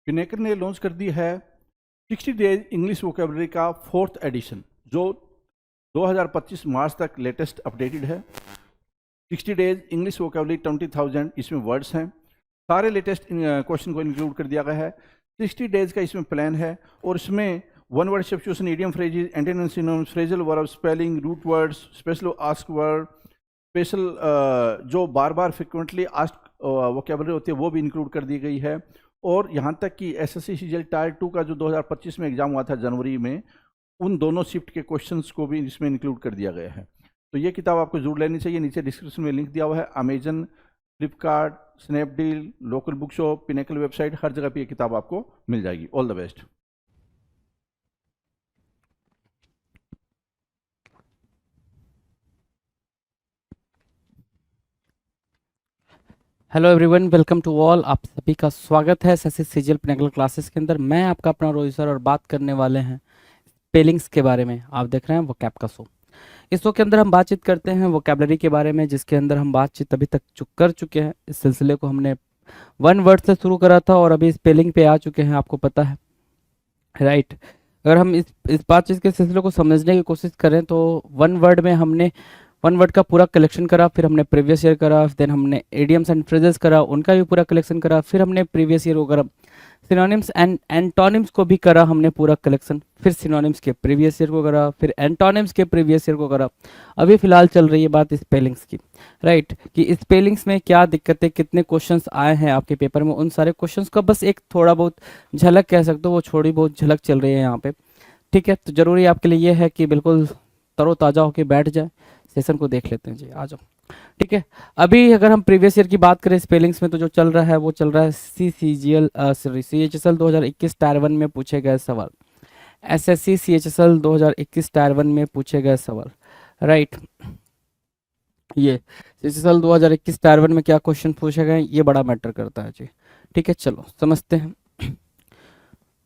पिनेकर ने लॉन्च कर दी है 60 डेज इंग्लिश वोकेबलरी का 4th एडिशन, जो 2025 मार्च तक लेटेस्ट अपडेटेड है। 60 डेज इंग्लिश वोकेबलरी 20,000 इसमें वर्ड्स हैं। सारे लेटेस्ट क्वेश्चन को इंक्लूड कर दिया गया है। 60 डेज का इसमें प्लान है और इसमें one word substitution, idiom phrases, antonyms, synonyms, phrasal verb, spelling, root words, special ask word, special जो बार बार फ्रिक्वेंटली आस्क वोकेबलरी होती है वो भी इंक्लूड कर दी गई है। और यहाँ तक कि एसएससी सीजीएल टायर 2 का जो 2025 में एग्जाम हुआ था जनवरी में, उन दोनों शिफ्ट के क्वेश्चंस को भी इसमें इंक्लूड कर दिया गया है। तो ये किताब आपको जरूर लेनी चाहिए। नीचे डिस्क्रिप्शन में लिंक दिया हुआ है। Amazon, Flipkart, Snapdeal, local book shop, Pinnacle website, हर जगह पे ये किताब आपको मिल जाएगी। All the best. Hello everyone, welcome to all. आप सभी का स्वागत है एसएससी सीजीएल पिनेकल क्लासेस के अंदर। मैं आपका अपना रोहित सर और बात करने वाले हैं स्पेलिंग्स के बारे में। आप देख रहे हैं वोकैब का शो। इस शो के अंदर हम बातचीत करते हैं वोकैबलरी के बारे में, जिसके अंदर हम बातचीत अभी तक कर चुके हैं। इस सिलसिले को हमने वन वर्ड से शुरू करा था और अभी स्पेलिंग पे आ चुके हैं, आपको पता है, राइट। अगर हम इस बातचीत के सिलसिले को समझने की कोशिश करें तो वन वर्ड में हमने वन वर्ड का पूरा कलेक्शन करा, फिर हमने प्रीवियस ईयर करा, देन हमने इडियम्स एंड फ्रेजेस करा, उनका भी पूरा कलेक्शन करा, फिर हमने प्रीवियस ईयर को करा, सिनोनिम्स एंड एंटोनिम्स को भी करा हमने पूरा कलेक्शन, फिर सिनोनिम्स के प्रीवियस ईयर को करा, फिर एंटोनिम्स के प्रीवियस ईयर को करा। अभी फिलहाल चल रही है बात स्पेलिंग्स की, राइट, कि स्पेलिंग्स में क्या दिक्कतें, कितने क्वेश्चंस आए हैं आपके पेपर में, उन सारे क्वेश्चंस का बस एक थोड़ा बहुत झलक कह सकते हो, वो थोड़ी बहुत झलक चल रही है यहाँ पे, ठीक है। तो जरूरी आपके लिए ये है कि बिल्कुल तरोताज़ा होकर बैठ जाए, सेशन को देख लेते हैं जी, आ जाओ, ठीक है। अभी अगर हम प्रीवियस ईयर की बात करें स्पेलिंग्स में, तो जो चल रहा है वो चल रहा है CHSL 2021 टायर 1 में पूछे गए सवाल, SSC CHSL 2021 टायर 1 में पूछे गए सवाल, राइट। ये CHSL 2021 टायर 1 में क्या क्वेश्चन पूछे गए, ये बड़ा मैटर करता है जी, ठीक है। चलो समझते हैं।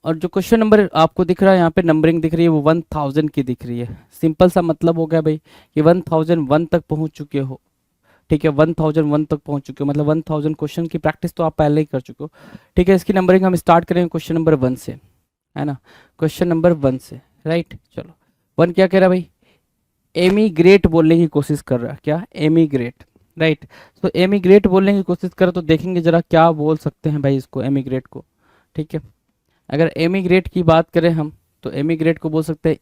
और जो क्वेश्चन नंबर आपको दिख रहा है यहाँ पे, नंबरिंग दिख रही है, वो 1000 की दिख रही है। सिंपल सा मतलब हो गया भाई कि 1001 तक पहुँच चुके हो, ठीक है। 1001 तक पहुँच चुके हो, मतलब 1000 क्वेश्चन की प्रैक्टिस तो आप पहले ही कर चुके हो, ठीक है। इसकी नंबरिंग हम स्टार्ट करेंगे क्वेश्चन नंबर 1 से, है ना, क्वेश्चन नंबर 1 से, राइट। चलो 1 क्या कह रहा है भाई, एमिग्रेट बोलने की कोशिश कर रहा है, क्या, एमिग्रेट, राइट। तो एमिग्रेट बोलने की कोशिश कर, तो देखेंगे जरा क्या बोल सकते हैं भाई इसको, एमिग्रेट को, ठीक है। अगर एमिग्रेट की बात करें हम, तो एमिग्रेट को बोल सकते हैं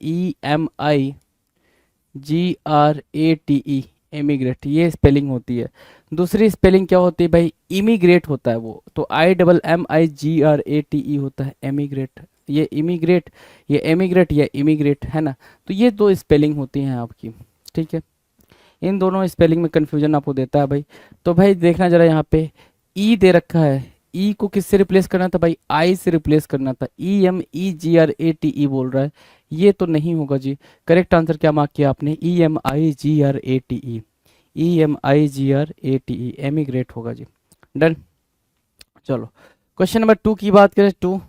EMIGRATE, एमिग्रेट, ये स्पेलिंग होती है। दूसरी स्पेलिंग क्या होती है भाई, इमिग्रेट होता है वो, तो IMMIGRATE होता है एमिग्रेट। ये इमिग्रेट, ये एमिग्रेट, ये इमिग्रेट, है ना। तो ये दो स्पेलिंग होती हैं आपकी, ठीक है। इन दोनों स्पेलिंग में कन्फ्यूजन आपको देता है भाई। तो भाई देखना जरा, यहाँ पे ई दे रखा है, ई को किससे रिप्लेस करना था भाई, आई से रिप्लेस करना था। EMEGRATE बोल रहा है, ये तो नहीं होगा जी। करेक्ट आंसर क्या मार्क किया आपने, EMIGRATE, EMIGRATE, एमिग्रेट होगा जी, डन। चलो क्वेश्चन नंबर 2 की बात करें, टू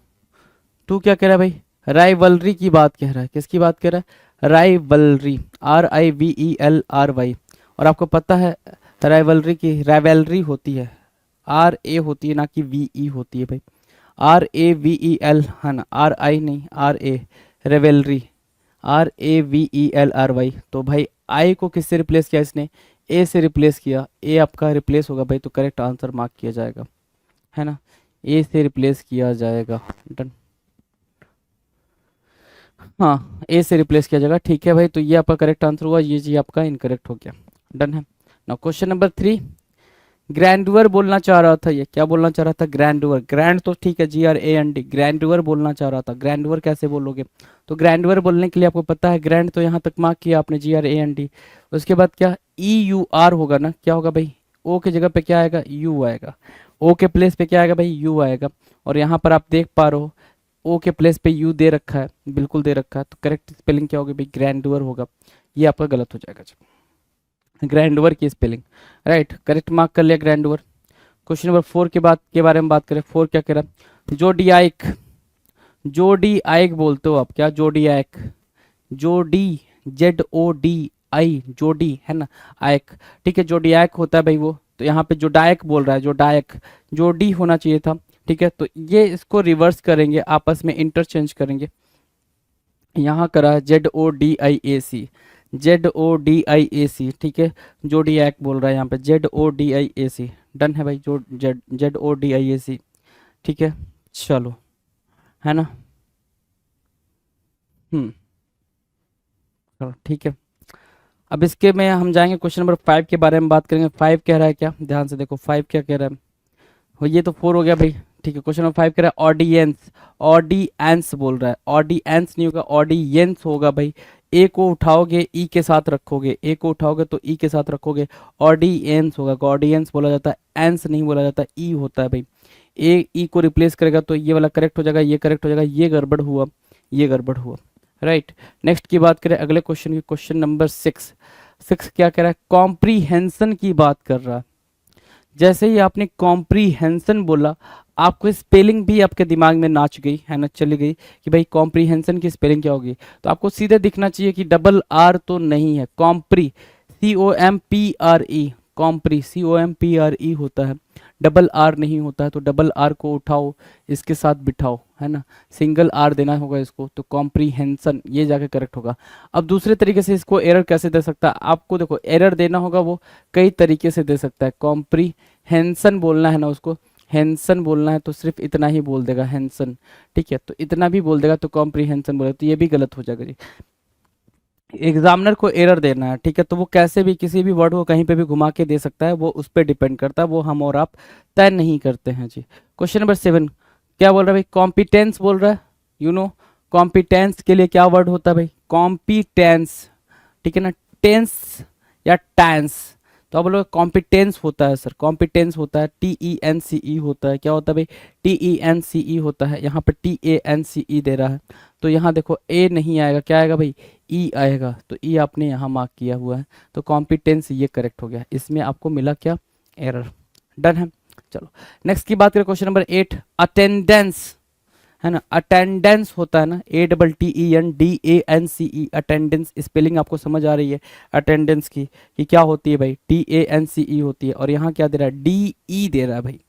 क्या कह रहा है भाई, राइवलरी की बात कह रहा है। किसकी बात कह रहा है, राइवलरी, RIVELRY। और आपको पता है राइवलरी की राइवलरी होती है, RA होती है, ना कि VE होती है भाई, RAVEL, है ना, RI नहीं, RA, रेवेलरी, RAVELRY। तो भाई आई को किससे रिप्लेस किया इसने, ए से रिप्लेस किया, ए आपका रिप्लेस होगा भाई, तो करेक्ट आंसर मार्क किया जाएगा, है ना, ए से रिप्लेस किया जाएगा, डन। हाँ, ए से रिप्लेस किया जाएगा, ठीक है भाई। तो ये आपका करेक्ट आंसर हुआ, ये जी आपका इनकरेक्ट हो गया, डन है ना। क्वेश्चन नंबर 3, ग्रैंडुअर बोलना चाह रहा था, ये क्या बोलना चाह रहा था, ग्रैंडुअर, ग्रैंड तो ठीक है, GRAND, ग्रैंडुअर बोलना चाह रहा था। ग्रैंडुअर कैसे बोलोगे, तो ग्रैंडुअर बोलने के लिए आपको पता है, ग्रैंड तो यहाँ तक मार्क किया आपने, GRAND। उसके बाद क्या, EUR होगा ना, क्या होगा भाई, ओ की जगह पे क्या आएगा, यू आएगा, ओ के प्लेस पे क्या आएगा भाई, यू आएगा। और यहाँ पर आप देख पा रहे हो ओ के प्लेस पे यू दे रखा है, बिल्कुल दे रखा है, तो करेक्ट स्पेलिंग क्या होगी भाई, ग्रैंडुअर होगा। ये आपका गलत हो जाएगा ग्रैंडुअर की स्पेलिंग, राइट, करेक्ट मार्क कर लिया ग्रैंडुअर। क्वेश्चन नंबर 4 के बारे में बात करें, 4 क्या कह रहा है, जोडियाक, जोडियाक बोलते हो आप, क्या, जोडियाक, जोडी, ZODI, जोडी, है ना, आयक, ठीक है, जोडियाक होता है भाई वो। तो यहाँ पे जोडायक बोल रहा है, जोडायक, जोडी होना चाहिए था, ठीक है, तो ये इसको रिवर्स करेंगे, आपस में इंटरचेंज करेंगे। यहाँ करा ZODIAC, ZODIAC, ठीक है, जोडिएक बोल रहा है यहाँ पे, ZODIAC, डन है भाई, जो ZODIAC, ठीक है, चलो, है ना, चलो ठीक है। अब इसके में हम जाएंगे क्वेश्चन नंबर 5 के बारे में बात करेंगे। 5 कह रहा है क्या, ध्यान से देखो 5 क्या कह रहा है। हो ये तो 4 हो गया भाई, ठीक है। क्वेश्चन नंबर 5 कह रहा है ऑडियंस, ऑडियंस बोल रहा है, ऑडियंस नहीं होगा, ऑडियंस होगा भाई। ए को उठाओगे ई के साथ रखोगे, ए को उठाओगे तो ई के साथ रखोगे, ऑडियंस होगा, ऑडियंस बोला जाता है, एंस नहीं बोला जाता, ई होता है भाई। ए ई को रिप्लेस करेगा तो ये वाला करेक्ट हो जाएगा, ये करेक्ट हो जाएगा, ये गड़बड़ हुआ, ये गड़बड़ हुआ, राइट। नेक्स्ट की बात करें अगले क्वेश्चन की, क्वेश्चन नंबर 6। 6 क्या कह रहा है, कॉम्प्रीहेंशन की बात कर रहा है। जैसे ही आपने कॉम्प्रीहेंशन बोला, आपको स्पेलिंग भी आपके दिमाग में नाच गई है ना, चली गई कि भाई कॉम्प्रीहेंशन की स्पेलिंग क्या होगी। तो आपको सीधे दिखना चाहिए कि डबल आर तो नहीं है, कॉम्प्री, COMPRE, कॉम्प्री, COMPRE होता है, डबल आर नहीं होता है। तो डबल आर को उठाओ, इसके साथ बिठाओ, है ना, सिंगल आर देना होगा इसको, तो कॉम्प्रीहेंशन ये जाके करेक्ट होगा। अब दूसरे तरीके से इसको एरर कैसे दे सकता है, आपको देखो एरर देना होगा वो कई तरीके से दे सकता है। कॉम्प्रीहेंशन बोलना है ना उसको, हेंसन बोलना है तो सिर्फ इतना ही बोल देगा, हेंसन, ठीक है, तो इतना भी बोल देगा तो कॉम्प्रीहेंशन बोलेगा, तो ये भी गलत हो जाएगा जी। एग्जामिनर को एरर देना है, ठीक है, तो वो कैसे भी किसी भी वर्ड को कहीं पे भी घुमा के दे सकता है, वो उस पर डिपेंड करता है, वो हम और आप तय नहीं करते हैं जी। क्वेश्चन नंबर 7 क्या बोल रहा है भाई, कॉम्पिटेंस बोल रहा है। यू नो कॉम्पिटेंस के लिए क्या वर्ड होता है भाई, कॉम्पिटेंस, ठीक है ना, टेंस या टेंस। तो आप बोलोगे कॉम्पिटेंस होता है सर, कॉम्पिटेंस होता है, TENCE होता है, क्या होता है भाई, TENCE होता है। यहाँ पर TANCE दे रहा है, तो यहाँ देखो ए नहीं आएगा, क्या आएगा भाई, ई आएगा, तो ई आपने यहाँ मार्क किया हुआ है, तो कॉम्पिटेंस ये करेक्ट हो गया। इसमें आपको मिला क्या, एरर, डन है। चलो नेक्स्ट की बात करें, क्वेश्चन नंबर 8, अटेंडेंस, है ना, अटेंडेंस होता है ना, ATTENDANCE, अटेंडेंस, स्पेलिंग आपको समझ आ रही है अटेंडेंस की कि क्या होती है भाई, TANCE होती है। और यहाँ क्या दे रहा है, DE दे रहा है भाई,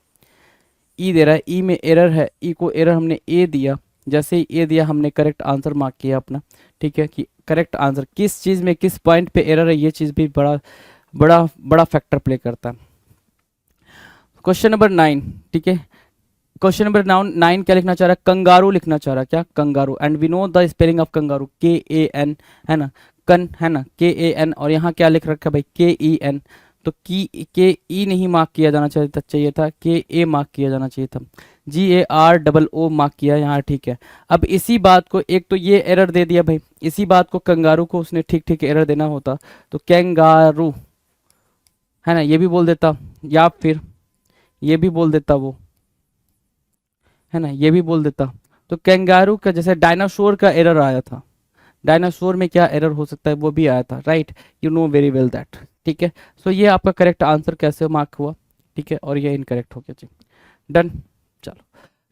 ई दे रहा है, ई में एरर है, ई को एरर हमने ए दिया, जैसे ही ए दिया हमने करेक्ट आंसर मार्क किया अपना, ठीक है, कि करेक्ट आंसर किस चीज़ में किस पॉइंट पे एरर है, ये चीज़ भी बड़ा बड़ा बड़ा फैक्टर प्ले करता है। क्वेश्चन नंबर 9, ठीक है, क्वेश्चन नंबर 9 क्या लिखना चाह रहा है, कंगारू लिखना चाह रहा है, क्या, kangaroo, and we know the spelling of kangaroo, KAN, है ना, कन, है ना, KAN, और यहाँ क्या लिख रखा है भाई, KEN, तो KE नहीं मार्क किया जाना चाहिए था, KA मार्क किया जाना चाहिए था, GAROO मार्क किया यहाँ, ठीक है। अब इसी बात को, एक तो ये एरर दे दिया भाई, इसी बात को कंगारू को उसने ठीक ठीक एरर देना होता, तो कैंगारू, है ना, ये भी बोल देता, या फिर ये भी बोल देता वो, है ना, ये भी बोल देता। तो कैंगारू का जैसे डायनासोर का एरर आया था, डायनासोर में क्या एरर हो सकता है, वो भी आया था, right, you know very well that, ठीक है। सो ये आपका करेक्ट आंसर कैसे मार्क हुआ, ठीक है, और ये इनकरेक्ट हो गया जी, डन। चलो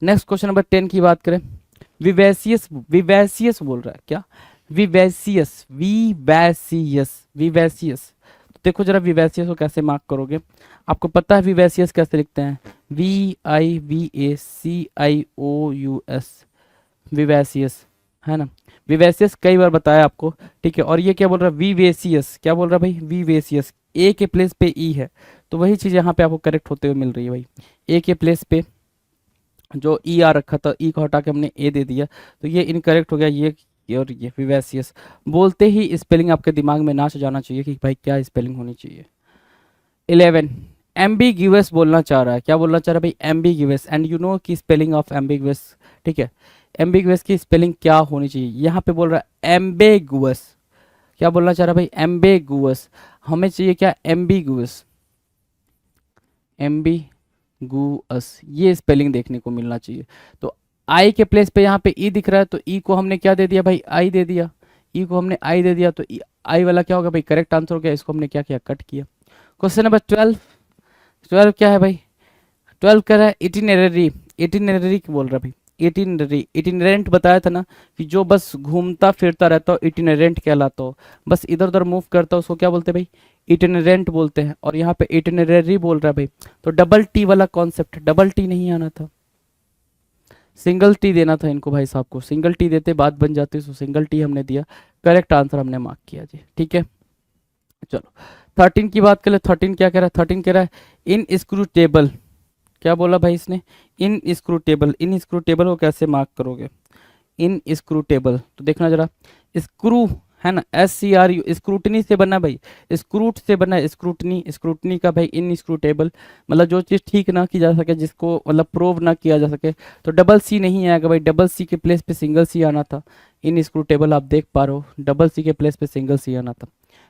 नेक्स्ट क्वेश्चन नंबर 10 की बात करें, विवेसियस, विवेसियस बोल रहा है, क्या, विवेसियस, विवेसियस, विवेसियस। तो देखो जरा विवेसियस को कैसे मार्क करोगे, आपको पता है विवेसियस कैसे लिखते हैं, VIVACIOUS, विवेसियस, है ना, विवेसियस कई बार बताया आपको, ठीक है। और ये क्या बोल रहा है, विवेसियस, क्या बोल रहा है भाई, विवेसियस, ए के प्लेस पे ई है, तो वही चीज़ यहाँ पे आपको करेक्ट होते हुए मिल रही है भाई, ए के प्लेस पे जो ई आ रखा था, ई को हटा के हमने ए दे दिया, तो ये इनकरेक्ट हो गया, ये और ये विवेसियस। बोलते ही स्पेलिंग आपके दिमाग में नाच जाना चाहिए कि भाई क्या स्पेलिंग होनी चाहिए। 11, एम्बिग्यूअस बोलना चाह रहा है, क्या बोलना चाह रहा है भाई, एम्बिग्यूअस, एंड यू नो की स्पेलिंग ऑफ एम्बिग्यूअस, ठीक है, एम्बिग्यूअस की स्पेलिंग क्या होनी चाहिए, यहाँ पे बोल रहा है एम्बिगुअस, क्या बोलना चाह रहा है भाई, एम्बिगुअस, हमें चाहिए क्या, एम्बिगुअस, एम्बिगुअस, ये स्पेलिंग देखने को मिलना चाहिए। तो आई के प्लेस पे यहाँ पे ई दिख रहा है, तो ई को हमने क्या दे दिया भाई, आई दे दिया, ई को हमने आई दे दिया, तो आई वाला क्या होगा भाई, करेक्ट आंसर हो गया, इसको हमने क्या किया, कट किया। क्वेश्चन नंबर 12, 12 क्या है भाई, 12 कह रहा है इटिनरी, इटिनरी बोल रहा है भाई, इटिनरी, इटिनरेंट बताया था ना कि जो बस घूमता फिरता रहता हो इटिनरेंट कहलाता हो, बस इधर उधर मूव करता हो, उसको क्या बोलते हैं भाई, इटिनरेंट बोलते हैं। और यहाँ पे इटिनरी बोल रहा है भाई, तो डबल टी वाला कॉन्सेप्ट, डबल टी नहीं आना था, सिंगल टी देना था इनको भाई साहब को, सिंगल टी देते बात बन जाती, सो सिंगल टी हमने दिया, करेक्ट आंसर हमने मार्क किया जी। ठीक है, चलो 13 की बात करें। 13 क्या कह रहा है? 13 कह रहा है इन स्क्रू टेबल, क्या बोला भाई इसने? इन स्क्रू टेबल। इन स्क्रू टेबल को कैसे मार्क करोगे? इन स्क्रू टेबल, तो देखना जरा, स्क्रू है ना, SCRU, स्क्रूटनी से बना भाई, स्क्रूट से बना, स्क्रूटनी, स्क्रूटनी का भाई इन स्क्रू टेबल, मतलब जो चीज़ ठीक ना की जा सके, जिसको मतलब प्रूव ना किया जा सके, तो डबल सी नहीं आएगा भाई, डबल सी के प्लेस पे सिंगल सी आना था। इन स्क्रू टेबल आप देख पा रहे हो, डबल सी के प्लेस पे सिंगल सी आना था,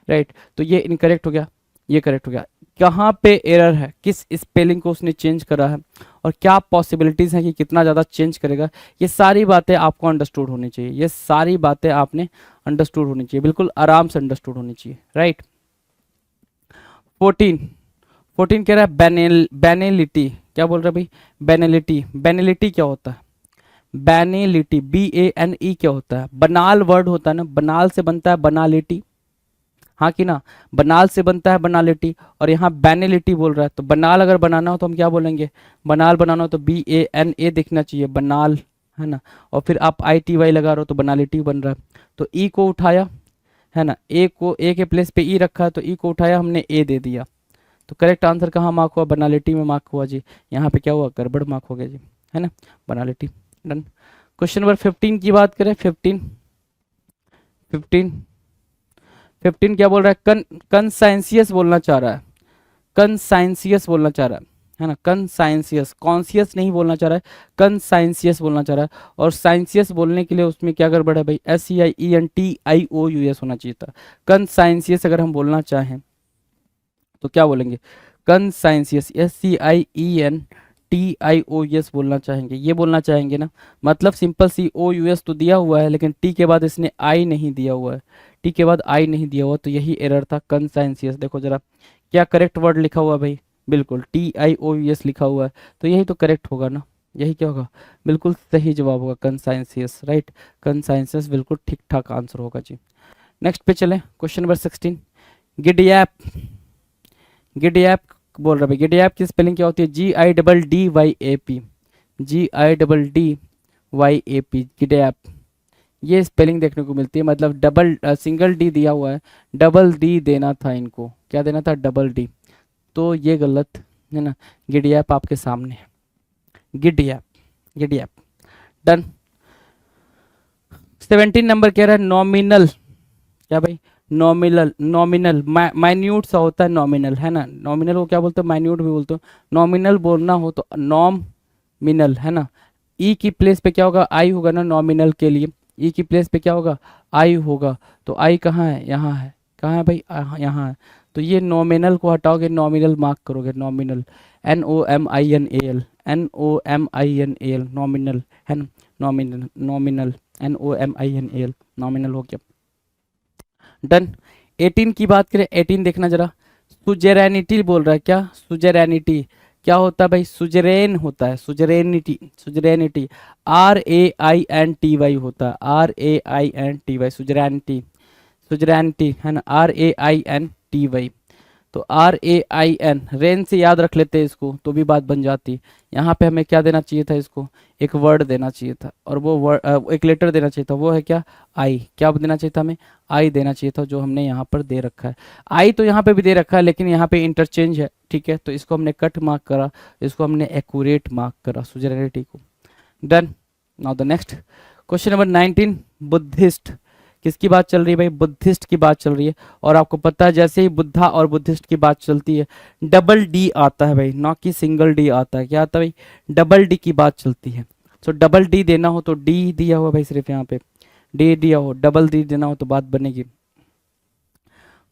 राइट। तो ये इनकरेक्ट हो गया, ये करेक्ट हो गया। कहाँ पे एरर है, किस स्पेलिंग को उसने चेंज करा है, और क्या पॉसिबिलिटीज़ हैं कि कितना ज़्यादा चेंज करेगा, ये सारी बातें आपको अंडरस्टूड होनी चाहिए, ये सारी बातें आपने अंडरस्टूड होनी चाहिए, बिल्कुल आराम से अंडरस्टूड होनी चाहिए, राइट। 14 कह रहा है बैनेलिटी, क्या बोल रहा है भाई? बैनेलिटी। बैनेलिटी क्या होता है? बैनेलिटी, BANE क्या होता है? बनाल वर्ड होता है ना, बनाल से बनता है बनालिटी, हाँ कि ना, बनाल से बनता है बनालिटी, और यहाँ बैनेलिटी बोल रहा है, तो बनाल अगर बनाना हो तो हम क्या बोलेंगे? बनाल बनाना हो तो BANA दिखना चाहिए, बनाल, है ना, और फिर आप ITY लगा रहे हो तो बनालिटी बन रहा है। तो ई को उठाया, है ना, ए को, ए के प्लेस पे ई रखा है, तो ई को उठाया हमने, ए दे दिया, तो करेक्ट आंसर कहाँ मार्क हुआ? बनालिटी में मार्क हुआ जी। यहाँ पे क्या हुआ? गड़बड़ मार्क हो गया जी, है ना, बनालिटी। डन। क्वेश्चन नंबर 15 की बात करें। 15 क्या बोल रहा है? कंसाइंसियस बोलना चाह रहा है, कंसाइंसियस बोलना चाह रहा है ना, कंसाइंसियस, कॉन्सियस नहीं बोलना चाह रहा है, कंसाइंसियस बोलना चाह रहा है। और साइंसियस बोलने के लिए उसमें क्या गड़बड़ है भाई? SCIENTIOUS होना चाहिए था। कंसाइंसियस अगर हम बोलना चाहें तो क्या बोलेंगे? कंसाइंसियस, SCIENTIOUS बोलना चाहेंगे, ये बोलना चाहेंगे ना, मतलब सिंपल COUS तो दिया हुआ है, लेकिन टी के बाद इसने आई नहीं दिया हुआ है, टी के बाद आई नहीं दिया हुआ, तो यही एरर था, कंसाइंसियस। देखो जरा क्या करेक्ट वर्ड लिखा हुआ है भाई? बिल्कुल TIOUS लिखा हुआ है, तो यही तो करेक्ट होगा ना, यही क्या होगा? बिल्कुल सही जवाब होगा कंसाइंसियस, राइट। कंसाइंसियस बिल्कुल ठीक ठाक आंसर होगा जी। नेक्स्ट पे चलें, क्वेश्चन नंबर 16। गिडैप, गिडैप बोल रहा भाई, गिडैप की स्पेलिंग क्या होती है? GIDDYAP, GIDDYAP, गिडैप। ये स्पेलिंग देखने को मिलती है, मतलब डबल सिंगल डी दिया हुआ है, डबल डी देना था इनको, क्या देना था? डबल डी, तो ये गलत है ना। गिडैप आपके सामने है, गिडैप, गिडैप। डन। 17 नंबर कह रहा है नॉमिनल, क्या भाई? नॉमिनल, नॉमिनल माइन्यूट सा होता है नॉमिनल, है ना, नॉमिनल को क्या बोलते हो? माइन्यूट भी बोलते हो। नॉमिनल बोलना हो तो नॉमिनल, है ना, ई की प्लेस पे क्या होगा? आई होगा ना, नॉमिनल के लिए ई की प्लेस पे क्या होगा? आई होगा, तो आई कहाँ है? यहाँ है, कहाँ है भाई? यहाँ है, तो ये नॉमिनल को हटाओगे, नॉमिनल मार्क करोगे, नॉमिनल, NOMINAL, NOMINAL, नॉमिनल, है ना, नॉमिनल, नॉमिनल, NOMINAL, नॉमिनल हो गया। डन। 18 की बात करें, 18 देखना जरा, सुजेरैनिटी बोल रहा है, क्या? सुजेरैनिटी क्या होता है भाई? सुजरेन होता है, सुजरेनिटी, सुजरेनिटी, RAINTY होता है, RAINTY, सुजरैनिटी, सुजरैनिटी, है ना, RAINTY, तो RAIN, रेन से याद रख लेते हैं इसको तो भी बात बन जाती। यहाँ पे हमें क्या देना चाहिए था? इसको एक वर्ड देना चाहिए था, और वो वर्ड एक लेटर देना चाहिए था, वो है क्या? आई। क्या देना चाहिए था हमें? आई देना चाहिए था, जो हमने यहाँ पर दे रखा है। आई तो यहाँ पे भी दे रखा है, लेकिन यहाँ पे इंटरचेंज है, ठीक है, तो इसको हमने कट मार्क करा, इसको हमने एक्यूरेट मार्क करा, सुजरेनिटी को। Done. Now the next question number 19। Buddhist, किसकी बात चल रही है भाई? बुद्धिस्ट की बात चल रही है, और आपको पता है जैसे ही बुद्धा और बुद्धिस्ट की बात चलती है डबल डी आता है भाई, ना कि सिंगल डी आता है। क्या आता है भाई? डबल डी की बात चलती है। तो डबल डी देना हो तो डी दिया हुआ भाई, सिर्फ यहाँ पे डी दिया हो, डबल डी देना हो तो बात बनेगी।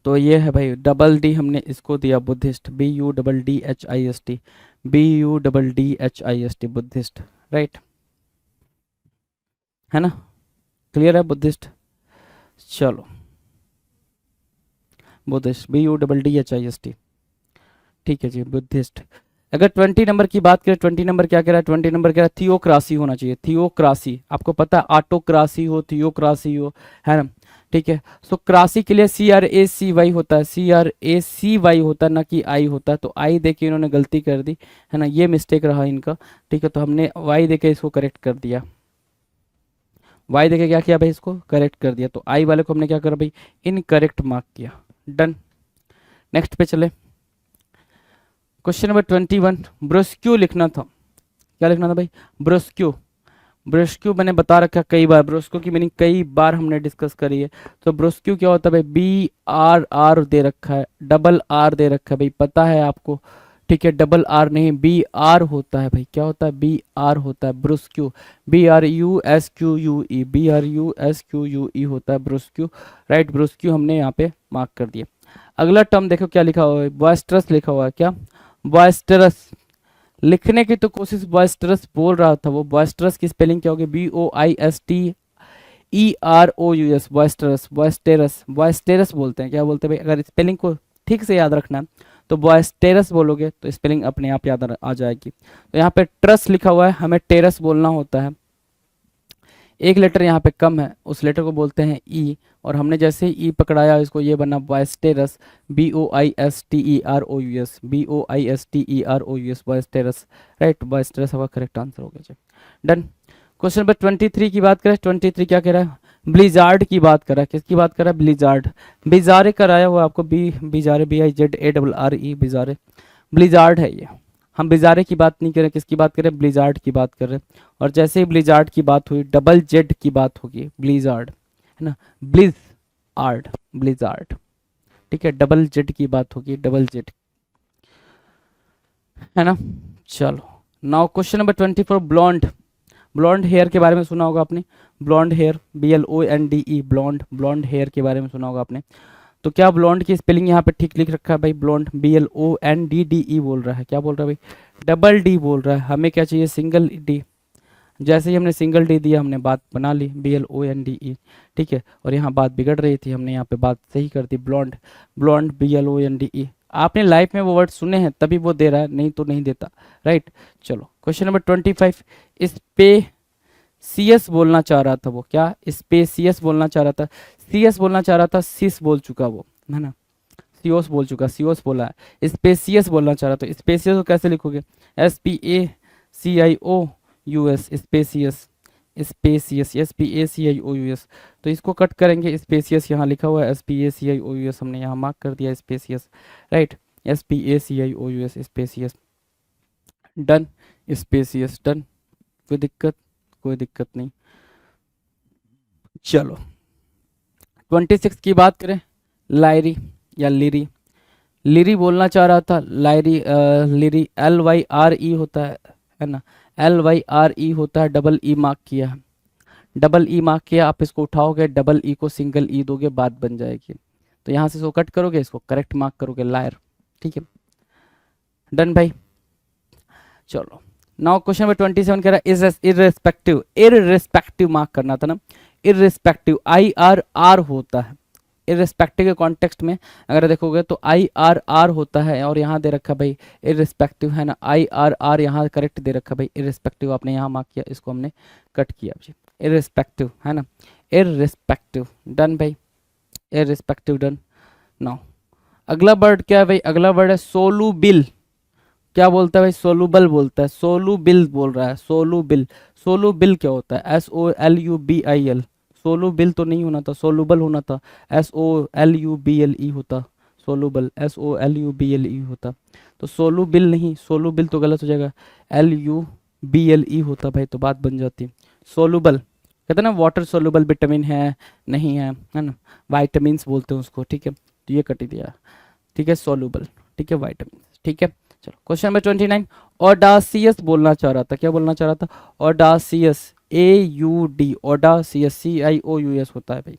तो ये है भाई डबल डी, हमने इसको दिया Buddhist, BUDDHIST, BUDDHIST, Buddhist, right, है ना, क्लियर है? बुद्धिस्ट, चलो, बुद्धिस्ट, BUDDHIST, ठीक है जी, बुद्धिस्ट। अगर 20 नंबर की बात करें, 20 नंबर क्या कह रहा है? 20 नंबर कह रहा है थियोक्रासी होना चाहिए, थियोक्रासी। आपको पता है ऑटोक्रासी हो, थियोक्रासी हो, है ना, ठीक है। सो क्रासी के लिए CRACY होता है, CRACY होता है, ना कि आई होता है। तो आई देके इन्होंने गलती कर दी है ना, ये मिस्टेक रहा इनका। ठीक है, तो हमने वाई देके इसको करेक्ट कर दिया, वाई देके क्या किया भाई, इसको करेक्ट कर दिया। तो आई वाले को हमने क्या करा भाई, इनकरेक्ट मार्क किया। डन। नेक्स्ट पे चले। क्वेश्चन नंबर 21, ब्रोस्क्यू लिखना था। क्या लिखना था भाई, ब्रोस्क्यू। ब्रोस्क्यू मैंने बता रखा है कई बार, ब्रोस्क्यू की मीनिंग कई बार हमने डिस्कस करी है। तो ब्रोस्क्यू क्या होता है भाई, BRR दे रखा है, डबल आर दे रखा है भाई, पता है आपको। ठीक है, डबल आर नहीं, BR होता है भाई। क्या होता है, BR होता है ब्रोस्क्यू, BRUSQUE, BRUSQUE होता है ब्रोस्क्यू। राइट, ब्रोस्क्यू हमने यहाँ पे मार्क कर दिया। अगला टर्म देखो क्या लिखा हुआ है, बॉयस्टरस लिखा हुआ है। क्या, बॉयस्टरस। लिखने की तो कोशिश बॉयस्टरस बोल रहा था वो, बॉयस्टरस की स्पेलिंग क्या होगी, BOISTEROUS, बॉयस्टरस, बॉयस्टेरस, बॉयस्टेरस बोलते हैं। क्या बोलते हैं भाई, अगर स्पेलिंग को ठीक से याद रखना है तो बॉयस्टेरस बोलोगे तो स्पेलिंग अपने आप याद आ जाएगी। तो यहाँ पे ट्रस लिखा हुआ है, हमें टेरस बोलना होता है। एक लेटर यहाँ पे कम है, उस लेटर को बोलते हैं ई, और हमने जैसे ही ई पकड़ाया इसको ये बना बॉयस्टेरस, BOISTEROUS, BOISTEROUS, बॉयस्टेरस। राइट, बॉयस्टेरस हमारा करेक्ट आंसर हो गया। डन। क्वेश्चन नंबर 23 की बात करें, 23 क्या कह रहा है, ब्लिजार्ड की बात कर रहा है। किसकी बात कर रहा है, ब्लिजार्ड। बिजारे कराया हुआ आपको, बिजारे, BIZARRE, बिजारे, ब्लिजार्ड है ये। हम बिजारे की बात नहीं कर रहे, किसकी बात कर रहे हैं, ब्लिजार्ड की बात कर रहे हैं। और जैसे ही ब्लिजार्ड की बात हुई, डबल जेड की बात होगी, ब्लिजार्ड है ना, ब्लिज आर्ड, ब्लिजार्ड। ठीक है, डबल जेड की बात होगी, डबल जेड, है ना। चलो, now question number 24, blonde. Blonde hair के बारे में सुना होगा आपने, blonde hair, BLONDE, blonde, blonde hair के बारे में सुना होगा आपने। तो क्या ब्लॉन्ड की स्पेलिंग यहाँ पे ठीक लिख रखा है भाई, ब्लॉन्ड, BLONDDE बोल रहा है। क्या बोल रहा है भाई, डबल डी बोल रहा है। हमें क्या चाहिए, सिंगल डी। जैसे ही हमने सिंगल डी दिया, हमने बात बना ली, BLONDE। ठीक है, और यहाँ बात बिगड़ रही थी, हमने यहाँ पे बात सही कर दी, ब्लॉन्ड, ब्लॉन्ड, BLONDE। आपने लाइफ में वो वर्ड सुने हैं तभी वो दे रहा है, नहीं तो नहीं देता। राइट। चलो, क्वेश्चन नंबर 25, स्पेसियस बोलना चाह रहा था वो। क्या, स्पेसियस बोलना चाह रहा था, CS बोलना चाह रहा था, सिस बोल चुका वो, है ना, सियोस बोल चुका, सियोस बोला है, स्पेसियस बोलना चाह रहा था। स्पेसियस को कैसे लिखोगे, SPACIOUS, स्पेसियस, स्पेसियस, SPACIOUS। तो इसको कट करेंगे, स्पेसियस यहाँ लिखा हुआ है, SPACIOUS हमने यहाँ मार्क कर दिया, spacious. Right, SPACIOUS, spacious. Done, spacious, done. कोई दिक्कत, कोई दिक्कत नहीं। चलो, 26 की बात करें, लायरी या लिरी। लिरी बोलना चाह रहा था, लायरी, लिरी, LYRE होता है ना, LYRE होता है, डबल ई मार्क किया है, डबल ई मार्क किया। आप इसको उठाओगे, डबल ई को सिंगल ई दोगे, बात बन जाएगी। तो यहाँ से इसको कट करोगे, इसको करेक्ट मार्क करोगे, लायर। ठीक है, डन भाई। चलो, नाउ क्वेश्चन नंबर 27 कह रहा है इररेस्पेक्टिव, इररेस्पेक्टिव मार्क करना था ना, इररेस्पेक्टिव, IRR होता है। इररेस्पेक्टिव के कॉन्टेक्स्ट में अगर देखोगे तो IRR होता है, और यहाँ दे रखा भाई इररेस्पेक्टिव, है ना, IRR यहाँ करेक्ट दे रखा भाई, इररेस्पेक्टिव आपने यहाँ मार्क किया, इसको हमने कट किया जी, इररेस्पेक्टिव, है ना, इररेस्पेक्टिव। डन भाई, इररेस्पेक्टिव, डन। नाउ अगला वर्ड क्या है भाई, अगला वर्ड है सोलूबिल। क्या बोलता है भाई, सोलूबल बोलता है, सोलूबिल बोल रहा है, सोलूबिल। सोलूबिल क्या होता है, SOLUBIL। सोलूबिल तो नहीं होना था, सोलूबल होना था, SOLUBLE होता, सोलूबल, SOLUBLE होता। तो सोलूबिल नहीं, सोलूबिल तो गलत हो जाएगा, LUBLE होता भाई, तो बात बन जाती। सोलूबल कहते हैं ना, वाटर सोलूबल विटामिन है, नहीं है ना, वाइटामिन्स बोलते हैं उसको। ठीक है, तो ये कट ही दिया। ठीक है, सोलूबल, ठीक है, वाइटामिन। ठीक है, चलो क्वेश्चन नंबर 29, ऑडासियस बोलना चाह रहा था। क्या बोलना चाह रहा था, ऑडासियस, AUD, ऑडासियस, CIOUS होता है भाई,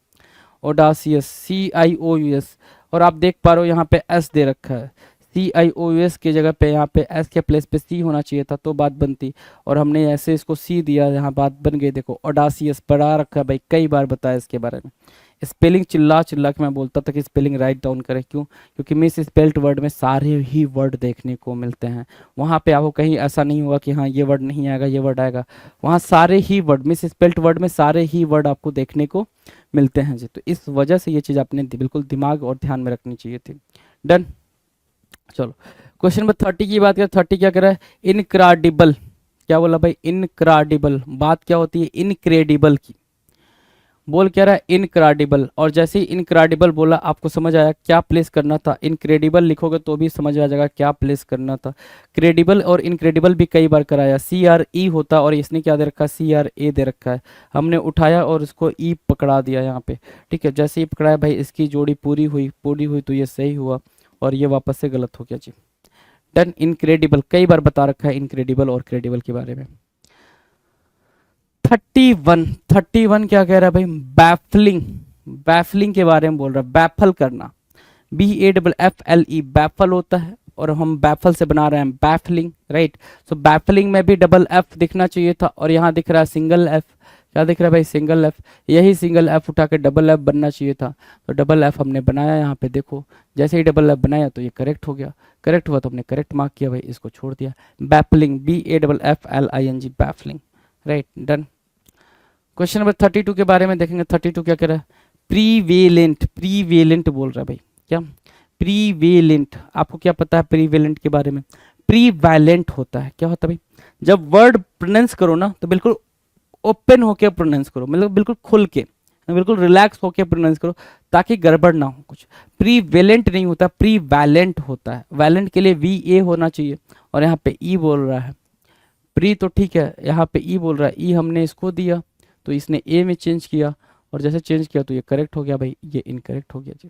ऑडासियस, CIOUS। और आप देख पा रहे हो यहाँ पे S दे रखा है, CIOUS की जगह पे यहाँ पे S के प्लेस पे C होना चाहिए था, तो बात बनती, और हमने ऐसे इसको C दिया, यहाँ बात बन गई। देखो, ऑडासियस पढ़ा रखा है भाई, कई बार बताया इसके बारे में। स्पेलिंग चिल्ला चिल्ला के मैं बोलता था कि स्पेलिंग राइट डाउन करें, क्यों, क्योंकि मिस स्पेल्ड वर्ड में सारे ही वर्ड देखने को मिलते हैं। वहाँ पे आपको कहीं ऐसा नहीं होगा कि हाँ ये वर्ड नहीं आएगा, ये वर्ड आएगा। वहाँ सारे ही वर्ड, मिस स्पेल्ड वर्ड में सारे ही वर्ड आपको देखने को मिलते हैं जी। तो इस वजह से ये चीज़ आपने बिल्कुल दिमाग और ध्यान में रखनी चाहिए थी। डन। चलो क्वेश्चन नंबर 30 की बात करें। 30 क्या कर रहा है? इनक्रेडिबल। क्या बोला भाई? इनक्रेडिबल। बात क्या होती है इनक्रेडिबल की? बोल क्या रहा है? इनक्रेडिबल। और जैसे ही इनक्रेडिबल बोला आपको समझ आया क्या प्लेस करना था। इनक्रेडिबल लिखोगे तो भी समझ आ जाएगा क्या प्लेस करना था। क्रेडिबल और इनक्रेडिबल भी कई बार कराया। CRE होता और इसने क्या दे रखा है? CRA दे रखा है। हमने उठाया और इसको ई पकड़ा दिया यहाँ पे। ठीक है, जैसे ही पकड़ाया भाई इसकी जोड़ी पूरी हुई तो ये सही हुआ और ये वापस से गलत हो गया जी। डन। इनक्रेडिबल कई बार बता रखा है इनक्रेडिबल और क्रेडिबल के बारे में। 31 क्या कह रहा है भाई? बैफलिंग। बैफलिंग के बारे में बोल रहा है, बैफल करना। BAFFLE बैफल होता है और हम बैफल से बना रहे हैं बैफलिंग, राइट। सो बैफलिंग में भी डबल F दिखना चाहिए था और यहाँ दिख रहा है सिंगल F। क्या दिख रहा है भाई? Single F। यही सिंगल F उठा के डबल F बनना चाहिए था, तो डबल F हमने बनाया यहाँ पे। देखो जैसे ही डबल F बनाया तो ये करेक्ट हो गया। करेक्ट हुआ तो हमने करेक्ट मार्क किया भाई, इसको छोड़ दिया। Baffling BAFFLING baffling, right. Done. Question number 32 के बारे में देखेंगे। 32 क्या कह रहा है? प्रीवेलेंट। प्रीवेलेंट बोल रहा है भाई। क्या? प्रीवेलेंट। आपको क्या पता है प्रीवेलेंट के बारे में? प्रीवैलेंट होता है। क्या होता है भाई? जब वर्ड प्रोनाउंस करो ना तो बिल्कुल ओपन होके प्रोनाउंस करो, मतलब बिल्कुल खुल के, बिल्कुल रिलैक्स होके प्रोनाउंस करो ताकि गड़बड़ ना हो कुछ। प्रीवेलेंट नहीं होता, प्रीवैलेंट होता है। वैलेंट के लिए VA होना चाहिए और यहाँ पे E बोल रहा है। प्री तो ठीक है, यहाँ पे E बोल रहा है। E हमने इसको दिया तो इसने A में चेंज किया और जैसे चेंज किया तो ये करेक्ट हो गया भाई, ये इनकरेक्ट हो गया जी।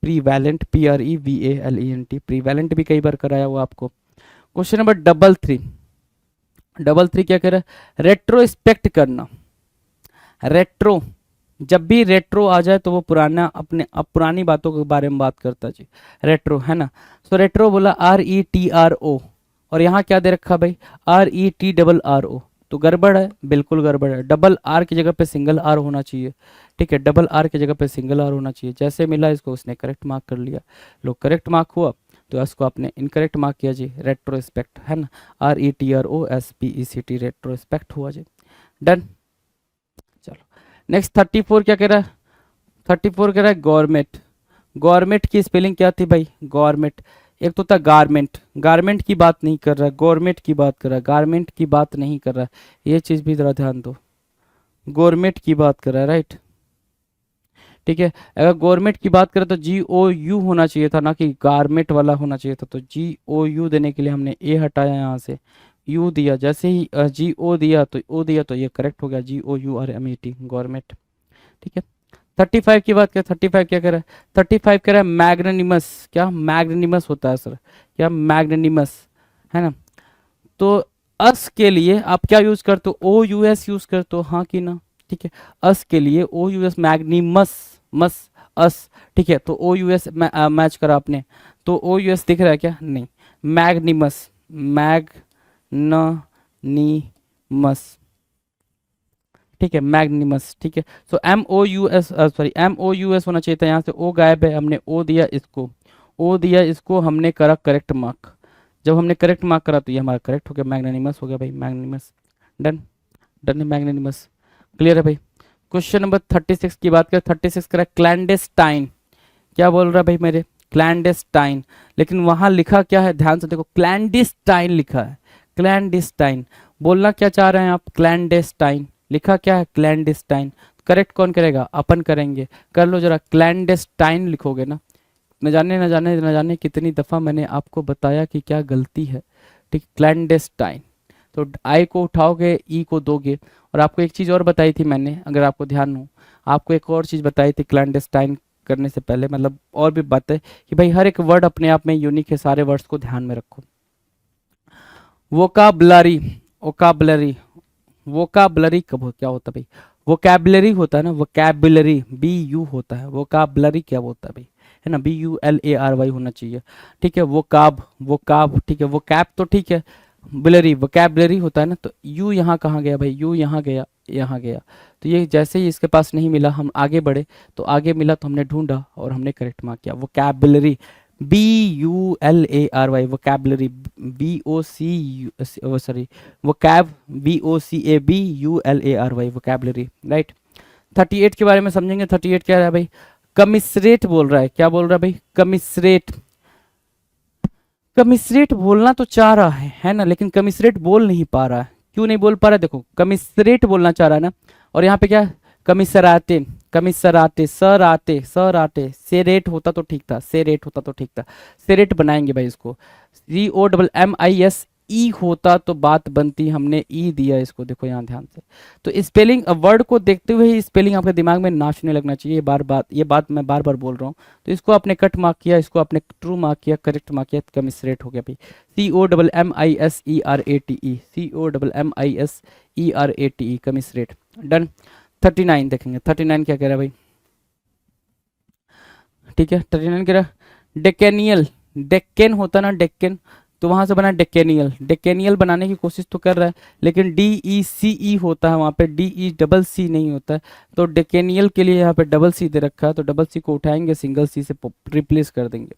प्रीवैलेंट PREVALENT प्रीवैलेंट भी कई बार कराया हुआ आपको। Question number 33। 33 क्या कह रहा है? रेट्रोस्पेक्ट करना। रेट्रो, जब भी रेट्रो आ जाए तो वो पुराना अपने अब पुरानी बातों के बारे में बात करता है जी। रेट्रो है ना। सो रेट्रो बोला RETRO और यहाँ क्या दे रखा भाई? RETRRO। तो गड़बड़ है, बिल्कुल गड़बड़ है। डबल R की जगह पे सिंगल R होना चाहिए। ठीक है, डबल R की जगह पे सिंगल R होना चाहिए। जैसे मिला इसको उसने करेक्ट मार्क कर लिया। लो करेक्ट मार्क हुआ तो इसको आपने इनकरेक्ट मार्क किया जी। रेट्रोस्पेक्ट है ना, RETROSPECT रेट्रोस्पेक्ट हुआ जी। डन। चलो नेक्स्ट 34 क्या कह रहा है? 34 कह रहा है गवर्नमेंट। गवर्नमेंट की स्पेलिंग क्या थी भाई? गवर्नमेंट एक तो था गारमेंट। गारमेंट की बात नहीं कर रहा है, गवर्नमेंट की बात कर रहा है। गारमेंट की बात नहीं कर रहा है, ये चीज भी जरा ध्यान दो। गवर्नमेंट की बात कर रहा है, राइट। ठीक है, अगर गवर्नमेंट की बात करें तो GOU होना चाहिए था, ना कि गारमेंट वाला होना चाहिए था। तो GOU देने के लिए हमने A हटाया, यहाँ से U दिया। जैसे ही GO दिया तो O दिया तो ये करेक्ट हो गया। GOURMET government. ठीक है, 35 की बात करें। 35 क्या कह रहा है? 35 कह रहा है मैग्नेनिमस। क्या मैग्नेनिमस होता है सर? क्या मैग्नेनिमस है ना। तो अस के लिए आप क्या यूज करते हो? OUS यूज करते हो, हाँ कि ना? ठीक है, अस के लिए OUS मैग्निमस मस अस। ठीक है, तो OUS मैच करा आपने तो OUS दिख रहा है क्या? नहीं, मैग्निमस मैग्निमस। ठीक है, मैग्निमस। ठीक है, सो MOUS होना चाहिए था। यहाँ से O गायब है, हमने O दिया इसको, O दिया इसको, हमने करा करेक्ट मार्क। जब हमने करेक्ट मार्क करा तो ये हमारा करेक्ट हो गया, मैग्नेनिमस हो गया भाई, मैग्नेनिमस। डन। डन है मैग्नेनिमस। क्लियर है भाई। क्वेश्चन नंबर 36 की बात करें। 36 करा क्लैंडेस्टाइन। क्या बोल रहा है भाई मेरे? क्लैंडेस्टाइन। लेकिन वहां लिखा क्या है? ध्यान से देखो, क्लैंडेस्टाइन लिखा है। क्लैंडेस्टाइन बोलना क्या चाह रहे हैं आप? क्लैंडेस्टाइन लिखा क्या है? क्लैंडेस्टाइन। करेक्ट कौन करेगा? अपन करेंगे। कर लो जरा, क्लैंडेस्टाइन लिखोगे ना। न जाने कितनी दफा मैंने आपको बताया कि क्या गलती है। ठीक, क्लैंडेस्टाइन। तो आई को उठाओगे, ई को दोगे। और आपको एक चीज और बताई थी मैंने, अगर आपको ध्यान हो, आपको एक और चीज बताई थी क्लैंडेस्टाइन करने से पहले, मतलब और भी बातें, कि भाई हर एक वर्ड अपने आप में यूनिक है, सारे वर्ड्स को ध्यान में रखो। वोकाबलरी। वोकाबलरी। वोकाबलरी कब क्या होता है भाई? वोकैबुलरी होता है ना, वोकैबुलरी BU होता है। वोकाबलरी क्या होता है भाई? है ना, BULARY होना चाहिए। ठीक है, वोकाब। ठीक है, वोकैब तो ठीक है, बुलरी वोकैबुलरी होता है ना। तो यू यहाँ कहाँ गया भाई? यू यहाँ गया, यहाँ गया। तो ये जैसे ही इसके पास नहीं मिला, हम आगे बढ़े, तो आगे मिला तो हमने ढूंढा और हमने करेक्ट मार्क किया। Vocabulary BULARY vocabulary vocab VOCABULARY vocabulary, right. 38 के बारे में समझेंगे। 38 क्या है भाई, कमिसरेट बोल रहा है। क्या बोल रहा है भाई, कमिसरेट। कमिसरेट बोलना तो चाह रहा है ना, लेकिन कमिसरेट बोल नहीं पा रहा है। क्यों नहीं बोल पा रहा है, देखो कमिसरेट बोलना चाह रहा है ना, और यहाँ पे क्या, कमिसराटे, कमिसराटे, सराटे, सराटे। सेरेट होता तो ठीक था, सेरेट होता तो ठीक था, सेरेट बनाएंगे भाई इसको। COMMIS ई होता तो बात बनती, हमने ई दिया इसको, देखो यहाँ ध्यान से। तो स्पेलिंग वर्ड को देखते हुए ही स्पेलिंग आपके दिमाग में नाचने लगना चाहिए। ये बात मैं बार बार बोल रहा हूँ। तो इसको आपने कट मार्क किया, इसको आपने ट्रू मार्क किया, करेक्ट मार्क किया, कमिसरेट हो गया भाई। COMMISERATE, COMMISERATE, commissionerate. डन। 39 देखेंगे, 39 क्या कह रहा है भाई, ठीक है। 39 कह रहा है डेकेनियल, डेक्कन होता ना डेक्कन, तो वहां से बना डेकेनियल। डेकेनियल बनाने की कोशिश तो कर रहा है, लेकिन DECE होता है वहां पे, DECC नहीं होता है। तो डेकेनियल के लिए यहाँ पे डबल सी दे रखा है, तो डबल सी को उठाएंगे, सिंगल सी से रिप्लेस कर देंगे,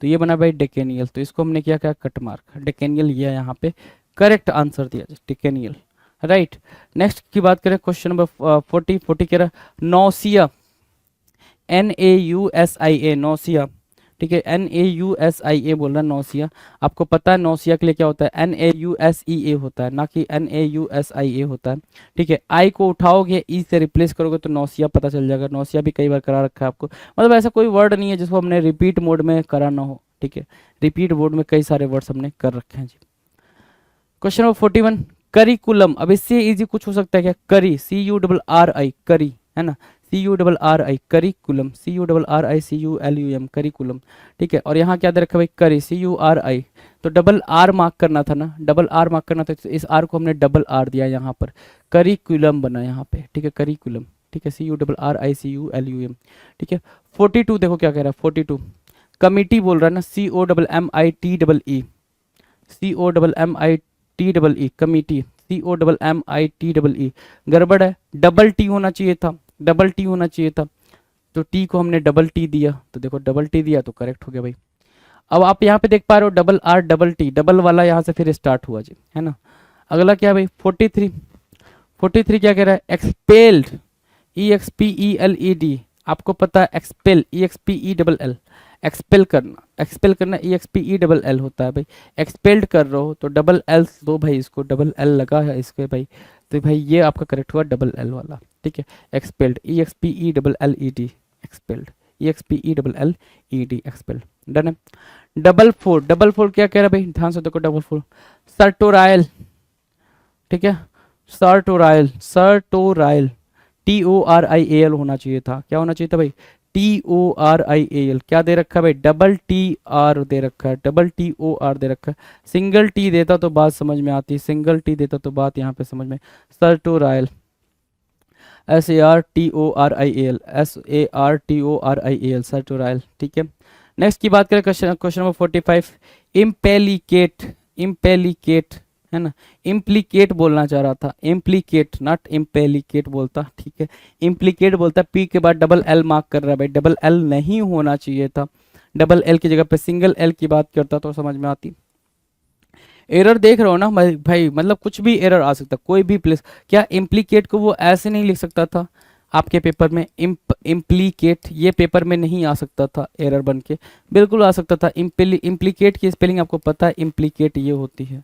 तो ये बना भाई डेकेनियल। तो इसको हमने क्या कहा, कट मार्क, डेकेनियल ये यहाँ पे करेक्ट आंसर दिया, डेकेनियल, राइट। नेक्स्ट की बात करें, क्वेश्चन नंबर 40 कह रहा है नौसिया, NAUSIA, नौसिया, ठीक है। NAUSIA बोल रहा है, नौसिया। आपको पता है नौसिया के लिए क्या होता है, NAUSEA होता है, ना कि NAUSIA होता है, ठीक है। आई को उठाओगे, ई से रिप्लेस करोगे तो नौसिया पता चल जाएगा। नौसिया भी कई बार करा रखा है आपको, मतलब ऐसा कोई वर्ड नहीं है जिसको हमने रिपीट मोड में करा ना हो, ठीक है। रिपीट मोड में कई सारे वर्ड्स हमने कर रखे हैं जी। Question number 41, curriculum. अब इससे इजी कुछ हो सकता है क्या, करी, CURRI, करी, है ना, CURRI, करिकुलम, CURRICULUM, करिकुलम, ठीक है। और यहाँ क्या दे रखा है भाई, करी, CURI, तो डबल आर मार्क करना था ना, डबल आर मार्क करना था, तो इस आर को हमने डबल आर दिया यहाँ पर, करिकुलम बना यहाँ पे, ठीक है, करिकुलम, ठीक है, CURRICULUM, ठीक है। 42 देखो क्या कह रहा है, 42 कमिटी बोल रहा है ना, COMMITEE, COMMITEE, कमिटी, COMMITEE, गड़बड़ है, डबल टी होना चाहिए था, डबल टी होना चाहिए था, तो टी को हमने डबल टी दिया, तो देखो डबल टी दिया तो करेक्ट हो गया भाई। अब आप यहाँ पे देख पा रहे हो double R double T, double वाला यहाँ से फिर स्टार्ट हुआ जी, है ना। अगला क्या भाई, 43, 43 क्या कह रहा है, एक्सपेल्ड, EXPELED, आपको पता है एक्सपेल, EXPELL, एक्सपेल करना, एक्सपेल करना EXPELL होता है भाई। एक्सपेल्ड कर रहे हो तो डबल एल दो भाई, इसको डबल एल लगा है इसके भाई, तो भाई ये आपका करेक्ट हुआ डबल एल वाला, ठीक है। Expelled, EXPELLED, expelled, EXPELLED, expelled, done है। डबल फोर, डबल फोर क्या कह रहा है भाई, ध्यान से देखो, डबल फोर सर्टोराइल, ठीक है, सर्टोराइल, सर्टोराइल, TORIAL होना चाहिए था, क्या होना चाहिए था भाई, TORIAL। क्या दे रखा है भाई, डबल TR दे रखा है, डबल TOR दे रखा है। सिंगल टी देता तो बात समझ में आती, सिंगल टी देता तो बात यहाँ पे समझ में, सर्टोराइल, SARTORIAL, SARTORIAL, सर्टोराइल, ठीक है। नेक्स्ट की बात करें, क्वेश्चन नंबर 45, इम्पेलिकेट, इम्पेलिकेट, है ना, इम्प्लीकेट बोलना चाह रहा था, इम्प्लीकेट, नॉट इम्पेलिकेट बोलता, ठीक है, इम्प्लीकेट बोलता। पी के बाद डबल एल मार्क कर रहा है भाई, डबल एल नहीं होना चाहिए था, डबल एल की जगह पे सिंगल एल की बात करता तो समझ में आती। एरर देख रहे हो ना भाई, मतलब कुछ भी एरर आ सकता, कोई भी प्लेस। क्या इम्प्लीकेट को वो ऐसे नहीं लिख सकता था आपके पेपर में, इम्प्लीकेट ये पेपर में नहीं आ सकता था एरर बन के, बिल्कुल आ सकता था। इम्प्लीकेट की स्पेलिंग आपको पता है, इम्प्लीकेट ये होती है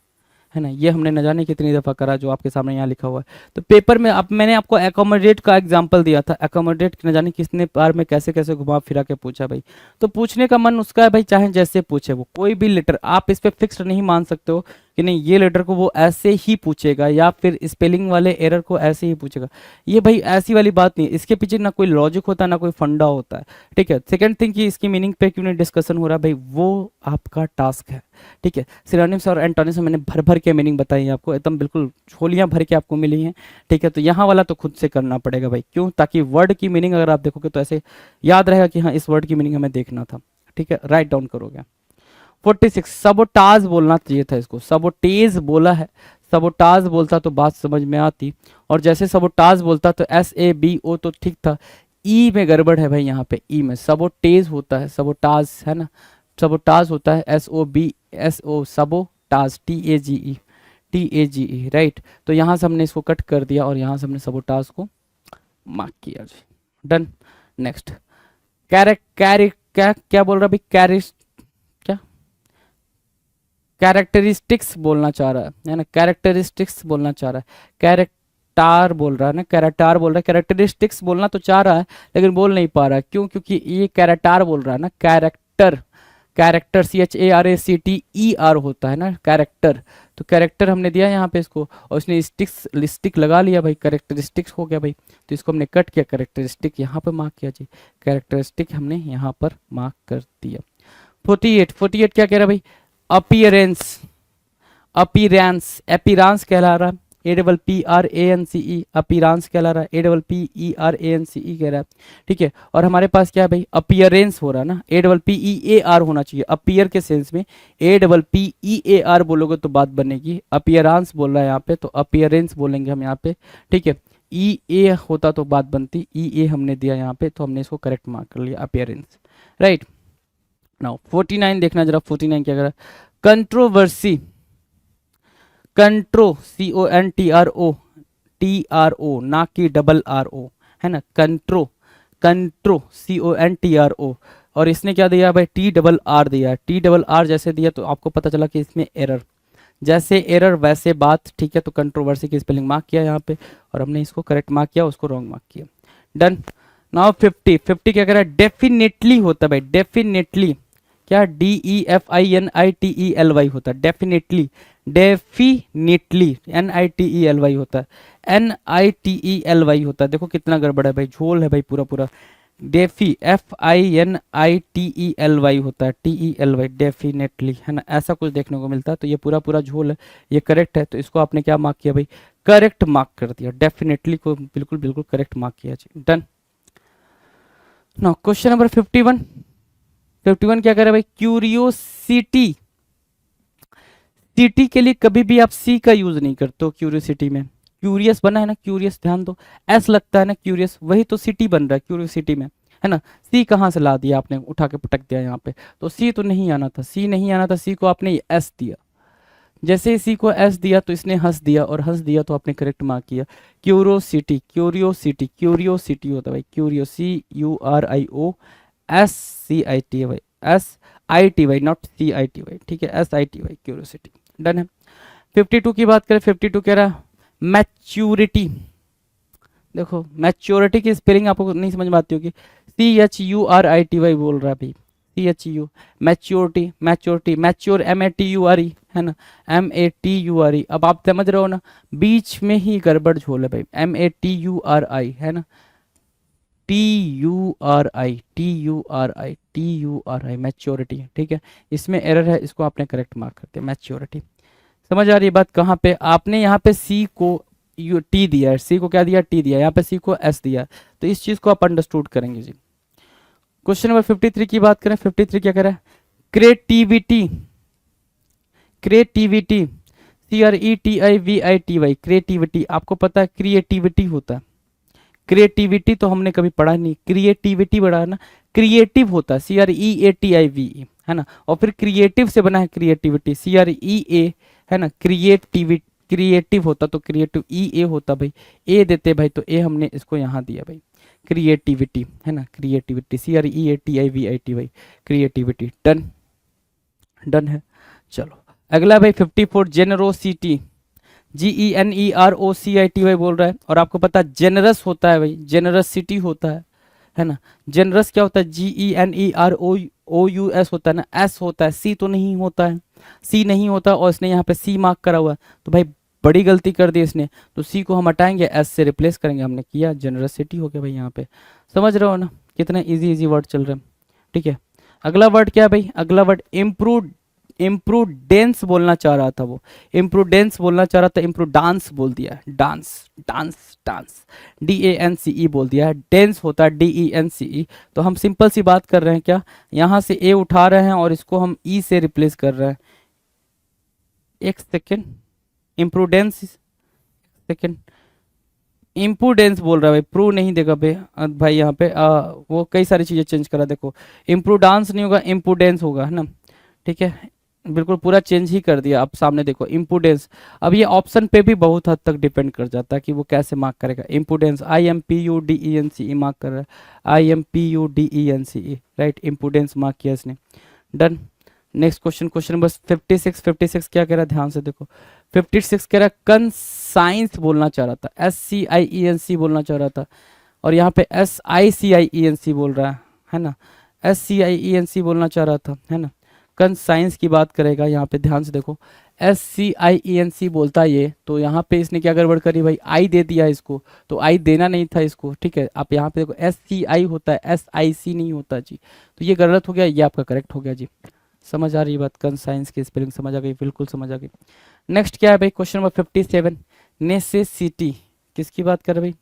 ना, ये हमने न जाने कितनी दफ़ा करा, जो आपके सामने यहाँ लिखा हुआ है। तो पेपर में अब मैंने आपको एकोमोडेट का एग्जांपल दिया था, एकोमोडेट न जाने किसने बार में कैसे कैसे घुमा फिरा के पूछा भाई, तो पूछने का मन उसका है भाई, चाहे जैसे पूछे वो, कोई भी लेटर आप इस पर फिक्स नहीं मान सकते हो कि नहीं ये लेटर को वो ऐसे ही पूछेगा, या फिर स्पेलिंग वाले एरर को ऐसे ही पूछेगा। ये भाई ऐसी वाली बात नहीं है, इसके पीछे ना कोई लॉजिक होता है, ना कोई फंडा होता है, ठीक है। सेकंड थिंग कि इसकी मीनिंग पे क्यों नहीं डिस्कशन हो रहा भाई, वो आपका टास्क है, ठीक है। सिनोनिम्स और एंटोनिम्स मैंने भर भर के मीनिंग बताई है आपको, एकदम बिल्कुल छोलियां भर के आपको मिली हैं, ठीक है। तो यहाँ वाला तो खुद से करना पड़ेगा भाई, क्यों, ताकि वर्ड की मीनिंग अगर आप देखोगे तो ऐसे याद रहेगा कि हाँ इस वर्ड की मीनिंग हमें देखना था, ठीक है, राइट डाउन करोगे। 46, सबोटाज बोलना चाहिए था इसको, सबोटेज बोला है, सबोटाज बोलता तो बात समझ में आती, और जैसे सबोटाज बोलता तो SABO तो ठीक था, ई में गड़बड़ है भाई, यहाँ पे ई में सबोटेज होता है, सबोटाज है ना, सबोटाज होता है SOBSO, सबोटाज, TAGE, राइट। तो यहाँ से हमने इसको कट कर दिया और यहाँ से हमने सबोटाज को मार्क किया जी, डन। नेक्स्ट क्या क्या बोल रहा है भाई, क्या कैरेक्टरिस्टिक्स बोलना चाह रहा है ना, कैरेक्टरिस्टिक्स बोलना चाह रहा है, कैरेक्टार बोल रहा है ना, कैरेक्टार बोल रहा है, कैरेक्टरिस्टिक्स बोलना तो चाह रहा है लेकिन बोल नहीं पा रहा है, क्यों? क्योंकि ये कैरेक्टार बोल रहा है ना, कैरेक्टर, कैरेक्टर CHARACTER होता है ना कैरेक्टर, तो कैरेक्टर हमने दिया यहाँ पे इसको, और इसने स्टिक लगा लिया भाई, कैरेक्टरिस्टिक्स हो गया भाई, तो इसको हमने कट किया, कैरेक्टरिस्टिक यहाँ पे मार्क किया जी, कैरेक्टरिस्टिक हमने यहाँ पर मार्क कर दिया। 48 क्या कह रहा है भाई, अपीयरेंस, अपीरेंस, एपीरांस कहला रहा है, APPRANCE, अपीरांस कहला रहा है, APPERANCE कह रहा है, ठीक है। और हमारे पास क्या है भाई, अपीयरेंस हो रहा है ना, APPEAR होना चाहिए, अपीयर के सेंस में APPEAR बोलोगे तो बात बनेगी, अपीयरांस बोल रहा है यहाँ पे तो अपीयरेंस बोलेंगे हम यहाँ पे, ठीक है। EA होता तो बात बनती, EA हमने दिया यहाँ पे तो हमने इसको करेक्ट मार्क कर लिया, अपीयरेंस, राइट। नाउ 49 देखना जरा, 49 क्या कर रहा है, कंट्रोवर्सी, कंट्रो CONTRO ना कि RRO, है ना, कंट्रो, कंट्रो CONTRO, और इसने क्या दिया भाई, TRR दिया, TRR जैसे दिया तो आपको पता चला कि इसमें एरर, जैसे एरर वैसे बात, ठीक है। तो कंट्रोवर्सी की स्पेलिंग मार्क किया यहाँ पे, और हमने इसको करेक्ट मार्क किया, उसको रॉन्ग मार्क किया, डन। नाउ 50 क्या कह रहा है, डेफिनेटली होता है भाई, डेफिनेटली क्या, DEFINITELY होता है, डेफिनेटली, डेफिनेटली NITELY होता है, NITELY होता है, देखो कितना गड़बड़ है भाई, झोल है भाई पूरा पूरा, डेफी FINITELY होता है, TELY, डेफिनेटली, है ना, ऐसा कुछ देखने को मिलता है, तो ये पूरा पूरा झोल है, ये करेक्ट है, तो इसको आपने क्या मार्क किया भाई, करेक्ट मार्क कर दिया, डेफिनेटली को बिल्कुल बिल्कुल करेक्ट मार्क किया जी, डन। नाउ क्वेश्चन नंबर 51 क्या कर रहा है भाई, क्यूरियोसिटी, सिटी के लिए कभी भी आप सी का यूज नहीं करते हो, क्यूरियोसिटी में, क्यूरियस बना है ना, क्यूरियस, ध्यान दो, एस लगता है ना क्यूरियस, वही तो सिटी बन रहा है क्यूरियोसिटी में, है ना, सी कहाँ से ला दिया आपने, उठा के पटक दिया यहाँ पे, तो सी तो नहीं आना था, सी नहीं आना था, सी को आपने एस दिया, जैसे ही सी को एस दिया तो इसने हंस दिया, और हंस दिया तो आपने करेक्ट मार्क किया, क्यूरियोसिटी, क्यूरियोसिटी, क्यूरियोसिटी होता है भाई, क्यूरियो CURIOSCITY भाई, SITY नॉट CITY, ठीक है, SITY, क्यूरियोसिटी, डन है। 52 की बात करें, 52 कह रहा है मैच्योरिटी, देखो मैच्योरिटी की स्पेलिंग आपको नहीं समझ में आती होगी, CHURITY बोल रहा है भाई, CHU, maturity, maturity, mature MATURE, है ना, MATURE, अब आप समझ रहे हो ना, बीच में ही गड़बड़ झोल है भाई, MATURI, है ना, TURI, मैच्योरिटी, ठीक है, इसमें एरर है, इसको आपने करेक्ट मार्क करते हैं, मैच्योरिटी, समझ आ रही है बात, कहाँ पे आपने यहाँ पे सी को टी दिया है, सी को क्या दिया, टी दिया, यहाँ पे सी को एस दिया, तो इस चीज को आप अंडरस्टूड करेंगे जी। क्वेश्चन नंबर 53 की बात करें, 53 क्या कह रहा है, क्रिएटिविटी, क्रिएटिविटी, CRETIVITY, क्रिएटिविटी, आपको पता है क्रिएटिविटी होता है, क्रिएटिविटी तो हमने कभी पढ़ा नहीं, क्रिएटिविटी पढ़ा है ना, क्रिएटिव होता है CREATIVE, है ना, और फिर क्रिएटिव से बना है क्रिएटिविटी, CREA, है ना, क्रिएटिविटी, क्रिएटिव होता तो क्रिएटिव, EA होता भाई, ए देते भाई, तो ए हमने इसको यहाँ दिया भाई, क्रिएटिविटी, है ना, क्रिएटिविटी, CREATIVITY भाई, क्रिएटिविटी, डन, डन है। चलो अगला भाई 54, जेनरोसिटी, GENEROCITY बोल रहा है, और आपको पता है जेनरस होता है भाई, जेनरसिटी होता है ना, जेनरस क्या होता है, GENEROUS होता है ना, एस होता है, सी तो नहीं होता है, सी नहीं होता, और इसने यहाँ पे सी मार्क करा हुआ है, तो भाई बड़ी गलती कर दी इसने, तो सी को हम हटाएंगे, एस से रिप्लेस करेंगे, हमने किया, जेनरसिटी हो गया भाई, यहाँ पे समझ रहे हो ना, कितने इजी इजी वर्ड चल रहे हैं, ठीक है। अगला वर्ड क्या है भाई, अगला वर्ड इम्प्रूव, इम्प्रूडेंस बोलना चाह रहा था वो, इम्प्रूडेंस बोलना चाह रहा था, इम्प्रूडांस बोल दिया, डांस, डांस, डांस, DANCE बोल दिया है, डेंस होता है DENCE, तो हम सिंपल सी बात कर रहे हैं, क्या यहाँ से ए उठा रहे हैं और इसको हम ई से रिप्लेस कर रहे हैं, एक सेकेंड, इम्प्रूडेंस, सेकेंड, इम्प्रूडेंस बोल रहा है भाई, प्रूव नहीं देगा भाई यहाँ पे वो कई सारी चीजें चेंज करा, देखो इम्प्रूडांस नहीं होगा, इम्प्रूडेंस होगा, है ना, ठीक है, बिल्कुल पूरा चेंज ही कर दिया। अब सामने देखो इम्पुडेंस, अब ये ऑप्शन पे भी बहुत हद तक डिपेंड कर जाता है कि वो कैसे मार्क करेगा। इम्पुडेंस IMPUDENCE मार्क कर रहा है, IMPUDENCE, राइट, इम्पुडेंस मार्क किया इसने। Done. Next question, question number 56। 56 क्या कह रहा है, ध्यान से देखो। 56 कह रहा है कंसाइंस बोलना चाह रहा था, SCIENC बोलना चाह रहा था, और यहाँ पे SICIENC बोल रहा है ना, SCIENC बोलना चाह रहा था, है ना। कंसाइंस की बात करेगा यहाँ पे, ध्यान से देखो, SCIENC बोलता है ये, तो यहाँ पे इसने क्या गड़बड़ करी भाई, आई दे दिया इसको, तो आई देना नहीं था इसको, ठीक है। आप यहाँ पे देखो SCI होता है, SIC नहीं होता जी, तो ये गलत हो गया, ये आपका करेक्ट हो गया जी। समझ आ रही बात, कंसाइंस की स्पेलिंग समझ आ गई, बिल्कुल समझ आ गई। नेक्स्ट क्या है भाई, क्वेश्चन नंबर 57, नेसेसिटी, किसकी बात कर रहे भाई,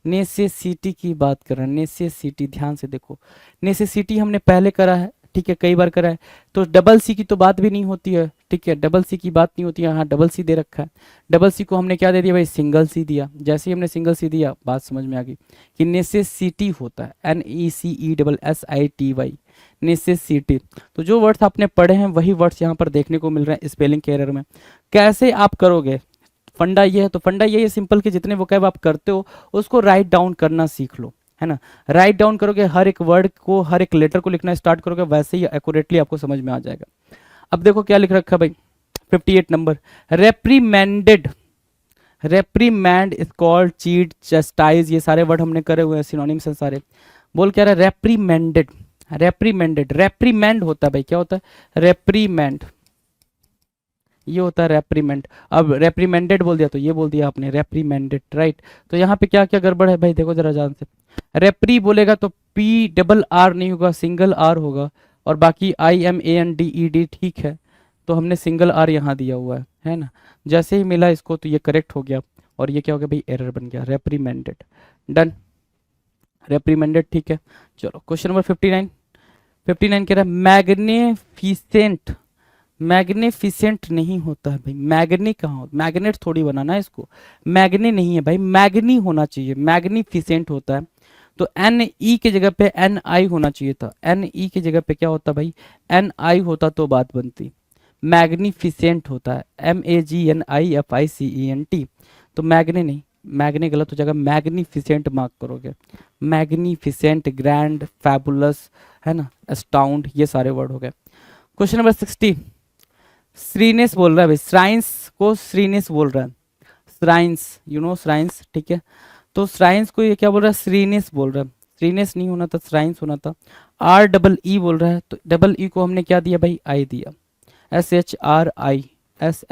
नेसेसिटी की बात कर रहे हैं, नेसेसिटी, ध्यान से देखो। नेसेसिटी हमने पहले करा है, ठीक है, कई बार करा है, तो डबल सी की तो बात भी नहीं होती है, ठीक है, डबल सी की बात नहीं होती है, हाँ डबल सी दे रखा है, डबल सी को हमने क्या दे दिया भाई, सिंगल सी दिया। जैसे ही हमने सिंगल सी दिया, बात समझ में आ गई कि नेसेसिटी होता है, NECESSITY, नेसेसिटी। तो जो वर्ड्स आपने पढ़े हैं वही वर्ड्स यहाँ पर देखने को मिल रहे हैं स्पेलिंग के एरर में। कैसे आप करोगे, फंडा ये है, तो फंडा ये है सिंपल कि जितने वोकैब आप करते हो उसको राइट डाउन करना सीख लो, है ना। राइट डाउन करोगे, हर एक वर्ड को, हर एक लेटर को लिखना स्टार्ट करोगे, वैसे ही एक्यूरेटली आपको समझ में आ जाएगा। अब देखो क्या लिख रखा है भाई, 58 नंबर, रेप्रीमेंडेड, रेप्रीमैंड, स्कॉल्ड, चीट, चस्टाइज, ये सारे वर्ड हमने करे हुए हैं, सिनोनिम्स हैं सारे। बोल क्या रहा है, रेप्रीमेंडेड, रेप्रीमेंडेड, रेप्रीमेंड होता है भाई, क्या होता है, रेप्रीमेंड, ये होता है रेप्रीमेंड। अब रेप्रीमेंडेड बोल दिया तो ये बोल दिया आपने रेप्रीमेंडेड, राइट। तो यहाँ पे क्या क्या गड़बड़ है भाई, देखो जरा जान से। रेप्री बोलेगा तो PRR नहीं होगा, सिंगल R होगा, और बाकी IMANDED, ठीक है, तो हमने सिंगल R यहाँ दिया हुआ है ना। जैसे ही मिला इसको तो ये करेक्ट हो गया, और ये क्या हो गया भाई, एरर बन गया, रेप्रीमेंडेड। डन, रेप्रीमेंडेड, ठीक है। चलो क्वेश्चन नंबर 59। 59 कह रहा है मैग्निफिसेंट, मैग्निफिसेंट नहीं होता है भाई, मैग्नी कहाँ होता, मैग्नेट थोड़ी बनाना है इसको, मैग्नी नहीं है भाई, मैग्नी होना चाहिए, मैग्निफिसेंट होता है। तो NE की जगह पे NI होना चाहिए था, NE की जगह पे क्या होता भाई, NI होता तो बात बनती। मैग्निफिसेंट होता है, MAGNIFICENT, तो मैग्नी नहीं, मैग्नी गलत हो जाएगा, मैग्निफिसेंट मार्क करोगे, मैग्निफिसेंट, ग्रैंड, फैबुलस, है ना, अस्टाउंड, ये सारे वर्ड हो गए। क्वेश्चन नंबर 60, श्रीनेस बोल रहा है भाई, श्राइन्स को श्रीनेस बोल रहा है, श्राइन्स, यू नो श्राइन्स, ठीक है। तो श्राइन्स को ये क्या बोल रहा है, श्रीनेस बोल रहा है, श्रीनेस नहीं होना था, श्राइन्स होना था। REE बोल रहा है, तो डबल ई को हमने क्या दिया भाई, आई दिया, SHRINES,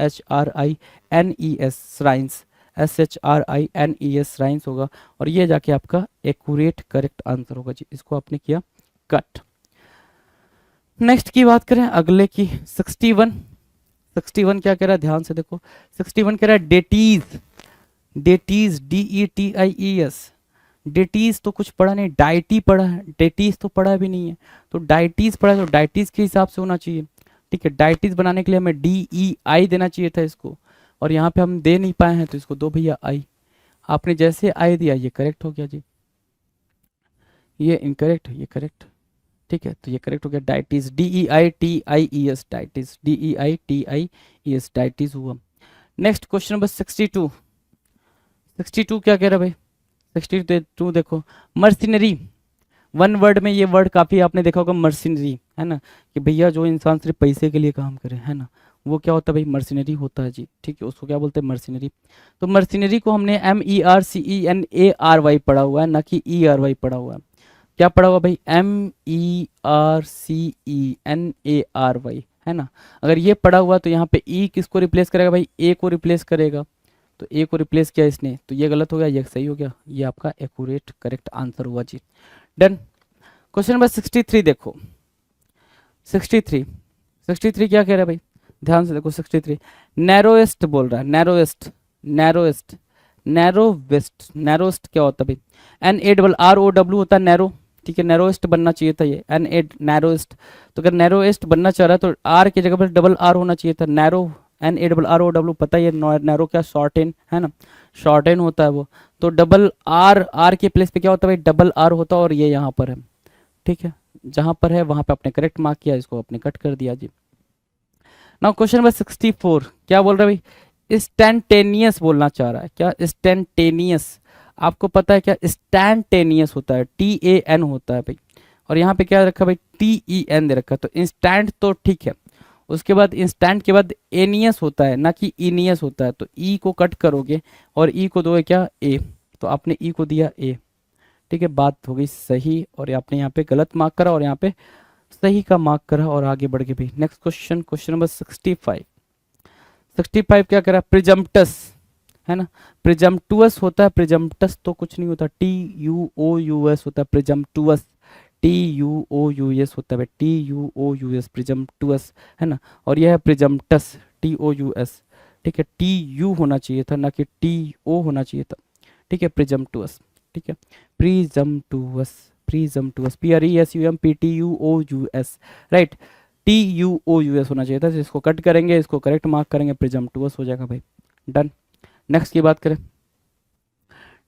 श्राइन्स, SHRINES, श्राइन्स होगा, और ये जाके आपका एक्यूरेट करेक्ट आंसर होगा जी। इसको आपने किया कट। नेक्स्ट की बात करें, अगले की 61। 61 क्या कह रहा है, ध्यान से देखो। 61 कह रहा है डेटीज, डेटीज, DETIES, डेटीज तो कुछ पढ़ा नहीं, डाइटी पढ़ा है, डेटीज तो पढ़ा भी नहीं है, तो डाइटीज पढ़ा है, तो डाइटीज के हिसाब से होना चाहिए, ठीक है। डाइटीज बनाने के लिए हमें DEI देना चाहिए था इसको, और यहाँ पे हम दे नहीं पाए हैं, तो इसको दो भैया आई। आपने जैसे आई दिया ये करेक्ट हो गया जी, ये इनकरेक्ट, ये करेक्ट, ठीक है, तो ये करेक्ट हो गया, deities, DEITIES, deities, DEITIES, deities हुआ। Next question number 62। 62 क्या कह रहा है भाई, 62 देखो, मर्सिनरी, वन वर्ड में ये वर्ड काफी आपने देखा होगा, मर्सिनरी, है ना, कि भैया जो इंसान सिर्फ पैसे के लिए काम करे, है ना, वो क्या होता है भाई, मर्सिनरी होता है जी, ठीक है, उसको क्या बोलते हैं, मर्सिनरी। तो मर्सिनरी को हमने MERCENARY पढ़ा हुआ है, ना कि ERY पढ़ा हुआ है। क्या पढ़ा हुआ भाई, MERCENARY, है ना। अगर ये पढ़ा हुआ तो यहाँ पे E किसको रिप्लेस करेगा भाई, A को रिप्लेस करेगा, तो A को रिप्लेस किया इसने, तो ये गलत हो गया, ये सही हो गया, ये आपका एक्यूरेट करेक्ट आंसर हुआ जी। डन। क्वेश्चन नंबर 63 देखो, 63, 63 क्या कह रहा है भाई, ध्यान से देखो। 63 नैरोएस्ट बोल रहा है, नैरोएस्ट, नैरोएस्ट, नैरोवेस्ट, नैरोएस्ट क्या होता है भाई, NARROW होता है नैरो, ठीक है, नैरोएस्ट बनना चाहिए था ये, नैरोएस्ट। तो अगर नैरोएस्ट बनना चाह रहा है तो R की जगह पर डबल R होना चाहिए था, नैरो, NARROW, पता है नैरो क्या, शॉर्ट एन, है ना, शॉर्ट एन होता है वो, तो डबल R के प्लेस पे क्या होता है भाई, डबल R होता है, और ये यहाँ पर है, ठीक है, जहाँ पर है वहाँ पे आपने करेक्ट मार्क किया, इसको आपने कट कर दिया जी। नाउ क्वेश्चन नंबर 64 क्या बोल रहा है भाई, इंस्टैंटेनियस बोलना चाह रहा है। क्या इंस्टैंटेनियस, आपको पता है क्या इंस्टैंटेनियस होता है, TAN होता है भाई, और यहाँ पे क्या रखा भाई TEN दे रखा है। तो इंस्टैंट तो ठीक है, उसके बाद इंस्टैंट के बाद एनियस होता है ना कि इनियस होता है। तो ई को कट करोगे और ई को दोगे क्या ए, तो आपने ई को दिया ए, ठीक है, बात हो गई सही। और आपने यहाँ पे गलत मार्क करा और यहाँ पे सही का मार्क करा और आगे बढ़ गए भाई। Next question, question number 65। 65 क्या करा, प्रिजम्पटस है ना, प्रिजम्पटुअस होता है, प्रिजम्पटस तो कुछ नहीं होता, TUOUS होता है, प्रिजम्पटुअस TUOUS होता है, TUOUS प्रिजम्पटुअस है ना। और यह है प्रिजम्पटस TOUS, ठीक है, TU होना चाहिए था ना कि TO होना चाहिए था, ठीक है, प्रिजम्पटुअस, ठीक है, प्रिजम्पटुअस, प्रिजम्पटुअस PRESUMPTUOUS, राइट, TUOUS होना चाहिए था। तो इसको कट करेंगे, इसको करेक्ट मार्क करेंगे, प्रिजम्पटुअस हो जाएगा भाई, डन। नेक्स्ट की बात करें,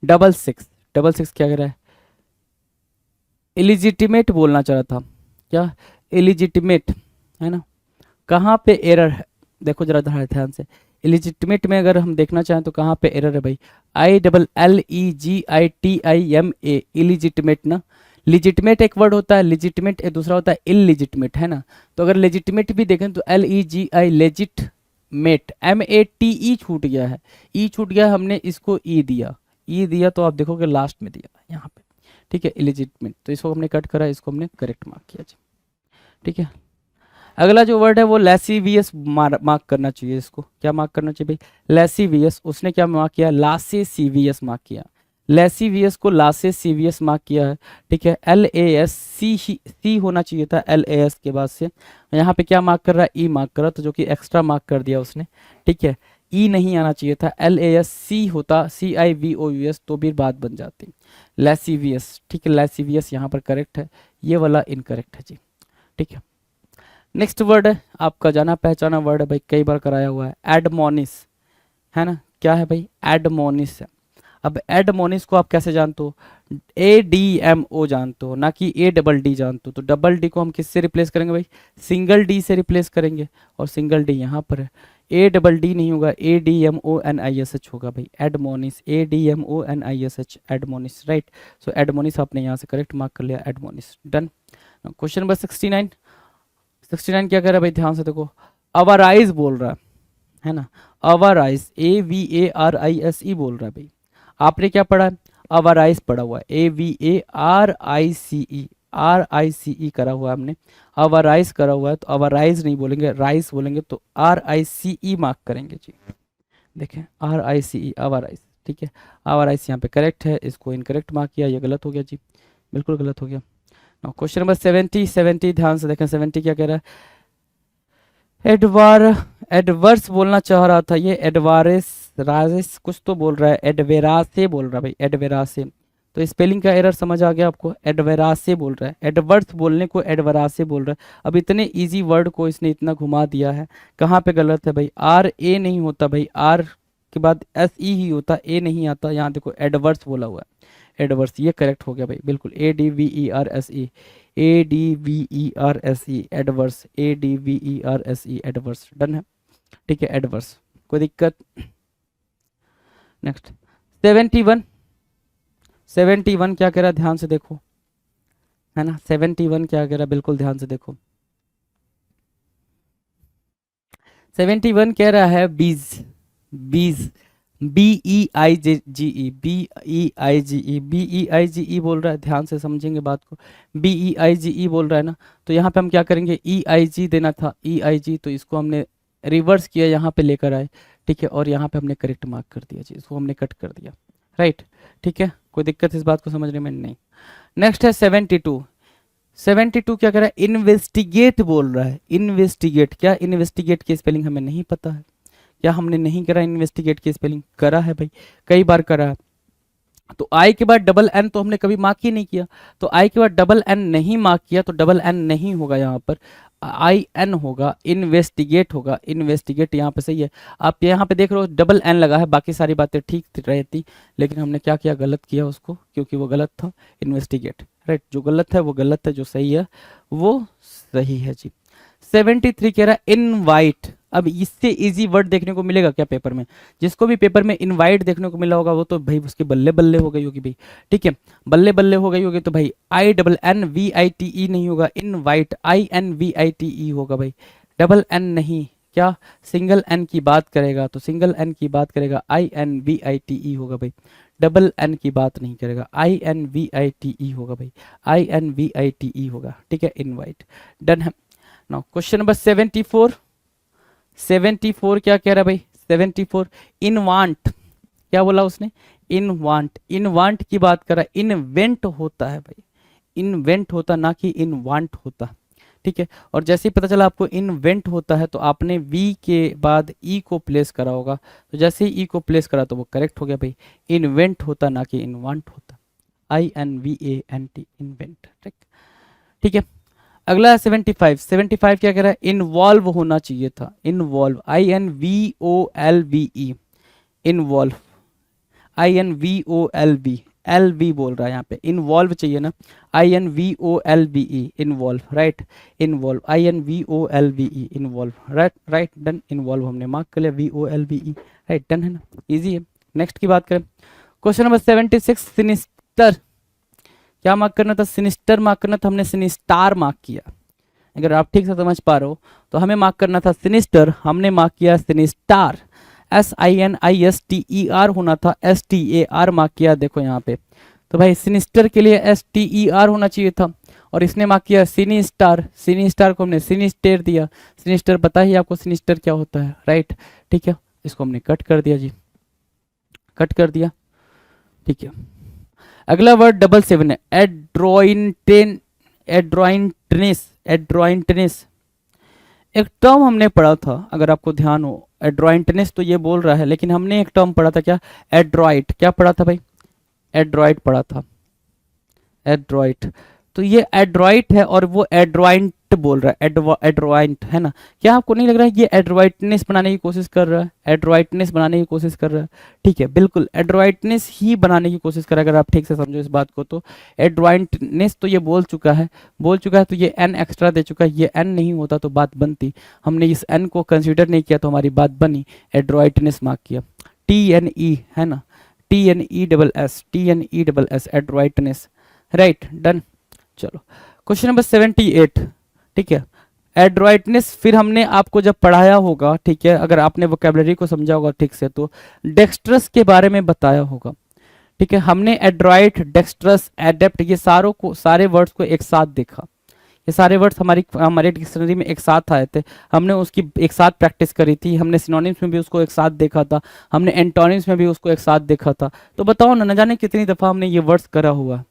66 क्या कह रहा है, इलिजिटिमेट बोलना चाह रहा था। क्या इलिजिटिमेट है ना, कहाँ पे एरर है, देखो जरा ध्यान से। इलिजिटिमेट में अगर हम देखना चाहें तो कहाँ पे एरर है भाई, ILLEGITIMA, इलिजिटिमेट ना। लिजिटिमेट एक वर्ड होता है, लिजिटिमेट एक दूसरा होता है इलिजिटिमेट, है ना। तो अगर लेजिटिमेट भी देखें तो LEGI लेजिटमेट, MATE छूट गया है, ई छूट गया, हमने इसको ई दिया तो आप देखोगे लास्ट में दिया यहाँ पे, ठीक है, इलिजिटमेट। तो इसको हमने कट करा, इसको हमने करेक्ट मार्क किया जी, ठीक है। अगला जो वर्ड है वो लेसीवियस मार्क करना चाहिए, इसको क्या मार्क करना चाहिए भाई, लेसीवियस। उसने क्या मार्क किया, लासेसीवियस मार्क किया, लेसीवियस को लासेसीवियस मार्क किया है, ठीक है। LASC होना चाहिए था LAS के बाद से, यहाँ पे क्या मार्क कर रहा है, ई मार्क कर रहा, तो जो कि एक्स्ट्रा मार्क कर दिया उसने, ठीक है। ई नहीं आना चाहिए था, LASC होता, CIVOUS तो भी बात बन जाती, लेसीवियस, ठीक है, लेसीवियस यहाँ पर करेक्ट है, ये वाला इनकरेक्ट है जी, ठीक है। नेक्स्ट वर्ड है आपका जाना पहचाना वर्ड है भाई, कई बार कराया हुआ है, एडमोनिस, है ना। क्या है भाई, एडमोनिस है। अब एडमोनिस को आप कैसे जानते हो, ADMO जानते हो ना कि ADD जानते हो। तो डबल डी को हम किससे रिप्लेस करेंगे भाई, सिंगल डी से रिप्लेस करेंगे, और सिंगल डी यहाँ पर है, ADD नहीं होगा, ADMONISH होगा भाई, एडमोनिस, ADMONISH, एडमोनिस, राइट। सो एडमोनिस आपने यहाँ से करेक्ट मार्क कर लिया, एडमोनिस, डन। क्वेश्चन नंबर 69 क्या कर रहा है भाई, ध्यान से देखो, अवराइज बोल रहा है ना, अवराइज AVARISE बोल रहा है भाई। आपने क्या पढ़ा है, अवराइज पढ़ा हुआ है, AVARICE करा हुआ है हमने, अवराइज करा हुआ है, तो अवराइज नहीं बोलेंगे, राइस बोलेंगे, तो RICE मार्क करेंगे जी, देखें RICE, अवराइज, ठीक है। अवराइज यहाँ पे करेक्ट है, इसको इनकरेक्ट मार्क किया, ये गलत हो गया जी, बिल्कुल गलत हो गया। क्वेश्चन नंबर 70 ध्यान से देखें, 70 क्या कह रहा है, एडवर्स बोलना चाह रहा था ये, एडवारेस राजेस कुछ तो बोल रहा है, एडवेरासे बोल रहा है भाई, एडवेरासे। तो स्पेलिंग का एरर समझ आ गया आपको, एडवेरासे बोल रहा है, एडवर्स बोलने को एडवरासे बोल रहा है। अब इतने इजी वर्ड को इसने इतना घुमा दिया है, कहाँ पे गलत है भाई, RA नहीं होता भाई, R के बाद SE ही होता, A नहीं आता, यहाँ देखो एडवर्स बोला हुआ है, एडवर्स, ये करेक्ट हो गया भाई, बिल्कुल, ADVERSE, ADVERSE, adverse, ADVERSE, adverse, done है, ठीक है, एडवर्स, कोई दिक्कत। नेक्स्ट 71 क्या कह रहा है, ध्यान से देखो, है ना, 71 क्या कह रहा है, बिल्कुल ध्यान से देखो, 71 कह रहा है बीज, बीज, BEIGE, BEIGE बोल रहा है, ध्यान से समझेंगे बात को, BEIGE बोल रहा है ना। तो यहाँ पे हम क्या करेंगे, EIG देना था, EIG, तो इसको हमने रिवर्स किया, यहाँ पे लेकर आए, ठीक है, और यहाँ पे हमने करेक्ट मार्क कर दिया जी, इसको हमने कट कर दिया, राइट, ठीक है, कोई दिक्कत इस बात को समझने में नहीं। नेक्स्ट है 72 क्या कर रहा है, इन्वेस्टिगेट बोल रहा है, इन्वेस्टिगेट, क्या इन्वेस्टिगेट की स्पेलिंग हमें नहीं पता है, क्या हमने नहीं करा, इन्वेस्टिगेट की स्पेलिंग करा है भाई, कई बार करा है। तो आई के बाद डबल एन तो हमने कभी मार्क ही नहीं किया, तो आई के बाद डबल एन नहीं मार्क किया, तो डबल एन नहीं होगा यहाँ पर, IN होगा, इन्वेस्टिगेट होगा, इन्वेस्टिगेट यहाँ पे सही है। आप यहाँ पे देख रहे हो डबल एन लगा है, बाकी सारी बातें ठीक रहती, लेकिन हमने क्या किया, गलत किया उसको, क्योंकि वो गलत था, इन्वेस्टिगेट, राइट, जो गलत है वो गलत है, जो सही है वो सही है जी। 73 कह रहा है इनवाइट, अब इससे इजी वर्ड देखने को मिलेगा क्या पेपर में? जिसको भी पेपर में इनवाइट देखने को मिला होगा वो तो भाई उसकी बल्ले बल्ले हो गई होगी भाई, ठीक है, बल्ले बल्ले हो गई होगी। तो भाई INNVITE नहीं होगा, इनवाइट INVITE होगा भाई, डबल एन नहीं, क्या सिंगल एन की बात करेगा तो सिंगल एन की बात करेगा, INVITE होगा भाई, डबल एन की बात नहीं करेगा, INVITE होगा भाई, INVITE होगा, ठीक है, इनवाइट। डन है। Now question number 74। 74 क्या कह रहा है भाई? 74 इन वांट, क्या बोला उसने? इन वांट, इन वांट की बात कर रहा है, इनवेंट होता है भाई, इनवेंट होता ना कि इन वांट होता, ठीक है। और जैसे ही पता चला आपको इनवेंट होता है तो आपने वी के बाद ई को प्लेस करा होगा, तो जैसे ही ई को प्लेस करा तो वो करेक्ट हो गया भाई, इनवेंट होता ना कि इनवांट होता, INVANT इन्वेंट, ठीक, ठीक है। अगला है 75। 75 क्या कह रहा है? इन्वॉल्व होना चाहिए था, involve, INVOLVE, involve, INVOLV, LV बोल रहा है यहाँ पे, इन्वॉल्व चाहिए ना, INVOLVE, involve, right, involve, INVOLVE, involve, right right, done, involve हमने मार्क कर लिया, VOLVE, राइट, डन है ना, इजी है। नेक्स्ट की बात करें, क्वेश्चन नंबर 76, सिनिस्टर, क्या मार्क करना था? सिनिस्टर मार्क करना था, हमने सिनिस्टार मार्क किया। अगर आप ठीक से समझ पा रहे हो तो हमें मार्क करना था सिनिस्टर, हमने मार्क किया सिनिस्टार, SINISTER होना था, STAR मार्क किया, देखो यहाँ पे। तो भाई सिनिस्टर के लिए STER होना चाहिए था और इसने मार्क किया सिनिस्टार, सिनिस्टार को हमने सिनिस्टर दिया। सिनिस्टर पता ही आपको सिनिस्टर क्या होता है, राइट, ठीक है, इसको हमने कट कर दिया जी, कट कर दिया, ठीक है। अगला वर्ड 77 है, एड्रोइंटेन, एड्रोइंटनेस, एड्रोइंटनेस, एक टर्म हमने पढ़ा था, अगर आपको ध्यान हो, एड्रोइंटनेस तो ये बोल रहा है, लेकिन हमने एक टर्म पढ़ा था, क्या? एड्रॉइट, क्या पढ़ा था भाई? एड्रॉइट पढ़ा था, एड्रॉइट। तो ये एड्रॉइट है और वो एड्रॉइंट बोल रहा है, एड्रॉइंट है ना। क्या आपको नहीं लग रहा है ये एड्रॉइटनेस बनाने की कोशिश कर रहा है? एड्रॉइटनेस बनाने की कोशिश कर रहा है, ठीक है, बिल्कुल एड्रॉइटनेस ही बनाने की कोशिश कर रहा है, अगर आप ठीक से समझो इस बात को तो। एड्रॉइटनेस तो ये बोल चुका है, बोल चुका है, तो ये एन एक्स्ट्रा दे चुका है, ये एन नहीं होता तो बात बनती, हमने इस एन को कंसिडर नहीं किया तो हमारी बात बनी, एड्रॉइटनेस मार्क किया, TNE है ना, TNESS, एड्रॉइटनेस, राइट, डन। चलो क्वेश्चन नंबर 78, ठीक है, एड्रॉइटनेस, फिर हमने आपको जब पढ़ाया होगा, ठीक है, अगर आपने वोकेबलरी को समझा होगा ठीक से तो डेक्स्ट्रस के बारे में बताया होगा, ठीक है, हमने एड्रॉइट, डेक्स्ट्रस, एडेप्ट, ये सारों को, सारे वर्ड्स को एक साथ देखा, ये सारे वर्ड्स हमारे डिक्शनरी में एक साथ आए थे, हमने उसकी एक साथ प्रैक्टिस करी थी, हमने सिनोनिम्स में भी उसको एक साथ देखा था, हमने एंटोनिम्स में भी उसको एक साथ देखा था। तो बताओ ना, न जाने कितनी दफ़ा हमने ये वर्ड्स करा हुआ,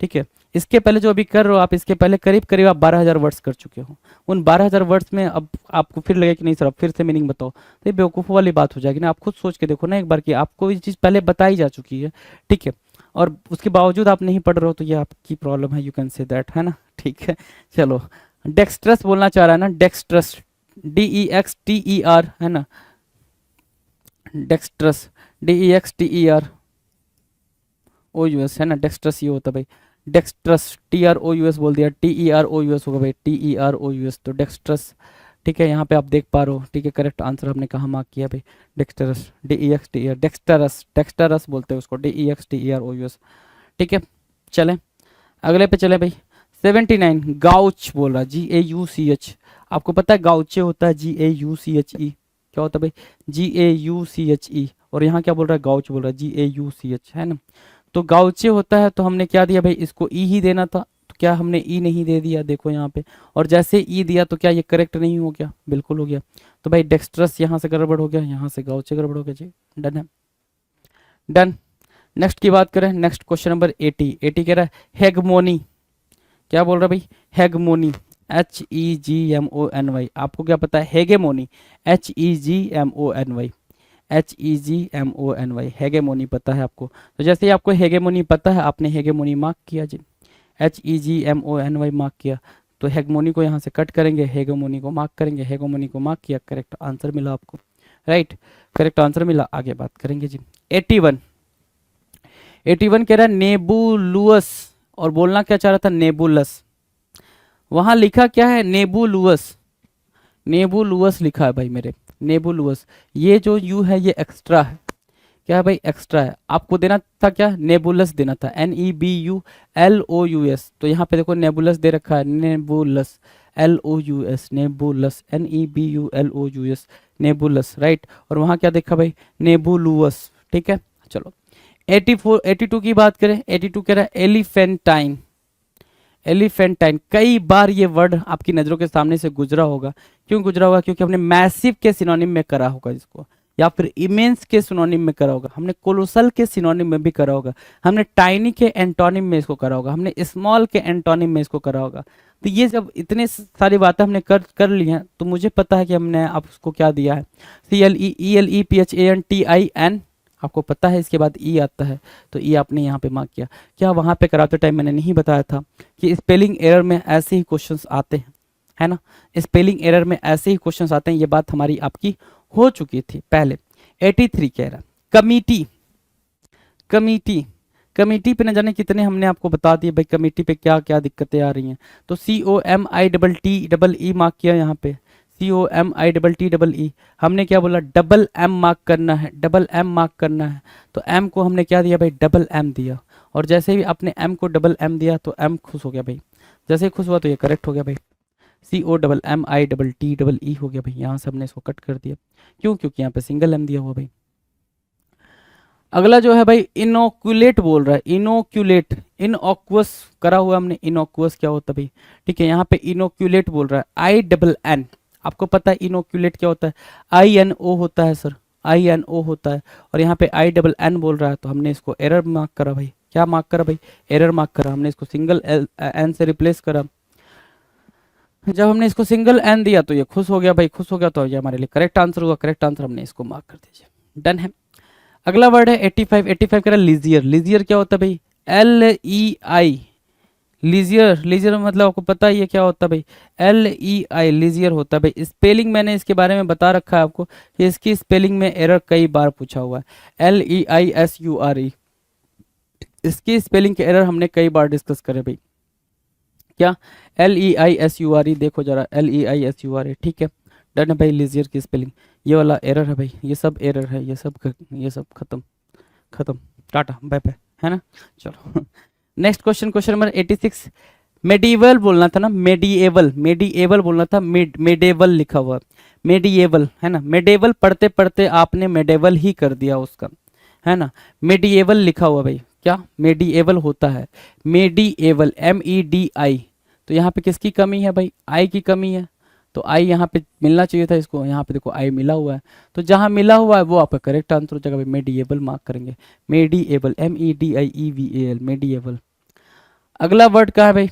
ठीक है। इसके पहले जो अभी कर रहे हो आप, इसके पहले करीब करीब आप 12,000 वर्ड्स कर चुके हो। उन 12,000 वर्ड्स में अब आपको फिर लगे कि नहीं सर अब फिर से मीनिंग बताओ, तो ये बेवकूफ़ वाली बात हो जाएगी ना। आप खुद सोच के देखो ना एक बार कि आपको ये चीज़ पहले बताई जा चुकी है, ठीक है, और उसके बावजूद आप नहीं पढ़ रहे हो, तो ये आपकी प्रॉब्लम है, यू कैन से दैट, है ना, ठीक है। चलो, डेक्स्ट्रस बोलना चाह रहा है ना, डेक्स्ट्रस, DEXTER है ना, डेक्स्ट्रस, DEXTEROUS है ना, डेक्स्ट्रस ये होता है भाई, डेक्स्ट्रस, TROUS बोल दिया, TEROUS होगा भाई, TEROUS, तो डेक्स्ट्रस, ठीक है, यहाँ पे आप देख पा रहे हो, ठीक है, करेक्ट आंसर हमने कहाँ मार्क किया भाई, डेक्स्टरस, DEXTER, डेक्स्टरस, डेक्स्टरस बोलते हैं उसको, DEXTEROUS, ठीक है। चलें अगले पे चले भाई, 79 गाउच बोल रहा है, GAUCH, आपको पता है गाउचे होता है GAUCHE, क्या होता है भाई? GAUCHE, और यहाँ क्या बोल रहा है? गाउच बोल रहा है, GAUCH, है ना। तो गाउचे होता है तो हमने क्या दिया भाई, इसको ई ही देना था, तो क्या हमने ई नहीं दे दिया, देखो यहाँ पे, और जैसे ई दिया तो क्या ये करेक्ट नहीं हो गया? बिल्कुल हो गया। तो भाई डेक्स्ट्रस यहाँ से गड़बड़ हो गया, यहाँ से गाउचे गड़बड़ हो गया जी, डन है, डन। नेक्स्ट की बात करें, नेक्स्ट क्वेश्चन नंबर 80। 80 कह रहा है हेगमोनी, क्या बोल रहा है भाई? हेगमोनी, HEGMONY, आपको क्या पता है? हेगेमोनी, HEGMONY, HEGMONY, हेगेमोनी पता है आपको। तो जैसे ही आपको हेगेमोनी पता है, आपने हेगेमोनी मार्क किया जी, HEGMONY मार्क किया, तो हेगमोनी को यहाँ से कट करेंगे, हेगेमोनी को मार्क करेंगे, हेगेमोनी को मार्क किया, करेक्ट आंसर मिला आपको, राइट, करेक्ट आंसर मिला। आगे बात करेंगे जी। 81 कह रहा है नेबुलुअस, और बोलना क्या चाह रहा था? नेबुलस। वहां लिखा क्या है? नेबुलुअस, नेबुलुअस लिखा है भाई मेरे, नेबुलुअस। ये जो यू है ये एक्स्ट्रा है, क्या है भाई, एक्स्ट्रा है। आपको देना था क्या, नेबुलस देना था, NEBULOUS। तो यहाँ पे देखो नेबुलस दे रखा है, नेबुलस, LOUS, नेबुलस, NEBULOUS, नेबुलस, राइट। और वहाँ क्या देखा भाई, नेबुलुअस, ठीक है। चलो 82 की बात करें, 82 कह रहा है एलिफेंटाइन। एलिफेंटाइन, कई बार ये वर्ड आपकी नज़रों के सामने से गुजरा होगा। क्यों गुजरा होगा, क्योंकि हमने मैसिव के सिनोनिम में करा होगा इसको, या फिर इमेंस के सिनोनिम में करा होगा, हमने कोलोसल के सिनोनिम में भी करा होगा, हमने टाइनी के एंटोनिम में इसको करा होगा, हमने स्मॉल के एंटोनिम में इसको करा होगा। तो ये जब इतने सारी बातें हमने कर ली हैं, तो मुझे पता है कि हमने आप उसको क्या दिया है, CLEELEPHANTIN, आपको पता है इसके बाद ई आता है, तो ई आपने यहाँ पे मार्क किया। क्या वहाँ पे कराते टाइम मैंने नहीं बताया था कि स्पेलिंग एरर में ऐसे ही क्वेश्चंस आते हैं, है ना, स्पेलिंग एरर में ऐसे ही क्वेश्चंस आते हैं, ये बात हमारी आपकी हो चुकी थी पहले। 83 कह रहा कमिटी, कमिटी, कमिटी पे न जाने कितने हमने आपको बता दिए भाई, कमिटी पे क्या क्या दिक्कतें आ रही हैं। तो COMITTEE मार्क किया यहाँ पे, COMITTEE। हमने क्या बोला, डबल M मार्क करना है, डबल M मार्क करना है। तो M को हमने क्या दिया भाई, डबल M दिया। और जैसे ही आपने M को डबल M दिया तो M खुश हो गया भाई, जैसे ही खुश हुआ तो ये करेक्ट हो गया भाई, COMMITTEE हो गया भाई। यहाँ से हमने इसको कट कर दिया, क्यों, क्योंकि यहाँ पे सिंगल M दिया हुआ भाई। अगला जो है भाई इनोक्यूलेट बोल रहा है, इनोक्यूलेट, इनऑक्वस करा हुआ हमने, इनऑक्वस क्या होता है भाई, ठीक है। यहाँ पे इनोक्यूलेट बोल रहा है, INN, आपको पता है इनोक्यूलेट क्या होता है, INO होता है सर, INO होता है। और यहाँ पे INN बोल रहा है, तो हमने इसको एरर मार्क करा भाई, क्या मार्क करा भाई, एरर मार्क करा। हमने इसको सिंगल एन से रिप्लेस करा। जब हमने इसको सिंगल एन दिया तो ये खुश हो गया भाई, खुश हो गया, तो ये हमारे लिए करेक्ट आंसर हुआ। करेक्ट आंसर हमने इसको मार्क कर दीजिए, डन है। अगला वर्ड है 85, 85 कह रहा है लीजियर। लीजियर क्या होता है भाई, LEI, लीजियर, लीजियर मतलब आपको पता ही है क्या होता है भाई, LEI, लीजियर होता है भाई। स्पेलिंग मैंने इसके बारे में बता रखा है आपको कि इसकी स्पेलिंग में एरर कई बार पूछा हुआ है, LEISURE, इसकी स्पेलिंग के एरर हमने कई बार डिस्कस करे भाई। क्या, LEISURE, देखो जरा, LEISURE, ठीक है, डन है भाई। लीजियर की स्पेलिंग, ये वाला एरर है भाई, ये सब एरर है, ये सब खत्म, टाटा बाय बाय, है ना। चलो next question, question number 86। Medieval बोलना था ना, मेडिएवल, मेडिएवल बोलना था, मेडेवल लिखा हुआ, मेडिएवल है ना। मेडेवल पढ़ते पढ़ते आपने मेडेवल ही कर दिया उसका, है ना। मेडिएवल लिखा हुआ भाई, क्या मेडिएवल होता है, मेडिएवल, MEDI। तो यहाँ पे किसकी कमी है भाई, आई की कमी है, तो आई यहाँ पे मिलना चाहिए था इसको, यहाँ पे देखो आई मिला हुआ है, तो जहाँ मिला हुआ है वो आपका करेक्ट आंसर हो जाएगा भाई। मेडिएबल मार्क करेंगे, मेडिएबल, MEDIEVAL, मेडिएबल। अगला वर्ड क्या है भाई,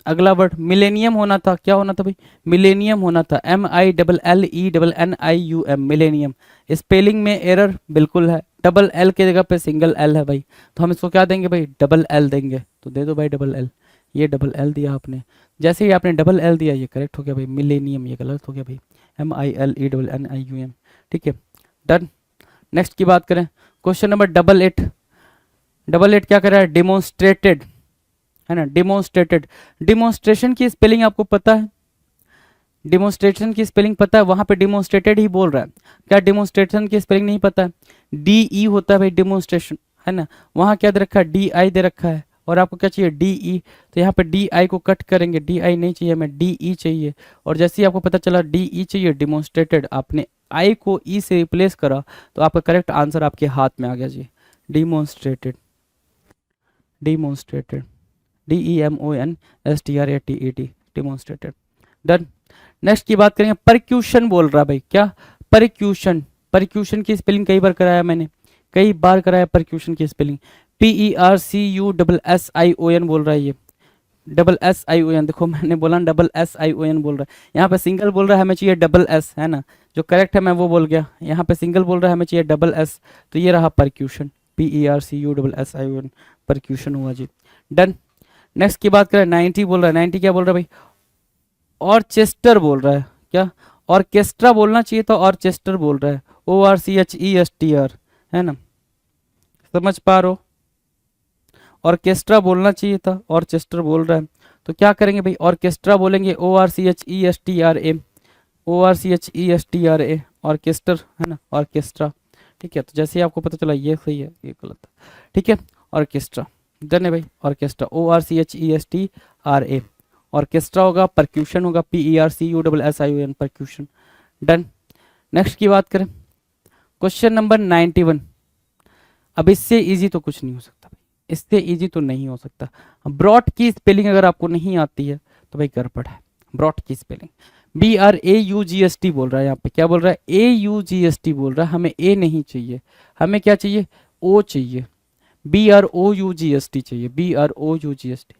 अगला वर्ड मिलेनियम होना था, क्या होना था भाई, मिलेनियम होना था, MILLENNIUM, मिलेनियम। स्पेलिंग में एरर बिल्कुल है, डबल L के जगह पे सिंगल L है भाई, तो हम इसको क्या देंगे भाई, डबल L देंगे। तो दे दो भाई डबल L, ये डबल L दिया आपने, जैसे ही आपने डबल L दिया ये करेक्ट हो गया भाई, मिलेनियम ये गलत हो गया भाई, MILENNIUM, ठीक है, डन। नेक्स्ट की बात करें, क्वेश्चन नंबर 88, डबल एट क्या कर रहा है, डिमोन्स्ट्रेटेड, है ना, डिमोन्स्ट्रेटेड। डिमोन्स्ट्रेशन की स्पेलिंग आपको पता है, डिमोन्स्ट्रेशन की स्पेलिंग पता है, वहां पे डिमोन्स्ट्रेटेड ही बोल रहा है, क्या डिमोन्स्ट्रेशन की स्पेलिंग नहीं पता है, DE होता है भाई डिमोन्स्ट्रेशन, है ना। वहां क्या दे रखा है, DI दे रखा है, और आपको क्या चाहिए, DE। तो यहाँ पे DI को कट करेंगे, DI नहीं चाहिए हमें, DE चाहिए। और जैसे ही आपको पता चला DE चाहिए, डिमोन्स्ट्रेटेड, आपने I को E से रिप्लेस करा, तो आपका करेक्ट आंसर आपके हाथ में आ गया जी, demonstrated, demonstrated, DEMONSTRATED, demonstrated, done. Next की बात करेंगे, परक्यूशन बोल रहा है भाई, क्या, परक्यूशन, परक्यूशन की स्पेलिंग कई बार कराया मैंने, कई बार कराया परक्यूशन की स्पेलिंग, PERCUSSION बोल रहा है ये, डबल SION, देखो मैंने बोला डबल SION बोल रहा है, यहाँ पे सिंगल बोल रहा है हमें चाहिए डबल S, है ना, जो करेक्ट है मैं वो बोल गया, यहाँ पे सिंगल बोल रहा है हमें चाहिए डबल S, तो ये रहा परक्यूशन, PERCUSSION, परक्यूशन हुआ जी, डन। नेक्स्ट की बात करें, 90 बोल रहा है, 90 क्या बोल रहा है भाई, ऑर्चेस्टर बोल रहा है, क्या, ऑर्केस्ट्रा बोलना चाहिए था, ऑर्चेस्टर बोल रहा है, ORCHESTR, है ना, समझ पा रहे हो, ऑर्केस्ट्रा बोलना चाहिए था, ऑर्चेस्टर बोल रहा है, तो क्या करेंगे भाई, ऑर्केस्ट्रा बोलेंगे, ORCHESTRA, ORCHESTRA, ऑर्केस्टर है ना, ऑर्केस्ट्रा। ठीक है, तो जैसे ही आपको पता चला ये सही है ये गलत है। ठीक है, ऑर्केस्ट्रा डन है भाई, ऑर्केस्ट्रा ORCHESTRA, ऑर्केस्ट्रा होगा, परक्यूशन होगा PERCUSSION, परक्यूशन डन। नेक्स्ट की बात करें, क्वेश्चन नंबर 91। अब इससे इजी तो कुछ नहीं हो सकता भाई, इससे इजी तो नहीं हो सकता। ब्रॉड की स्पेलिंग अगर आपको नहीं आती है तो भाई गड़बड़ है। ब्रॉड की स्पेलिंग BRAUGST बोल रहा है, यहाँ पे क्या बोल रहा है, AUGST बोल रहा है। हमें ए नहीं चाहिए, हमें क्या चाहिए, ओ चाहिए। BROUGST चाहिए, BROUGST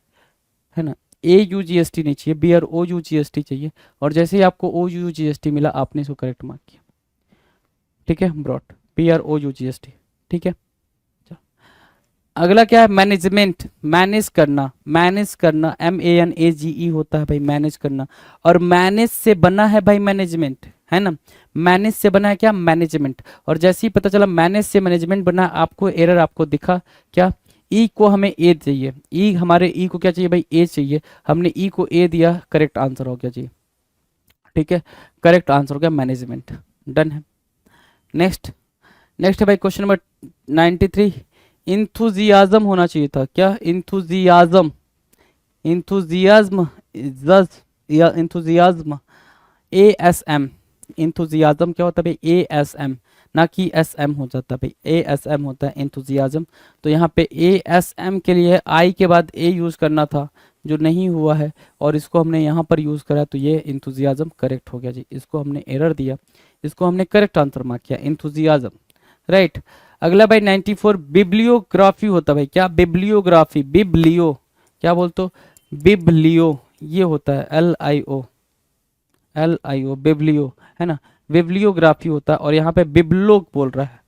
है ना, AUGST नहीं चाहिए, BROUGST चाहिए। और जैसे ही आपको OUGST मिला आपने इसको करेक्ट मार्क किया। ठीक है, ब्रॉड BROUGST। ठीक है, अगला क्या है, मैनेजमेंट, मैनेज करना, मैनेज करना MANAGE होता है भाई, मैनेज करना। और मैनेज से बना है भाई मैनेजमेंट, है ना, मैनेज से बना है क्या, मैनेजमेंट। और जैसे ही पता चला मैनेज से मैनेजमेंट बना, आपको एरर आपको दिखा क्या, ई को हमें ए चाहिए, ई हमारे ई को क्या चाहिए भाई, ए चाहिए। हमने ई को ए दिया, करेक्ट आंसर हो गया जी। ठीक है, करेक्ट आंसर हो गया मैनेजमेंट, डन है। नेक्स्ट नेक्स्ट है भाई क्वेश्चन नंबर 93। इंथुजियाज्म होना चाहिए था, क्या, इंथुजियाज्म, इंथुजियाज्म, या इंथुजियाज्म, ASM, इंथुजियाज्म क्या होता है भाई, ASM, ना कि SM हो जाता है भाई, ASM होता है इंथुजियाज्म। तो यहाँ पे ASM के लिए I के बाद A यूज़ करना था, जो नहीं हुआ है, और इसको हमने यहाँ पर यूज़ करा, तो ये इंथुजियाज्म करेक्ट हो गया जी। इसको हमने एरर दिया, इसको हमने करेक्ट आंसर मार्क किया, इंथुजियाज्म, राइट। अगला भाई 94, बिब्लियोग्राफी होता है भाई, क्या, बिब्लियोग्राफी, बिब्लियो, क्या बोलते हो, बिब्लियो, ये होता है LIO, बिब्लियो है ना, बिब्लियोग्राफी होता है। और यहाँ पे बिब्लो बोल रहा है,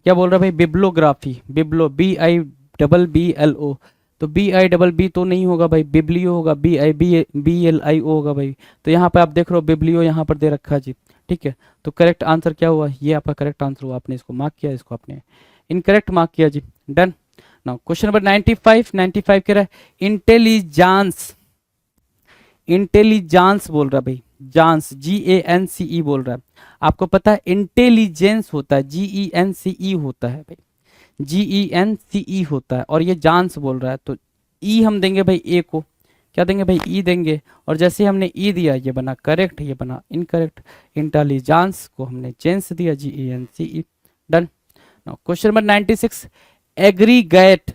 क्या बोल रहा है भाई, बिब्लोग्राफी, बिब्लो BIBBLO, तो BIBB तो नहीं होगा भाई, बिब्लियो होगा, BIBLIO होगा भाई। तो यहाँ पे आप देख रहे हो बिब्लियो यहाँ पर दे रखा है जी। ठीक है, तो करेक्ट आंसर क्या हुआ, ये आपका करेक्ट आंसर हुआ। आपने इसको मार्क किया, इसको आपने इनकरेक्ट मार्क किया जी, डन। नाउ क्वेश्चन नंबर 95 कह रहा है इंटेलिजेंस, इंटेलिजेंस बोल रहा है भाई, जांस GANCE बोल रहा है। आपको पता है इंटेलिजेंस होता है GENCE होता है भाई, GENCE होता है, और ये जांस बोल रहा है। तो ई हम देंगे भाई, ए को क्या देंगे भाई, ई देंगे। और जैसे हमने ई दिया, ये बना करेक्ट, ये बना इनकरेक्ट। इंटेलिजेंस को हमने जेंस दिया, GENCE, done. Question number 96, aggregate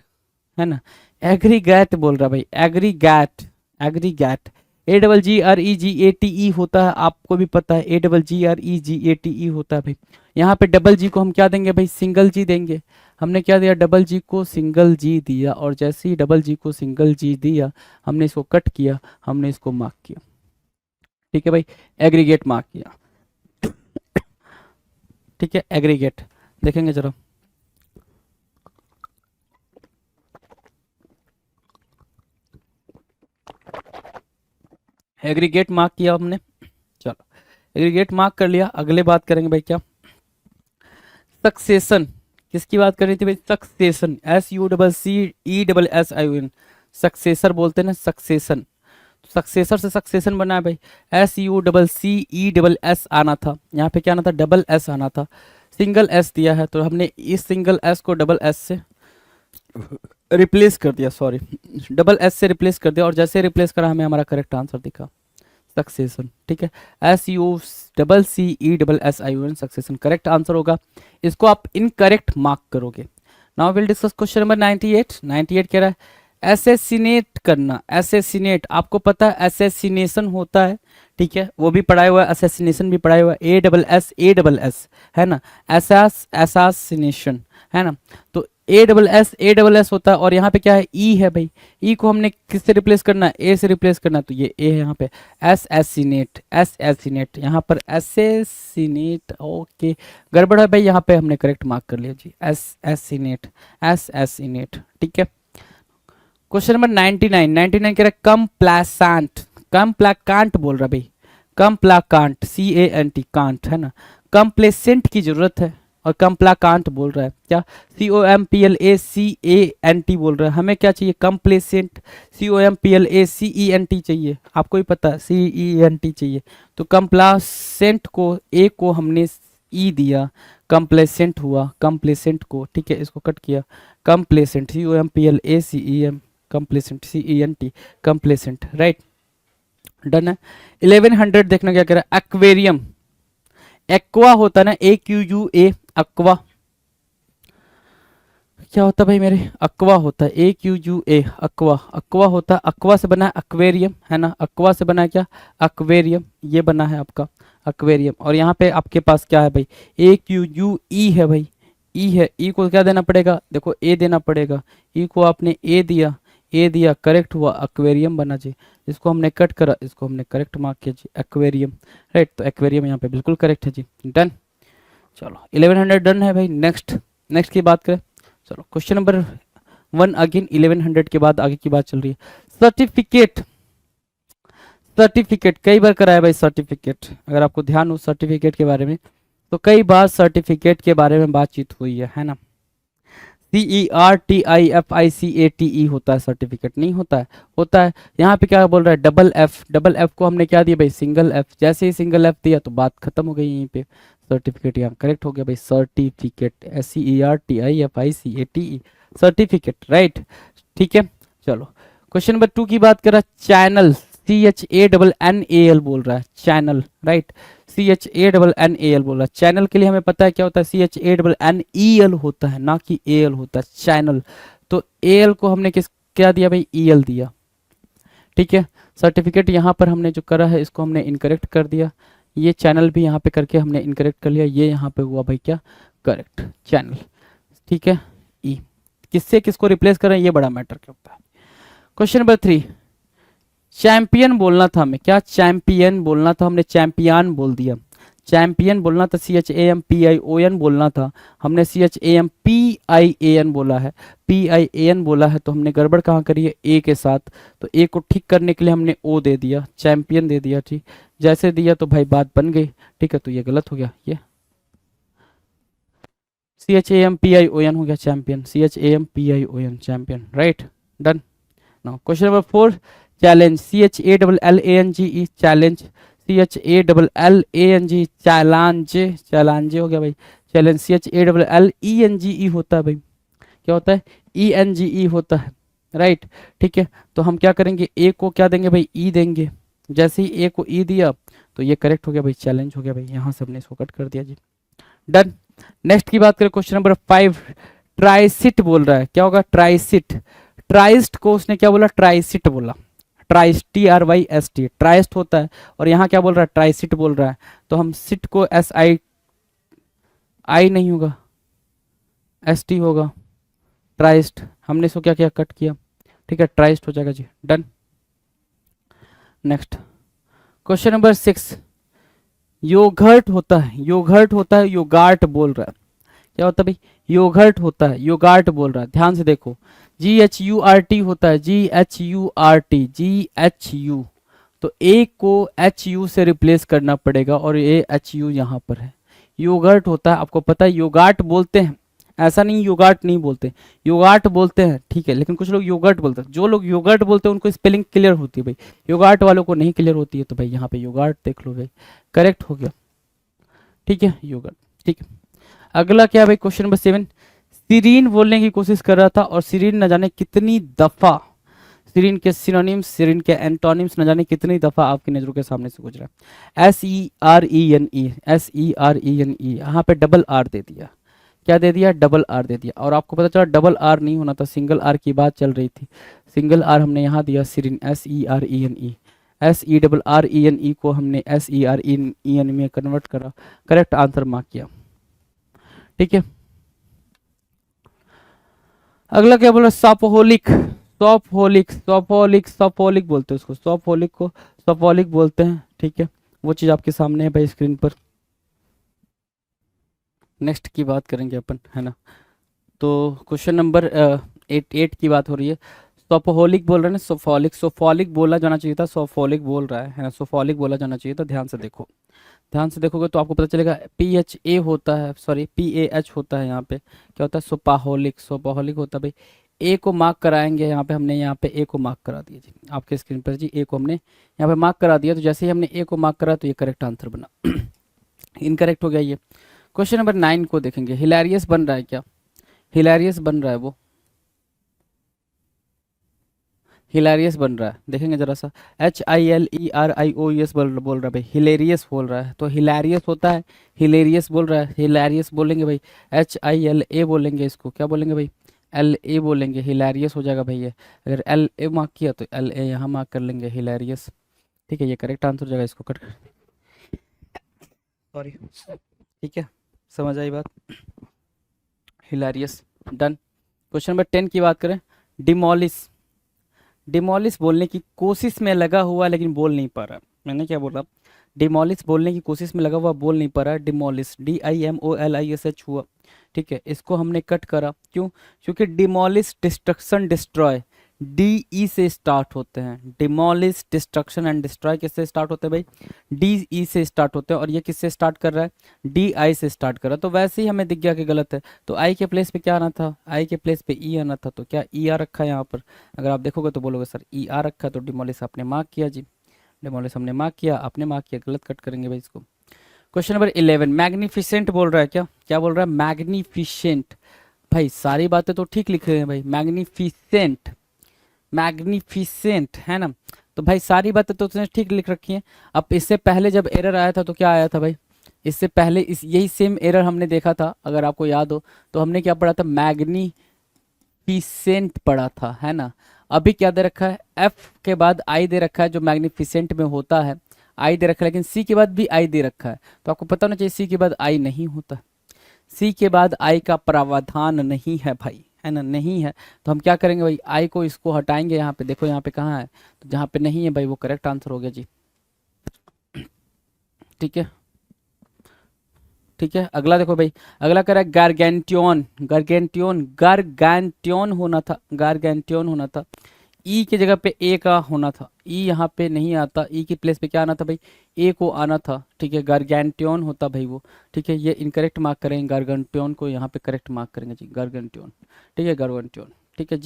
है ना, एग्रीगेट बोल रहा भाई, एग्रीगेट, एग्रीगेट AGGREGATE होता है, आपको भी पता है AGGREGATE होता है भाई। यहाँ पे डबल जी को हम क्या देंगे भाई, सिंगल जी देंगे। हमने क्या दिया, डबल जी को सिंगल जी दिया, और जैसे ही डबल जी को सिंगल जी दिया, हमने इसको कट किया, हमने इसको मार्क किया। ठीक है भाई, एग्रीगेट मार्क किया। ठीक है, एग्रीगेट देखेंगे जरा, एग्रीगेट मार्क किया हमने, चलो एग्रीगेट मार्क कर लिया। अगले बात करेंगे भाई, क्या, सक्सेशन, किसकी बात कर रही थी भाई, सक्सेशन, SUCCESSION, सक्सेसर बोलते हैं ना, सक्सेशन। सक्सेसर से सक्सेशन बना है भाई, SUCCESS आना था, यहाँ पे क्या आना था, डबल S आना था, सिंगल S दिया है, तो हमने इस सिंगल S को डबल S से रिप्लेस कर दिया, सॉरी डबल S से रिप्लेस कर दिया। और जैसे रिप्लेस करा, हमें हमारा करेक्ट आंसर दिखा, सक्सेशन। ठीक है, SUCCESSION, सक्सेशन करेक्ट आंसर होगा। इसको आप इनकरेक्ट मार्क करोगे। Now will discuss question number 98 कह रहा है एसेसिनेट करना, एसेसिनेट, आपको पता है एसेसिनेशन होता है, ठीक है, वो भी पढ़ाया हुआ है, एसेसिनेशन भी पढ़ाया हुआ है, ASS है ना, एसासिनेशन है ना। तो ASS होता है, और यहाँ पे क्या है, ई है भाई, ई को हमने किससे रिप्लेस करना है, ए से रिप्लेस करना है, तो ये ए है यहाँ पे, एसेसिनेट, यहाँ पर एसेसिनेट, ओके गड़बड़ है भाई, यहाँ पे हमने करेक्ट मार्क कर लिया जी, एसेसिनेट, ठीक है। क्वेश्चन नंबर 99 कह रहा है कंप्लासेंट, कंप्लाकांट बोल रहा है भाई, कंप्लाकांट CANT, कांट है ना, कंप्लेसेंट की जरूरत है, और कम्प्लाकांट बोल रहा है। क्या? COMPLACANT बोल रहा है। हमें क्या चाहिए? कंप्लेसेंट। COMPLACENT चाहिए, आपको ही पता है CENT चाहिए। तो कंप्लासेंट को ए को हमने ई दिया, कंप्लेसेंट हुआ कंप्लेसेंट को, ठीक है, इसको कट किया, complacent COMPLACEM complacent CENT complacent, right, done है। 1100 देखना क्या कह रहा है, एक्वेरियम। एक्वा होता है ना, AQUA, अक्वा। क्या होता है भाई मेरे? अक्वा होता है, AQUA, अक्वा। अक्वा होता है, अक्वा से बना है एक्वेरियम, है ना, अक्वा से बना है क्या? एक्वेरियम, ये बना है आपका एक्वेरियम। और यहाँ पे आपके पास क्या है भाई? AQUE है भाई, ई है, ई को क्या देना पड़ेगा? देखो ए देना पड़ेगा, ई को आपने ए दिया, करेक्ट हुआ, एक्वेरियम बना जी। इसको हमने कट करा, इसको हमने करेक्ट मार्क किया जी, एक्वेरियम, राइट। तो एक्वेरियम यहाँ पे बिल्कुल करेक्ट है जी, डन। चलो 1100 डन है भाई। नेक्स्ट की बात करें, चलो क्वेश्चन नंबर 1 अगेन 1100 के बाद आगे की बात चल रही है। सर्टिफिकेट कई बार कराया भाई सर्टिफिकेट, अगर आपको ध्यान हो सर्टिफिकेट के बारे में, तो कई बार सर्टिफिकेट के बारे में बातचीत हुई है ना। CERTIFICATE होता है सर्टिफिकेट, नहीं होता है? होता है। यहाँ पे क्या बोल रहा है? डबल एफ को हमने क्या दिया भाई? Single F. जैसे ही सिंगल एफ दिया तो बात खत्म हो गई यहीं पे, सर्टिफिकेट यहाँ करेक्ट हो गया भाई, सर्टिफिकेट, SCERTIFICATE, सर्टिफिकेट, राइट, ठीक है। चलो क्वेश्चन नंबर 2 की बात करा, चैनल, CHANNAL बोल रहा है, चैनल, राइट, CHANNAL बोल रहा है। चैनल के लिए हमें पता है क्या होता है? CHANNEL होता है, ना कि AL होता है, चैनल। तो AL को हमने क्या दिया भाई? EL दिया, ठीक है। सर्टिफिकेट यहाँ पर हमने जो करा है इसको हमने इनकरेक्ट कर दिया, ये चैनल भी यहाँ पे करके हमने इनकरेक्ट कर लिया, ये यहाँ पे हुआ भाई क्या? करेक्ट, चैनल, ठीक है। ई किससे किसको रिप्लेस कर रहे हैं, ये बड़ा मैटर करता है। क्वेश्चन नंबर 3, चैंपियन बोलना था हमें, क्या? चैंपियन बोलना था, हमने चैंपियन बोल दिया। चैंपियन बोलना था, CHAMPION बोलना था, हमने CHAMPIAN बोला है, PIAN बोला है। तो हमने गड़बड़ कहाँ करी है? ए के साथ। तो ए को ठीक करने के लिए हमने ओ दे दिया, चैंपियन दे दिया, ठीक। जैसे दिया तो भाई बात बन गई, ठीक है। तो ये गलत हो गया, ये CHAMPION हो गया, champion, CHAMPION, champion, right, done. Now question number 4, challenge, CHALLANGE, challenge, CHALLANGE, challenge हो गया भाई, चैलेंज। CHALLENGE होता है भाई, क्या होता है? ENGE होता है, राइट, ठीक है। तो हम क्या करेंगे? ए को क्या देंगे भाई? ई देंगे। जैसे ही ए को ई दिया तो ये करेक्ट हो गया भाई, चैलेंज हो गया भाई, यहाँ से हमने इसको कट कर दिया जी, डन। नेक्स्ट की बात करें, क्वेश्चन नंबर 5, ट्राइसिट बोल रहा है, क्या होगा? ट्राइसिट। ट्राइस्ट को उसने क्या बोला? ट्राइसिट बोला, ट्राइस्ट, TRYST, ट्राइस्ट होता है। और यहाँ क्या बोल रहा है? ट्राइसिट बोल रहा है। तो हम सिट को SI नहीं होगा, ST होगा, ट्राइस्ट। हमने इसको क्या किया? कट किया, ठीक है, ट्राइस्ट हो जाएगा जी, done. Next question number 6, yoghurt होता है, योगार्ट बोल रहा है, क्या होता है भाई? योगर्ट होता है, योगार्ट बोल रहा है। ध्यान से देखो, GHURT होता है, GHU। तो ए को HU से रिप्लेस करना पड़ेगा और ये HU यहाँ पर है। योगर्ट होता है, आपको पता है योगार्ट बोलते हैं, ऐसा नहीं योगार्ट नहीं बोलते, योगार्ट बोलते हैं, ठीक है। लेकिन कुछ लोग योगर्ट बोलते हैं, जो लोग योगर्ट बोलते हैं उनको स्पेलिंग क्लियर होती है भाई, योगार्ट वालों को नहीं क्लियर होती है। तो भाई यहाँ पे योगार्ट देख लो भाई, करेक्ट हो गया, ठीक है, योगर्ट, ठीक है। अगला क्या भाई? क्वेश्चन नंबर 7, सीरीन बोलने की कोशिश कर रहा था और सीरीन न जाने कितनी दफा, सीरीन के सिनोनिम्स, सीरीन के एंटोनिम्स न जाने कितनी दफा आपकी नजरों के सामने से गुजरा। SERENE, यहाँ पे डबल आर दे दिया, क्या दे दिया? डबल आर दे दिया। और आपको पता चला डबल आर नहीं होना था, सिंगल आर की बात चल रही थी, सिंगल आर हमने यहाँ दिया, सीरीन, SERENE, SERRENE को हमने SEREN में कन्वर्ट करा, करेक्ट आंसर मार्क किया, ठीक है। अगला क्या बोला? सॉपोहोलिक, सॉपोहोलिक बोलते हैं उसको, सॉपोहोलिक को सॉपोहोलिक बोलते हैं, ठीक है। वो चीज आपके सामने है भाई स्क्रीन पर। नेक्स्ट की बात करेंगे अपन, है ना। तो क्वेश्चन नंबर 8 की बात हो रही है। सॉपोहोलिक बोल रहे हैं ना, सोफोलिक बोला जाना चाहिए था, सोफोलिक बोल रहा है ना, सोफोलिक बोला जाना चाहिए था। ध्यान से देखो, ध्यान से देखोगे तो आपको पता चलेगा PHA होता है, सॉरी PAH होता है, यहाँ पे क्या होता है, सोपाहोलिक, सोपाहोलिक होता है भाई। ए को मार्क कराएंगे, यहाँ पे हमने यहाँ पे ए को मार्क करा दिया जी आपके स्क्रीन पर जी, ए को हमने यहाँ पे मार्क करा दिया। तो जैसे ही हमने ए को मार्क करा तो ये करेक्ट आंसर बना। इनकरेक्ट हो गया ये। क्वेश्चन नंबर 9 को देखेंगे, हिलेरियस बन रहा है क्या, हिलेरियस बन रहा है वो, हिलेरियस बन रहा है, देखेंगे जरा सा। HILERIOUS बोल रहा है भाई, हिलेरियस बोल रहा है, तो हिलेरियस होता है, हिलेरियस बोल रहा है, हिलेरियस बोलेंगे भाई, HILA बोलेंगे, इसको क्या बोलेंगे भाई, LA बोलेंगे, हिलेरियस हो जाएगा भाई ये। अगर LA मार्क किया तो LA यहाँ मार्क कर लेंगे, हिलेरियस। ठीक है, ये करेक्ट आंसर हो जाएगा, इसको कट, सॉरी, ठीक है, समझ आई बात, हिलेरियस, डन। क्वेश्चन नंबर 10 की बात करें, डिमोलिश, डिमोलिश बोलने की कोशिश में लगा हुआ लेकिन बोल नहीं पा रहा। मैंने क्या बोला, डिमोलिश बोलने की कोशिश में लगा हुआ, बोल नहीं पा रहा, डिमोलिश, DIMOLISH हुआ। ठीक है, इसको हमने कट करा, क्यों, क्योंकि डिमोलिश, डिस्ट्रक्शन, डिस्ट्रॉय, DE से स्टार्ट होते हैं। डिमोलिश, डिस्ट्रक्शन एंड डिस्ट्रॉय किससे स्टार्ट होते हैं भाई, DE से स्टार्ट होते हैं, और ये किससे स्टार्ट कर रहा है, DI से स्टार्ट कर रहा है। तो वैसे ही हमें दिख गया कि गलत है, तो I के प्लेस पे क्या आना था, I के प्लेस पे E आना था, तो क्या ER रखा है यहाँ पर। अगर आप देखोगे तो बोलोगे सर ER रखा है, तो डिमोलिश आपने मार्क किया जी, डिमोलिश हमने मार्क किया, आपने मार्क किया, गलत कट करेंगे भाई इसको। क्वेश्चन नंबर 11, मैग्निफिसेंट बोल रहा है क्या, क्या बोल रहा है, मैग्निफिसेंट। भाई सारी बातें तो ठीक लिख रहे हैं भाई, मैग्निफिसेंट, मैग्निफिसेंट है ना, तो भाई सारी बातें तो उसने ठीक लिख रखी हैं। अब इससे पहले जब एरर आया था तो क्या आया था भाई, इससे पहले इस यही सेम एरर हमने देखा था, अगर आपको याद हो तो हमने क्या पढ़ा था, मैग्निफिसेंट पढ़ा था, है ना। अभी क्या दे रखा है, F के बाद I दे रखा है, जो मैग्निफिसेंट में होता है I दे रखा है, लेकिन C के बाद भी I दे रखा है, तो आपको पता होना चाहिए C के बाद I नहीं होता, C के बाद I का प्रावधान नहीं है भाई, है ना, नहीं है। तो हम क्या करेंगे भाई, I को इसको हटाएंगे, यहाँ पे देखो, यहाँ पे कहाँ है, तो जहाँ पे नहीं है भाई वो करेक्ट आंसर हो गया जी। ठीक है, ठीक है, अगला देखो भाई, अगला कह रहा है गारगेंटियन, गारगेंटियन, गारगेंटियन होना था, गारगेंटियन होना था, ई की जगह पे ए का होना था, ई यहाँ पे नहीं आता, ई की प्लेस पे क्या आना था भाई, ए को आना था। ठीक है, गारगेंटियन होता भाई वो। ठीक है, ये इनकरेक्ट मार्क करेंगे, गारगेंटियन को यहाँ पे करेक्ट मार्क करेंगे जी, गारगेंटियन। ठीक है, गारगेंटियन, ठीक है,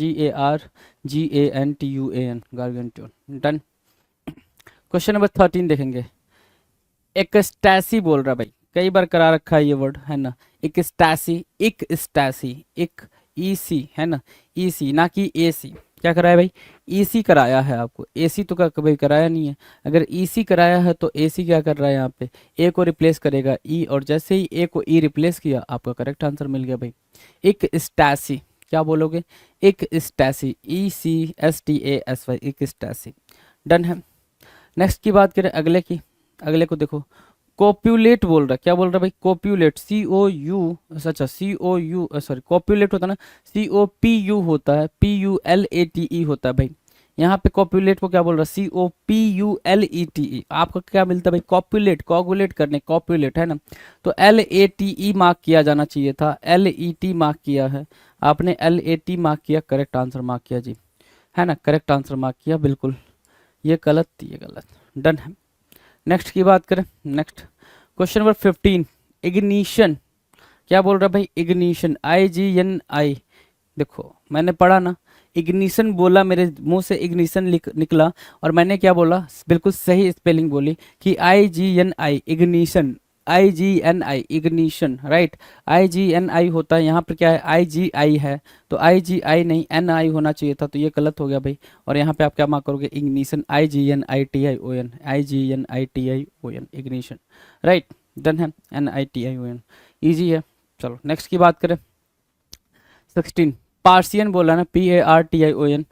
GARGANTUAN, गारगेंटियन, डन। क्वेश्चन नंबर 13 देखेंगे, एक्सटैसी बोल रहा है भाई, कई बार करा रखा है ये वर्ड, है ना, एक्सटैसी, एक्सटैसी, एक EC है ना, EC ना कि AC, क्या कराया भाई, EC कराया है आपको, AC तो कभी कराया नहीं है। अगर EC कराया है तो AC क्या कर रहा है, यहाँ पे A को रिप्लेस करेगा E, और जैसे ही A को E रिप्लेस किया आपका करेक्ट आंसर मिल गया भाई, एक स्टैसी, क्या बोलोगे, एक स्टैसी, ECSTASY, एक स्टैसी, डन है। नेक्स्ट की बात करें अगले की, अगले को देखो, कॉप्यूलेट बोल रहा है, क्या बोल रहा है भाई, कॉप्यूलेट, COU, अच्छा COU, सॉरी कॉप्यूलेट होता है ना, COPU होता है, PULATE होता है भाई। यहाँ पे कॉप्यूलेट को क्या बोल रहा है, COPULETE, आपका क्या मिलता है भाई, कॉप्यूलेट, कोगुलेट करने, कॉप्यूलेट है ना, तो LATE मार्क किया जाना चाहिए था, LET मार्क किया है आपने, LAT मार्क किया, करेक्ट आंसर मार्क किया जी, है ना, करेक्ट आंसर मार्क किया, बिल्कुल, ये गलत, ये गलत, डन है। नेक्स्ट की बात करें, नेक्स्ट क्वेश्चन नंबर 15, इग्निशन, क्या बोल रहा है भाई, इग्निशन, IGNI, देखो मैंने पढ़ा ना, इग्निशन बोला, मेरे मुंह से इग्निशन निकला, और मैंने क्या बोला, बिल्कुल सही स्पेलिंग बोली कि IGNI, ignition, IGNI, ignition, right, IGNI होता है, यहाँ पर क्या है, IGI है, तो IGI नहीं NI होना चाहिए था, तो ये गलत हो गया भाई। और यहाँ पे आप क्या मार्क करोगे, ignition, IGNITION, IGNITION, ignition, right, done है, NITION, ईजी है। चलो नेक्स्ट की बात करें, 16, पार्सियन बोला ना, PARTION,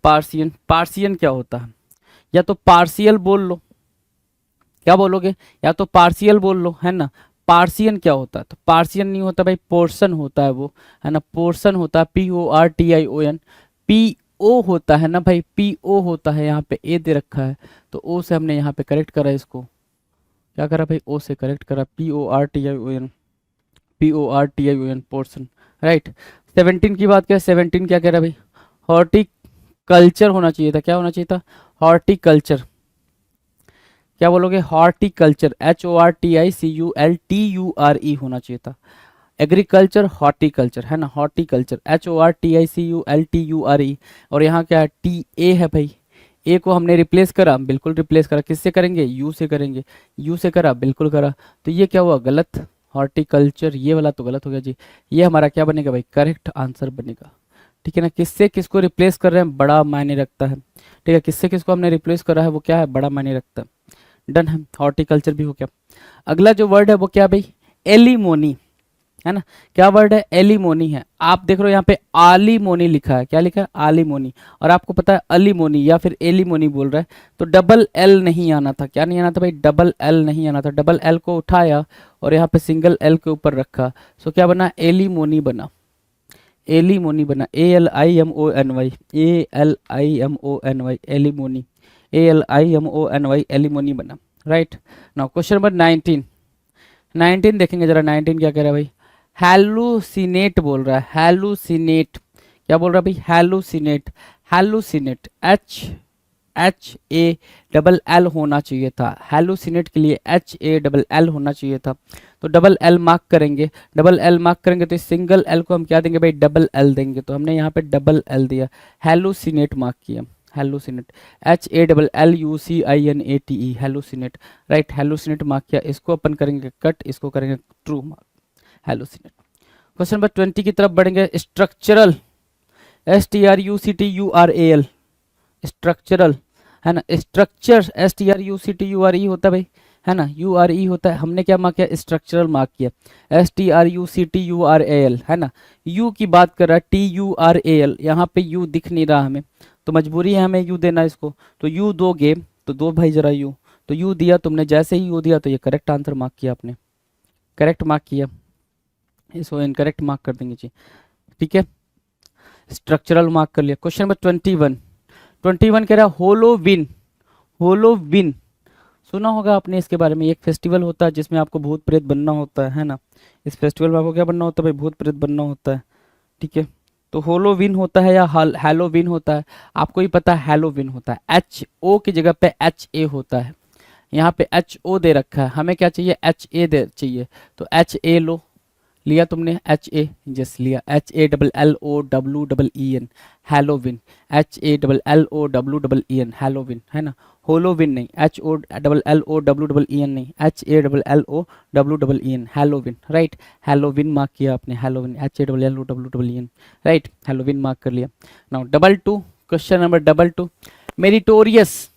पार्सियन, पार्सियन क्या होता है, या तो पार्शियल बोल लो, क्या बोलोगे, या तो पार्शियल बोल लो, है ना। पार्शियन क्या होता है, तो पार्शियन नहीं होता भाई, पोर्शन होता है वो, है ना, पोर्शन होता है, PORTION, PO होता है ना भाई, PO होता है, यहाँ पे A दे रखा है, तो O से हमने यहाँ पे करेक्ट करा, इसको क्या करा भाई, O से करेक्ट करा, PORTION, PORTION, पोर्शन, राइट। 17 की बात करें, 17 क्या कह रहा है भाई, हॉर्टिकल्चर होना चाहिए था, क्या होना चाहिए था, हॉर्टिकल्चर, क्या बोलोगे, हॉर्टिकल्चर, HORTICULTURE होना चाहिए था। एग्रीकल्चर हॉर्टिकल्चर है ना, हॉर्टिकल्चर HORTICULTURE। और यहाँ क्या है, TA है भाई, ए को हमने रिप्लेस करा, बिल्कुल रिप्लेस करा, किससे करेंगे, यू से करेंगे, यू से करा, बिल्कुल करा। तो ये क्या हुआ, गलत, हॉर्टिकल्चर ये वाला तो गलत हो गया जी। ये हमारा क्या बनेगा भाई, करेक्ट आंसर बनेगा। ठीक है ना, किससे किसको रिप्लेस कर रहे हैं, बड़ा मायने रखता है। ठीक है, किससे किसको हमने रिप्लेस करा है वो क्या है, बड़ा मायने रखता है। डन है, हॉर्टिकल्चर भी हो गया। अगला जो वर्ड है वो क्या भाई, एलिमोनी है ना। क्या वर्ड है, एलिमोनी है। आप देख रहे हो यहाँ पे आलिमोनी लिखा है, क्या लिखा है, आलिमोनी। और आपको पता है अलीमोनी या फिर एलिमोनी बोल रहा है, तो डबल एल नहीं आना था। क्या नहीं आना था भाई, डबल एल नहीं आना था। डबल एल को उठाया और यहाँ पे सिंगल एल के ऊपर रखा, सो क्या बना, एलिमोनी बना, एलिमोनी बना, ALIMONY, ALIMONY, alimony, ALIMONY, alimony बना। राइट, नाउ क्वेश्चन नंबर 19 देखेंगे जरा। 19 क्या कह रहा है भाई, हैलुसिनेट बोल रहा है, हैलुसिनेट। क्या बोल रहा है भाई, हैलुसिनेट, हैलुसिनेट, HALL होना चाहिए था। हैलुसिनेट के लिए HALL होना चाहिए था, तो डबल एल मार्क करेंगे। डबल एल मार्क करेंगे तो इस सिंगल एल को हम क्या देंगे भाई, डबल एल देंगे। तो हमने यहाँ पे डबल एल दिया, हैलुसिनेट मार्क किया, हैलुसिनेट, HALLUCINATE, हैलुसिनेट। राइट, हैलुसिनेट मार्क किया, इसको अपन करेंगे कट, इसको करेंगे ट्रू मार्क, हैलुसिनेट। क्वेश्चन नंबर 20 की तरफ बढ़ेंगे। स्ट्रक्चरल, STRUCTURAL, स्ट्रक्चरल है ना। स्ट्रक्चर STRUCTURE होता है भाई, है ना, URE होता है। हमने क्या मार्क किया, स्ट्रक्चरल मार्क किया, STRUCTURAL है ना। यू की बात कर रहा है, TURAL, यहाँ पे यू दिख नहीं रहा हमें, तो मजबूरी है हमें यू देना इसको। तो यू दोगे तो दो भाई जरा यू, तो यू दिया तुमने, जैसे ही यू दिया तो ये करेक्ट आंसर मार्क किया आपने, करेक्ट मार्क किया, इसको इनकरेक्ट मार्क कर देंगे जी। ठीक है, स्ट्रक्चरल मार्क कर लिया। क्वेश्चन नंबर 21 कह रहा है होलोविन, होलोविन सुना होगा आपने इसके बारे में। एक फेस्टिवल होता है जिसमें आपको भूत प्रेत बनना होता है ना। इस फेस्टिवल में आपको क्या बनना होता है भाई, भूत प्रेत बनना होता है। ठीक है, तो होलोविन होता है या हैलोविन होता है, आपको ही पता है हैलोविन होता है। HO की जगह पे HA होता है, यहाँ पे HO दे रखा है, हमें क्या चाहिए, HA दे चाहिए, तो HA लो, लिया तुमने HA, जस्ट लिया, HALLOWEN, हैलोविन, HALLOWEN, हैलोविन है ना, होलोविन नहीं, HOLLOWEN नहीं, HALLOWEN, Halloween. Right, Halloween mark किया आपने, Halloween, HALLOWEN, right, Halloween mark कर लिया। नाउ 22, क्वेश्चन नंबर 22, मेरिटोरियस,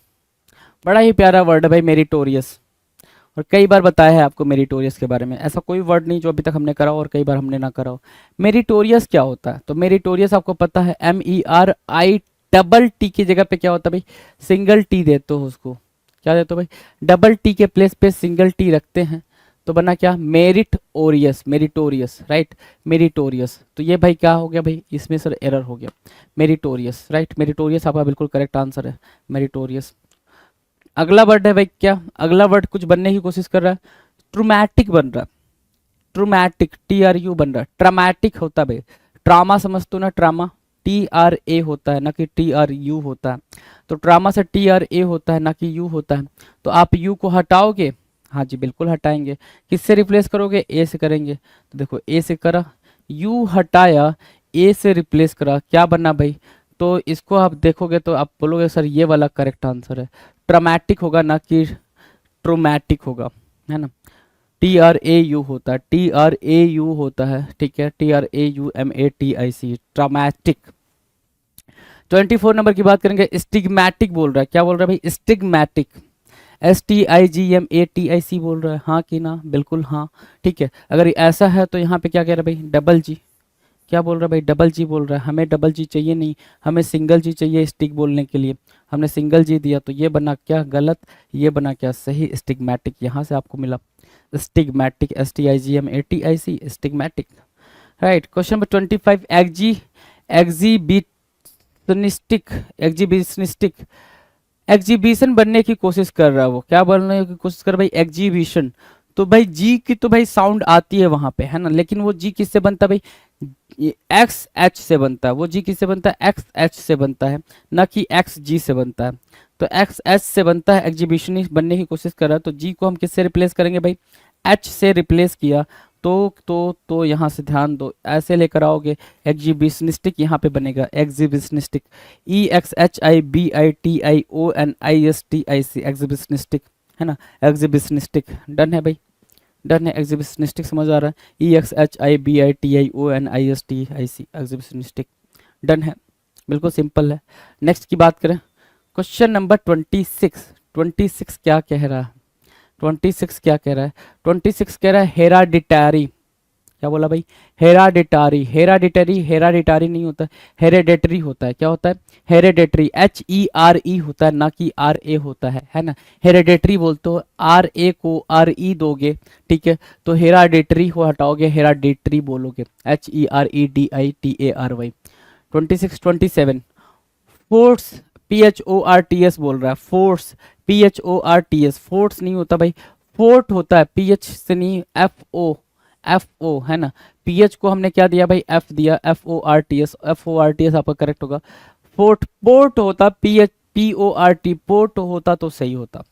बड़ा ही प्यारा वर्ड है भाई मेरिटोरियस, और कई बार बताया है आपको मेरिटोरियस के बारे में। ऐसा कोई वर्ड नहीं जो अभी तक हमने करा हो और कई बार हमने ना करा हो। मेरिटोरियस क्या होता है, तो मेरिटोरियस आपको पता है, MERI की जगह पे क्या होता है भाई, सिंगल टी देते हो उसको, क्या देते हो भाई, डबल टी के प्लेस पे सिंगल टी रखते हैं, तो बना क्या, merit Orius, meritorious. Right, meritorious, तो ये भाई क्या हो गया भाई, इसमें सर एरर हो गया, मेरिटोरियस। राइट, मेरिटोरियस आपका बिल्कुल करेक्ट आंसर है, मेरिटोरियस। अगला वर्ड है भाई क्या, अगला वर्ड कुछ बनने की कोशिश कर रहा है, ट्रूमैटिक बन रहा है, ट्रूमैटिक, TRU बन रहा है। ट्रामेटिक होता है भाई, ट्रामा समझते हो ना, ट्रामा, TRA होता है ना कि TRU होता है, तो ट्रामा से TRA होता है ना कि U होता है। तो आप U को हटाओगे, हाँ जी बिल्कुल हटाएंगे, किससे रिप्लेस करोगे, A से करेंगे। तो देखो A से करा, U हटाया, A से रिप्लेस करा, क्या बना भाई, तो इसको आप देखोगे तो आप बोलोगे सर ये वाला करेक्ट आंसर है, ट्रामेटिक होगा ना कि ट्रोमैटिक होगा, है ना। TRAU होता है, TRAU होता है, ठीक है, TRAUMATIC, ट्रामेटिक। 24 नंबर की बात करेंगे, स्टिग्मैटिक बोल रहा है, क्या बोल रहा है भाई, स्टिग्मैटिक, STIGMATIC बोल रहा है, हाँ कि ना, बिल्कुल हाँ। ठीक है, अगर ऐसा है तो यहाँ पे क्या कह रहा है भाई, डबल जी, क्या बोल रहा है भाई, डबल जी बोल रहा है। हमें डबल जी चाहिए नहीं, हमें सिंगल जी चाहिए स्टिक बोलने के लिए, हमने सिंगल जी दिया, तो ये बना क्या गलत, ये बना क्या सही, स्टिग्मैटिक, यहाँ से आपको मिला stigmatic, STIGMATIC, stigmatic. Right, question number 25, exhibitionistic, exhibitionistic, exhibition बनने की कोशिश कर रहा है वो, क्या बनने की कोशिश कर रहा है भाई, एग्जीबिशन। तो भाई जी की तो भाई साउंड आती है वहां पे, है ना, लेकिन वो जी किससे बनता है भाई, XH से बनता है, वो जी किससे बनता है, XH से बनता है, ना कि XG से बनता है। तो एक्स एच से बनता है, एग्जीबिशनिस्ट बनने की कोशिश कर रहा है, तो जी को हम किससे रिप्लेस करेंगे भाई, एच से रिप्लेस किया, तो यहाँ से ध्यान दो, ऐसे लेकर आओगे, एग्जीबिशनिस्टिक यहाँ पे बनेगा, एग्जीबिशनिस्टिक, EXHIBITIONISTIC, एग्जीबिशनिस्टिक, है ना, एग्जीबिशनिस्टिक, डन है भाई, डन है, एग्जीबिशनिस्टिक समझ आ रहा है, EXHIBITIONISTIC, एग्जीबिशनिस्टिक, डन है, बिल्कुल सिंपल है। नेक्स्ट की बात करें, क्वेश्चन नंबर 26, 26 क्या कह रहा है, 26 क्या कह रहा है, 26 कह रहा है हेराडिटरी, क्या बोला भाई, हेराडिटरी, हेराडिटरी, हेराडिटरी नहीं होता, हेरेडेटरी होता है, क्या होता है, हेरेडेटरी, HERE होता है, ना कि RA होता है ना, हेरेडेटरी बोलते हो, RA को RE दोगे, ठीक है, तो हेराडिटरी को हटाओगे, हेराडिटरी बोलोगे, HEREDITARY। 26, 27, फोर्स, PHORTS बोल रहा है, फोर्स, PHORTS, फोर्स नहीं होता भाई, फोर्ट होता है, PH से नहीं, FO है ना, PH को हमने क्या दिया भाई, F दिया, FORTS आपका करेक्ट होगा। फोर्ट, पोर्ट होता, PORT, पोर्ट होता तो सही होता,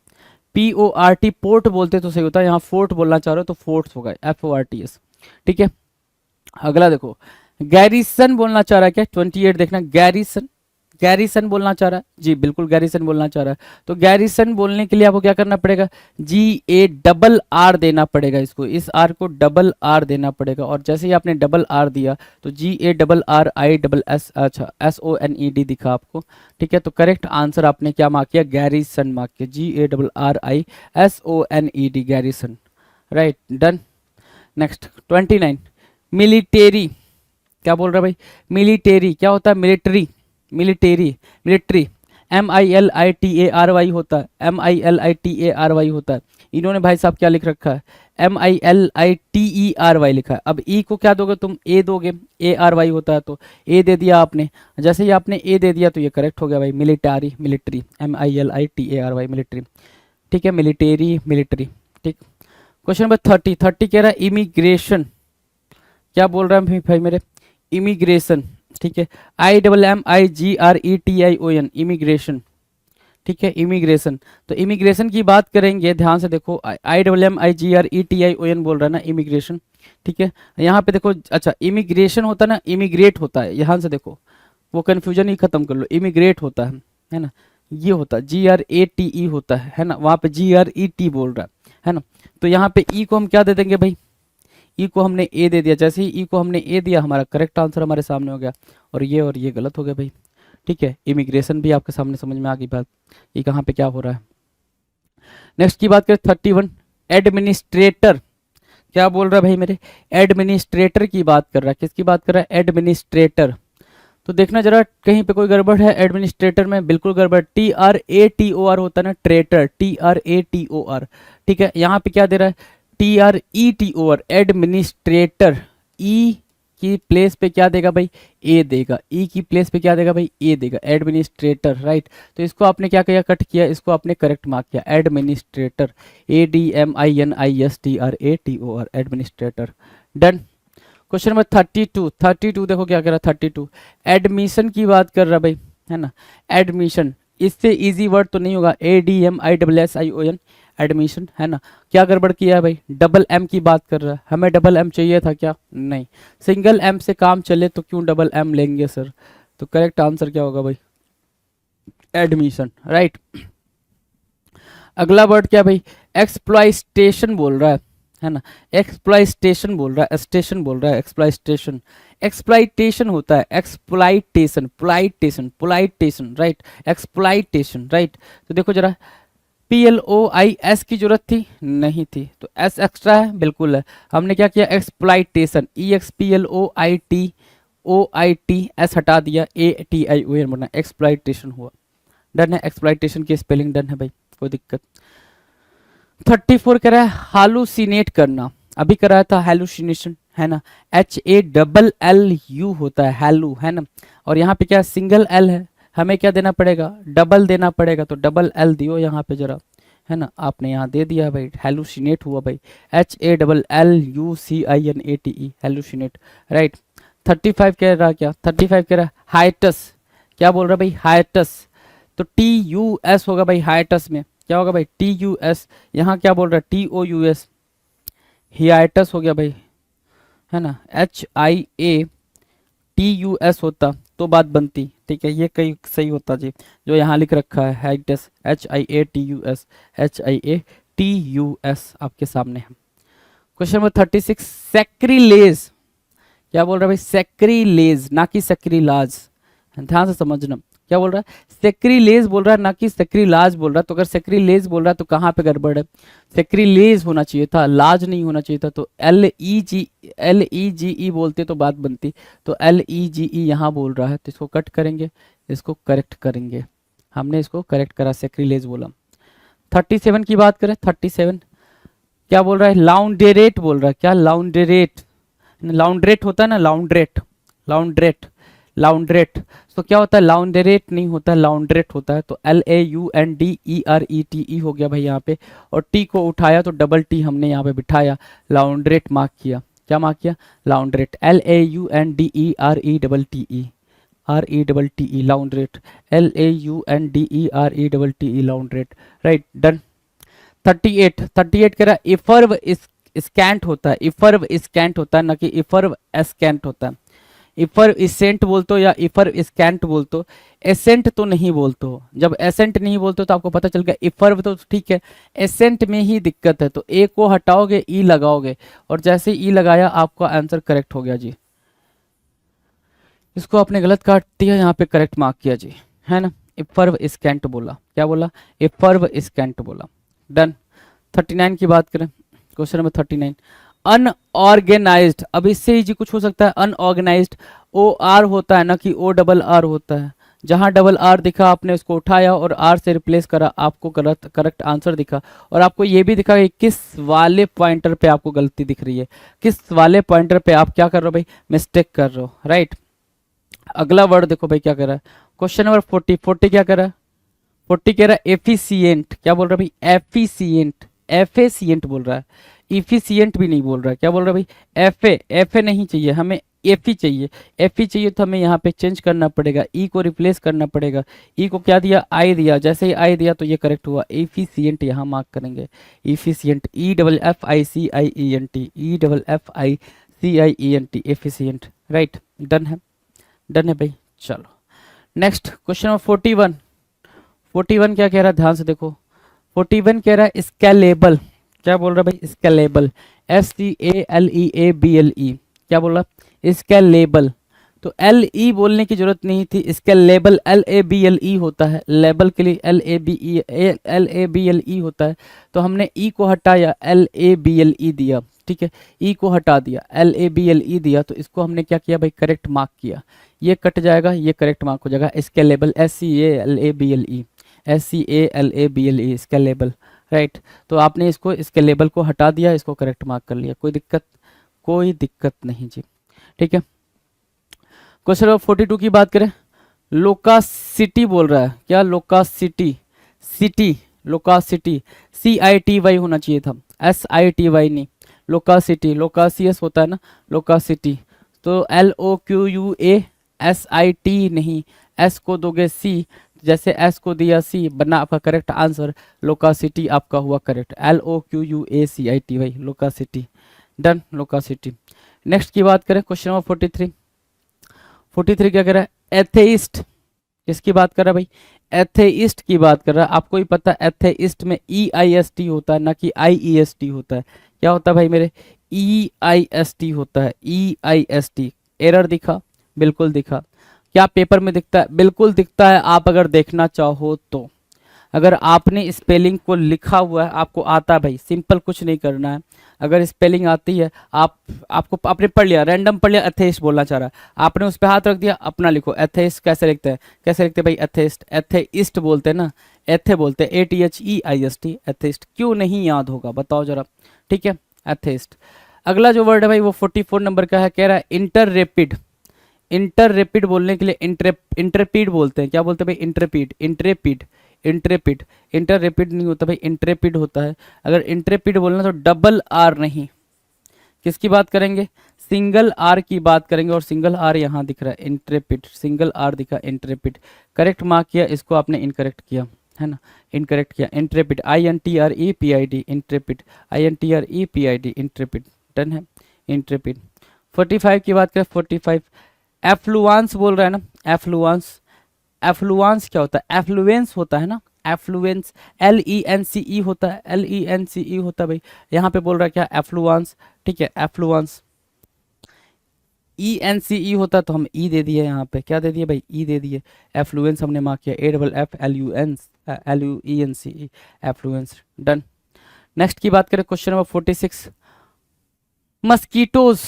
PORT पोर्ट बोलते तो सही होता, यहाँ फोर्ट बोलना चाह रहे हो तो फोर्ट्स होगा, FORTS, ठीक है। अगला देखो, गैरिसन बोलना चाह रहा है क्या, 28 देखना, गैरिसन, गैरिसन बोलना चाह रहा है जी, बिल्कुल गैरिसन बोलना चाह रहा है, तो गैरिसन बोलने के लिए आपको क्या करना पड़ेगा, GARR देना पड़ेगा, इसको, इस R को RR देना पड़ेगा, और जैसे ही आपने RR दिया तो GARRISS, अच्छा SONED दिखा आपको, ठीक है, तो करेक्ट आंसर आपने क्या मार्क किया, गैरिसन मार्क किया, GARRISONED, garrison, right, done. Next 29, military, क्या बोल रहा है भाई, मिलिटेरी क्या होता है, मिलिट्री, मिलिटेरी, मिलिट्री, MILITARY होता है, MILITARY होता है, इन्होंने भाई साहब क्या लिख रखा है, MILITERY लिखा है, अब ई को क्या दोगे तुम, ए दोगे, ARY होता है, तो ए दे दिया आपने, जैसे ही आपने ए दे दिया तो ये करेक्ट हो गया भाई, मिलिटारी, मिलिट्री, MILITARY, मिलिट्री, ठीक है, मिलिटेरी, मिलिट्री, ठीक। क्वेश्चन नंबर 30, 30 कह रहा है इमिग्रेशन, क्या बोल रहा है भाई मेरे, इमिग्रेशन, ठीक है, IMMIGRETION, इमिग्रेशन, ठीक है, इमिग्रेशन, तो इमिग्रेशन की बात करेंगे, ध्यान से देखो, IMMIGRETION बोल रहा है ना, इमिग्रेशन, ठीक है, यहाँ पे देखो, अच्छा इमिग्रेशन होता है ना, इमिग्रेट होता है, यहाँ से देखो, वो कन्फ्यूजन ही खत्म कर लो, इमिग्रेट होता है ना, ये होता है GRATE होता है ना, वहाँ पे GRET बोल रहा है ना, तो यहाँ पे ई को हम क्या दे देंगे भाई, ई को हमने ए दे दिया, जैसे ही ई को हमने ए दिया, हमारा करेक्ट आंसर हमारे सामने हो गया, और ये गलत हो गया भाई, ठीक है, इमिग्रेशन भी आपके सामने समझ में आ गई बात, ये कहाँ पे क्या हो रहा है। नेक्स्ट की बात करें 31, एडमिनिस्ट्रेटर, क्या बोल रहा है भाई मेरे, एडमिनिस्ट्रेटर की बात कर रहा है, किसकी बात कर रहा है, एडमिनिस्ट्रेटर, तो देखना जरा कहीं पे कोई गड़बड़ है एडमिनिस्ट्रेटर में, बिल्कुल गड़बड़, TRATOR होता है ना, ट्रेटर, TRATOR, ठीक है, यहाँ पे क्या दे रहा है, TRETOR, एडमिनिस्ट्रेटर, ई की प्लेस पे क्या देगा भाई, ए देगा, ई की प्लेस पे क्या देगा भाई, ए देगा, एडमिनिस्ट्रेटर, राइट, तो इसको आपने क्या किया, कट किया, इसको आपने करेक्ट मार्क किया, administrator, ADMINISTRATOR, administrator, done. Question number 32, 32 देखो क्या कर रहा है, 32 एडमिशन की बात कर रहा है भाई, है ना, एडमिशन, इससे इजी वर्ड तो नहीं होगा, ADMISSION, एडमिशन, है ना, क्या गड़बड़ किया है भाई, डबल एम की बात कर रहा है, हमें डबल एम चाहिए था क्या, नहीं, सिंगल एम से काम चले तो क्यों डबल एम लेंगे सर, तो करेक्ट आंसर क्या होगा भाई, एडमिशन, राइट। अगला वर्ड क्या भाई, एक्सप्लॉइटेशन बोल रहा है ना, एक्सप्लॉइटेशन बोल रहा है, स्टेशन बोल रहा है, एक्सप्लॉइटेशन, एक्सप्लॉइटेशन होता है, एक्सप्लॉइटेशन, प्लाइटेशन, पोलाइटेशन, राइट, एक्सप्लॉइटेशन, राइट, तो देखो जरा, PLOIS की जरूरत थी, नहीं थी, तो S एक्स्ट्रा है, बिल्कुल है, हमने क्या किया, एक्सप्लॉइटेशन, EXPLOITOIT, S हटा दिया, ATION बना, एक्सप्लॉइटेशन हुआ, डन है, एक्सप्लॉइटेशन की स्पेलिंग डन है भाई, कोई दिक्कत। 34 कह रहा है हालुसिनेट करना, अभी कराया था हेलुसिनेशन, है ना, HALLU होता है, हैलू, है ना, और यहाँ पे क्या सिंगल L है, हमें क्या देना पड़ेगा, डबल देना पड़ेगा, तो डबल L दियो यहाँ पे जरा, है ना, आपने यहाँ दे दिया भाई, हेलुसिनेट हुआ भाई, HALLUCINATE, हेलुसिनेट, राइट। 35 कह रहा क्या, 35 कह रहा हाइटस, क्या बोल रहा भाई, हाइटस, तो TUS होगा भाई हाइटस में, क्या होगा भाई TUS। यहाँ क्या बोल रहा है TOUS, हियाटस हो गया भाई, है ना। HIATUS होता तो बात बनती, ठीक है, ये कहीं सही होता जी, जो यहाँ लिख रखा है हाइटस HIATUS, HIATUS आपके सामने है। क्वेश्चन नंबर 36, सैक्रिलेज, क्या बोल रहा है भाई सैक्रिलेज, ना कि सैक्रिलाज, ध्यान से समझना क्या बोल रहा है, सैक्रिलेज बोल रहा है ना कि सैक्रिलाज बोल रहा है। तो अगर सैक्रिलेज बोल रहा है तो कहाँ पे गड़बड़ है, सैक्रिलेज होना चाहिए था, लाज नहीं होना चाहिए था। तो LEGE बोलते तो बात बनती, तो LEGE यहाँ बोल रहा है, तो इसको कट करेंगे, इसको करेक्ट करेंगे, हमने इसको करेक्ट करा, सैक्रिलेज बोला। 37 की बात करें, 37 क्या बोल रहा है, लाउंडेरेट बोल रहा है, क्या लाउंडेरेट, लाउंड्रेट होता है ना, लाउंड्रेट, लाउंड्रेट, लाउंड्रेट, तो क्या होता है लाउंडरेट नहीं होता है, लाउंड्रेट होता है। तो LAUNDERETE हो गया भाई यहाँ पे, और टी को उठाया तो डबल टी हमने यहाँ पे बिठाया, लाउंड्रेट मार्क किया, क्या मार्क किया, लाउंड्रेट, LAUNDERETE लाउंड्रेट, LAUNDERETE लाउंड्रेट, राइट डन। 38 कह रहा इफर्व स्कैंट होता है, इफर्व स्कैंट होता है ना कि इफर्व एस्कैंट होता है। इफर्व इसेंट बोलते हो या इफर्व स्कैंट बोलते हो, एसेंट तो नहीं बोलते हो। जब एसेंट नहीं बोलते हो तो आपको पता चल गया इफर्व तो ठीक है, एसेंट में ही दिक्कत है। तो ए को हटाओगे ई लगाओगे, और जैसे ई लगाया आपका आंसर करेक्ट हो गया जी। इसको आपने गलत काट दिया, यहाँ पे करेक्ट मार्क किया जी, है ना। इफर्व स्कैंट बोला, क्या बोला, इफर्व स्कैंट बोला, डन। 39 की बात करें, क्वेश्चन नंबर 39, अनऑर्गेनाइज्ड, अब इससे ही जी कुछ हो सकता है, अनऑर्गेनाइज्ड OR होता है ना कि ORR होता है। जहां डबल आर दिखा आपने उसको उठाया और आर से रिप्लेस करा, आपको गलत करेक्ट आंसर दिखा। और आपको ये भी दिखा कि किस वाले पॉइंटर पे आपको गलती दिख रही है, किस वाले पॉइंटर पे आप क्या कर रहे हो भाई, मिस्टेक कर रहे हो, राइट। अगला वर्ड देखो भाई क्या कर रहा है, क्वेश्चन नंबर 40 क्या कर रहा है, 40 कह रहा है एफिशिएंट, क्या बोल रहा है भाई एफिशिएंट, एफिशिएंट बोल रहा है, इफिशिएंट भी नहीं बोल रहा है, क्या बोल रहा है भाई एफ नहीं चाहिए हमें, एफी चाहिए। एफी चाहिए तो हमें यहाँ पे चेंज करना पड़ेगा, ई को रिप्लेस करना पड़ेगा। ई को क्या दिया, आई दिया, जैसे ही आई दिया तो ये करेक्ट हुआ, एफिशिएंट यहाँ मार्क करेंगे, efficient, EFFICIENT, EFFICIENT, efficient, right done है, डन है भाई। चलो नेक्स्ट क्वेश्चन नंबर 41, 41 क्या कह रहा है, ध्यान से देखो, 41 कह रहा है स्केलेबल, क्या बोल रहा है भाई स्केलेबल, SCALEABLE, क्या बोल रहा है स्केलेबल। तो LE बोलने की जरूरत नहीं थी, स्केलेबल LABLE होता है, लेबल के लिए LABLE होता है। तो हमने E को हटाया, LABLE दिया, ठीक है, E को हटा दिया, LABLE दिया, तो इसको हमने क्या किया भाई करेक्ट मार्क किया। ये कट जाएगा, ये करेक्ट मार्क हो जाएगा, स्केलेबल SCALABLE स्केलेबल, राइट। तो आपने इसको स्केलेबल को हटा दिया, इसको करेक्ट मार्क कर लिया, कोई दिक्कत नहीं जी, ठीक है। क्वेश्चन नंबर 42 की बात करें, लोकासिटी बोल रहा है, क्या लोकासिटी, सिटी, लोकासिटी, CITY होना चाहिए था, SITY नहीं, लोकासिटी, लोकासियस होता है ना, लोकासिटी, तो LOQUASIT नहीं, S को दोगे C, जैसे S को दिया C बना आपका करेक्ट आंसर, लोकासिटी आपका हुआ करेक्ट, LOQUACITY, लोकासिटी, डन, लोकासिटी। नेक्स्ट की बात करें, क्वेश्चन नंबर 43, 43 क्या कर रहा है, एथेइस्ट, किसकी बात कर रहा है भाई, एथेइस्ट की बात कर रहा है। आपको ही पता है एथेइस्ट में EIST होता है ना कि IEST होता है, क्या होता है भाई मेरे, EIST होता है, EIST। एरर दिखा, बिल्कुल दिखा, क्या पेपर में दिखता है, बिल्कुल दिखता है, आप अगर देखना चाहो तो। अगर आपने स्पेलिंग को लिखा हुआ है, आपको आता है भाई, सिंपल कुछ नहीं करना है। अगर स्पेलिंग आती है, आपको आपने पढ़ लिया, रैंडम पढ़ लिया, एथेइस्ट बोलना चाह रहा है, आपने उस पर हाथ रख दिया, अपना लिखो, एथेइस्ट कैसे लिखते हैं, कैसे लिखते हैं भाई, एथेइस्ट, एथेइस्ट बोलते हैं ना, एथे बोलते हैं, ATHEIST, एथेइस्ट, क्यों नहीं याद होगा बताओ जरा, ठीक है, एथेइस्ट। अगला जो वर्ड है भाई वो 44 नंबर का है, कह रहा है इंटररेपिड, इंटररेपिड बोलने के लिए इंटरपीड बोलते हैं, क्या बोलते हैं भाई, इंटरपीड, इंटरपीड, इंटरपिड, इंटररेपिड नहीं होता भाई, इंटरपिड होता है। अगर इंटरपिड बोलना तो डबल आर नहीं, किसकी बात करेंगे, सिंगल आर की बात करेंगे, और सिंगल आर यहाँ दिख रहा है इंट्रेपिड, सिंगल आर दिखा इंट्रेपिड, करेक्ट मार्क किया, इसको आपने इनकरेक्ट किया है ना, इनकरेक्ट किया, Intrepid INTREPID Intrepid, INTREPID Intrepid, done है इंट्रेपिड। 45 की बात करें, 45 एफ्लुआंस बोल रहा है ना, एफ्लुआंस, एफ्लुआंस क्या होता है, एफ्लुएंस होता है ना, एफ्लुएंस LENCE होता है, LENCE होता है भाई, यहाँ पे बोल रहा है क्या, एफ्लुआंस, ठीक है, एफ्लुआंस, ENCE होता तो हम ई दे दिए, यहाँ पे क्या दे दिए भाई, ई दे दिए, एफ्लुएंस हमने मार्क किया, AFFLUENCE एफ्लुएंस, डन। नेक्स्ट की बात करें, क्वेश्चन नंबर 46, मस्कीटोज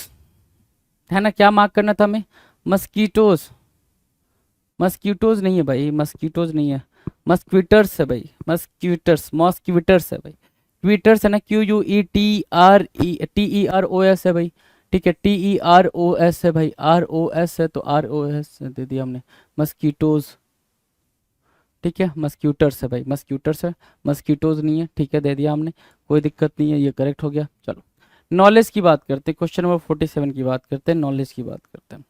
है ना, क्या मार्क करना था हमें, मस्कीटोज, मस्कीटोज नहीं है भाई, मस्कीटोज नहीं है, मस्क्विटर्स है भाई, मस्क्विटर्स, मॉस्क्विटर्स है भाई, ट्विटर्स है ना, QUETRETEROS है भाई, ठीक है, TEROS है भाई, ROS है तो ROS दे दिया हमने, मस्कीटोज, ठीक है, मस्क्यूटर्स है भाई, मस्क्यूटर्स है, मस्कीटोज नहीं है, ठीक है, दे दिया हमने, कोई दिक्कत नहीं है, ये करेक्ट हो गया। चलो नॉलेज की बात करते हैं, क्वेश्चन नंबर 47 की बात करते हैं, नॉलेज की बात करते हैं।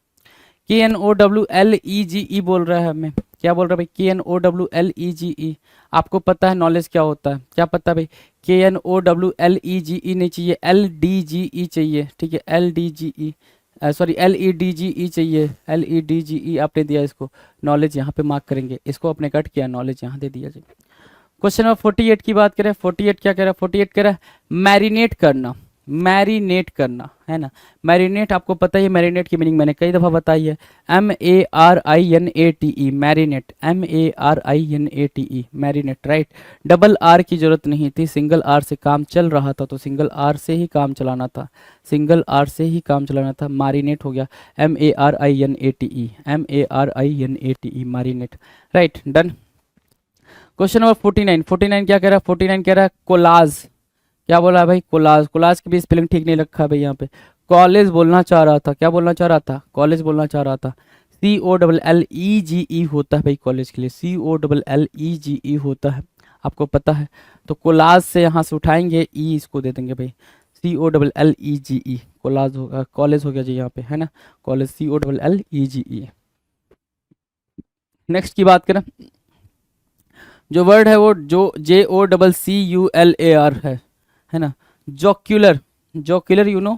KNOWLEGE बोल रहा है हमें, क्या बोल रहा है भाई, KNOWLEGE, आपको पता है नॉलेज क्या होता है, क्या पता है भाई, KNOWLEGE नहीं चाहिए, LDGE चाहिए, ठीक है, LDGE, सॉरी LEDGE चाहिए, LEDGE आपने दिया, इसको नॉलेज यहाँ पे मार्क करेंगे, इसको आपने कट किया, नॉलेज यहाँ दे दिया जी। क्वेश्चन नंबर 48 की बात करें, 48 क्या कह रहा है, 48 कह रहा है मैरिनेट करना, मैरिनेट करना है ना, मैरिनेट आपको पता ही है, मैरिनेट की मीनिंग मैंने कई दफ़ा बताई है, MARINATE, marinate, MARINATE, marinate, right, double R की जरूरत नहीं थी, सिंगल आर से काम चल रहा था तो सिंगल आर से ही काम चलाना था, सिंगल आर से ही काम चलाना था, मारिनेट हो गया, MARINATE, MARINATE, marinate, right, done. Question number 49, 49 क्या कह रहा है, 49 कह रहा है कोलाज, क्या बोला है भाई, कोलाज, कोलाज की भी स्पेलिंग ठीक नहीं रखा है भाई, यहाँ पे कॉलेज बोलना चाह रहा था, क्या बोलना चाह रहा था, कॉलेज बोलना चाह रहा था, COLLEGE होता है भाई कॉलेज के लिए, COLLEGE होता है, आपको पता है, तो कोलाज से यहाँ से उठाएंगे, ई इसको दे देंगे भाई, COLLEGE, कोलाज होगा, कॉलेज हो गया जी यहाँ पे, है ना, कॉलेज, COLLEGE। नेक्स्ट की बात करें, जो वर्ड है वो जो JOCCULAR है ना, जोक्यूलर, जोक्यूलर, यू नो,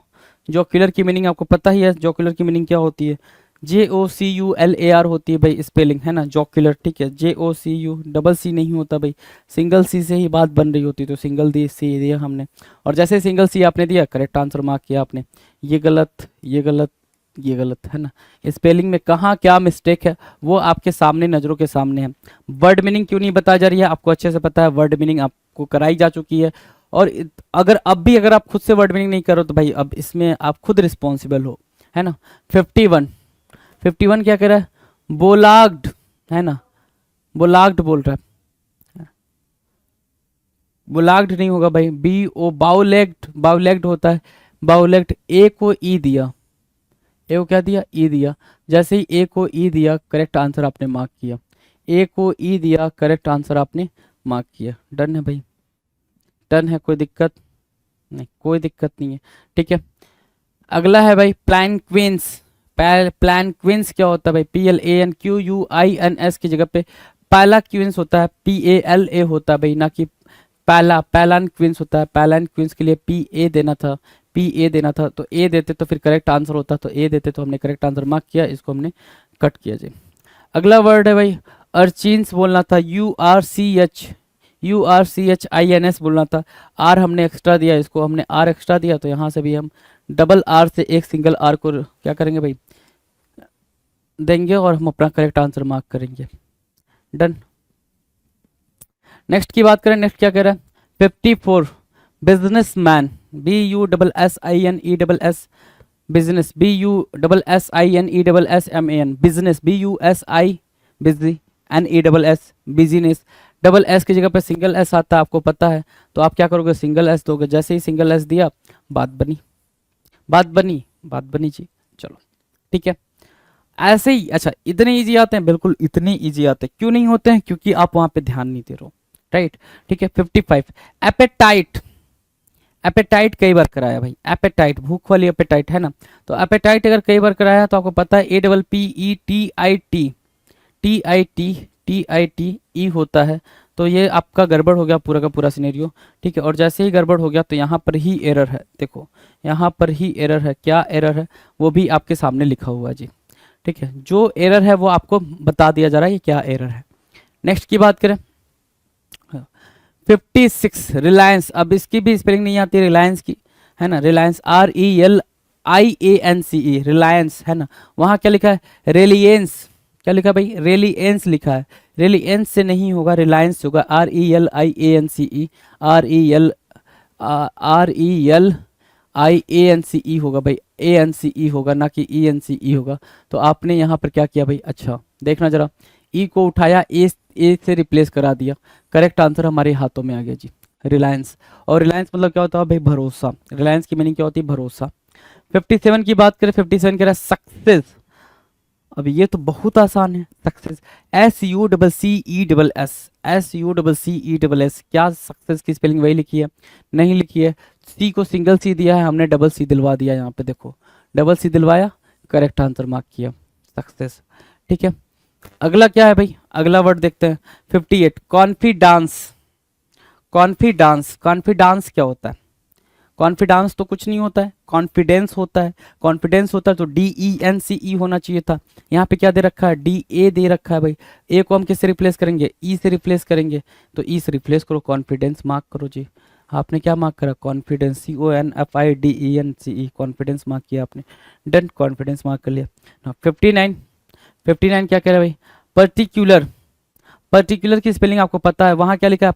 जोक्यूलर की मीनिंग आपको पता ही है, जोक्यूलर की मीनिंग क्या होती है, JOCULAR होती है भाई स्पेलिंग, है ना, जोक्यूलर, ठीक है, JOCU, डबल सी नहीं होता भाई, सिंगल सी से ही बात बन रही होती है, तो सिंगल दी सी दिया हमने, और जैसे सिंगल सी आपने दिया, करेक्ट आंसर मार्क किया आपने, ये गलत, ये गलत, ये गलत, है ना, स्पेलिंग में कहाँ क्या मिस्टेक है वो आपके सामने, नज़रों के सामने है। वर्ड मीनिंग क्यों नहीं बताई जा रही है, आपको अच्छे से पता है, वर्ड मीनिंग आपको कराई जा चुकी है, और अगर अब भी अगर आप खुद से वर्ड मीनिंग नहीं करो तो भाई अब इसमें आप खुद रिस्पॉन्सिबल हो, है ना। 51, 51 क्या कह रहा है, बोलाग्ड, है ना, बोलाग्ड बोल रहा है, बोलाग्ड नहीं होगा भाई, BO, बाउलेग्ड, बाउलेग्ड होता है, बाउलेग्ड, ए को ई दिया, ए को क्या दिया, ई दिया, जैसे ही ए को ई दिया करेक्ट आंसर आपने मार्क किया, ए को ई दिया करेक्ट आंसर आपने मार्क किया, डन है भाई, डन है, कोई दिक्कत नहीं, कोई दिक्कत नहीं है, ठीक है। अगला है भाई प्लान क्वींस, प्लान क्वींस क्या होता है भाई, PLANQUINS की जगह पे पहला क्वींस होता है, PALA होता है भाई, ना कि पहला, पैलान क्वींस होता है, पैलान क्वींस के लिए PA देना था, PA देना था, तो A देते तो फिर करेक्ट आंसर होता, तो A देते तो हमने करेक्ट आंसर मार्क किया, इसको हमने कट किया जी। अगला वर्ड है भाई अर्चिन्स बोलना था, URCHINS बोलना था, आर हमने एक्स्ट्रा दिया, इसको हमने आर एक्स्ट्रा दिया, तो यहाँ से भी हम डबल आर से एक सिंगल आर को क्या करेंगे भाई, देंगे, और हम अपना करेक्ट आंसर मार्क करेंगे, डन। नेक्स्ट की बात करें, नेक्स्ट क्या कह रहा है, 54 businessman, BUSSINESS, business, BUSSINESSMAN, business, BUSI, busy, NESS, business, double S की जगह पे सिंगल एस आता है, आपको पता है, तो आप क्या करोगे, सिंगल एस दोगे, जैसे ही सिंगल एस दिया बात बनी, बात बनी, बात बनी जी, चलो ठीक है, ऐसे ही। अच्छा इतने इजी आते हैं, बिल्कुल इतने इजी आते हैं, क्यों नहीं होते हैं, क्योंकि आप वहां पे ध्यान नहीं दे रहे हो, राइट, ठीक है। 55 एपेटाइट, एपेटाइट कई बार कराया भाई, एपेटाइट भूख वाली एपेटाइट है ना, तो एपेटाइट अगर कई बार कराया तो आपको पता है APPETIT होता है, तो ये आपका गड़बड़ हो गया पूरा का पूरा सिनेरियो। ठीक है, और जैसे ही गड़बड़ हो गया तो यहाँ पर ही एरर है, देखो यहाँ पर ही एरर है। क्या एरर है वो भी आपके सामने लिखा हुआ है जी। ठीक है, जो एरर है वो आपको बता दिया जा रहा है कि क्या एरर है। नेक्स्ट की बात करें 56 रिलायंस, अब इसकी भी स्पेलिंग नहीं आती रिलायंस की, है ना, रिलायंस RELIANCE रिलायंस, है ना, वहाँ क्या लिखा है रेलियंस, क्या लिखा है भाई रेलियंस लिखा है, रेलियंस से नहीं होगा रिलायंस होगा, RELIANCE होगा भाई, ANCE होगा ना कि ENCE होगा। तो आपने यहाँ पर क्या किया भाई, अच्छा देखना जरा, ई को उठाया ए से रिप्लेस करा दिया, करेक्ट आंसर हमारे हाथों में आ गया जी, रिलायंस। और रिलायंस मतलब क्या होता है भाई भरोसा, रिलायंस की मीनिंग क्या होती है भरोसा। 57 की बात करें, 57 कह रहा है सक्सेस, अब ये तो बहुत आसान है, सक्सेस SUCCESS, क्या सक्सेस की स्पेलिंग वही लिखी है, नहीं लिखी है, सी को सिंगल सी दिया है, हमने डबल सी दिलवा दिया, यहाँ पे देखो डबल सी दिलवाया, करेक्ट आंसर मार्क किया सक्सेस। ठीक है, अगला क्या है भाई, अगला वर्ड देखते हैं 58 कॉन्फिडेंस, कॉन्फिडेंस क्या होता है, कॉन्फिडेंस तो कुछ नहीं होता है, कॉन्फिडेंस होता है, कॉन्फिडेंस होता है तो DENCE होना चाहिए था, यहाँ पे क्या दे रखा है DA दे रखा है भाई, ए को हम किससे रिप्लेस करेंगे ई से रिप्लेस करेंगे, तो ई से रिप्लेस करो, कॉन्फिडेंस मार्क करो जी। आपने क्या मार्क करा कॉन्फिडेंस, CONFIDENCE कॉन्फिडेंस मार्क किया आपने, डन कॉन्फिडेंस मार्क कर लिया। 59 क्या कह रहा है भाई पर्टिकुलर, पर्टिकुलर की स्पेलिंग आपको पता है, वहां क्या लिखा है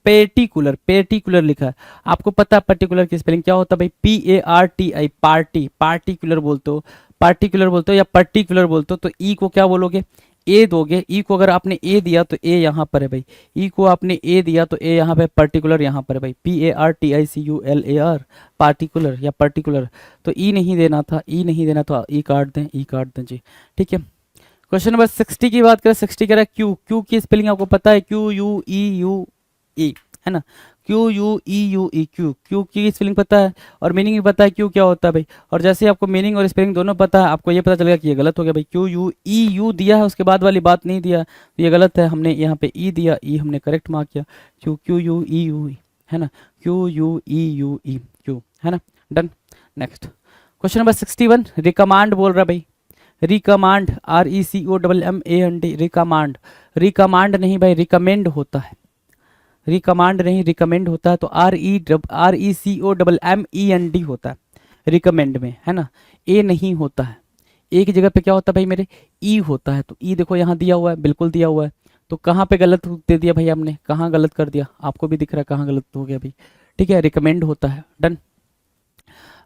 पेटिकुलर लिखा है, आपको पता है पर्टिकुलर की स्पेलिंग क्या होता है भाई PARTI पार्टिकुलर बोलते हो, या पर्टिकुलर बोलते हो, तो ई को क्या बोलोगे ए दोगे, ई को अगर आपने ए दिया तो ए यहाँ पर है भाई, ई को आपने ए दिया तो ए यहाँ पे, पर्टिकुलर यहाँ पर है भाई PARTICULAR पार्टिकुलर या पर्टिकुलर, तो ई नहीं देना था, ई नहीं देना तो ई काट दें जी। ठीक है, क्वेश्चन नंबर 60 की बात करें, 60 कह रहा है क्यू की स्पेलिंग आपको पता है QUEUE है ना, QUEUE क्यू की स्पेलिंग पता है और मीनिंग भी पता है क्यू क्या होता है भाई, और जैसे ही आपको मीनिंग और स्पेलिंग दोनों पता है आपको ये पता चलेगा कि ये गलत हो गया भाई, QUEU दिया है उसके बाद वाली बात नहीं दिया तो ये गलत है, हमने यहाँ पे ई दिया, ई हमने करेक्ट मार्क किया, QUEUE है ना, QUEUE क्यू है ना, डन। नेक्स्ट क्वेश्चन नंबर 61 रिकमांड बोल रहा है भाई, रिकमांड RECOMMAND रिकमांड, रिकमांड नहीं भाई रिकमेंड होता है, रिकमांड नहीं रिकमेंड होता है, तो RECOMMEND होता है रिकमेंड में, है ना, ए नहीं होता है, एक जगह पे क्या होता है भाई मेरे ई होता है, तो ई देखो यहाँ दिया हुआ है, बिल्कुल दिया हुआ है, तो कहाँ पे गलत दे दिया भाई हमने, कहाँ गलत कर दिया आपको भी दिख रहा है कहाँ गलत हो गया भाई। ठीक है, रिकमेंड होता है, डन।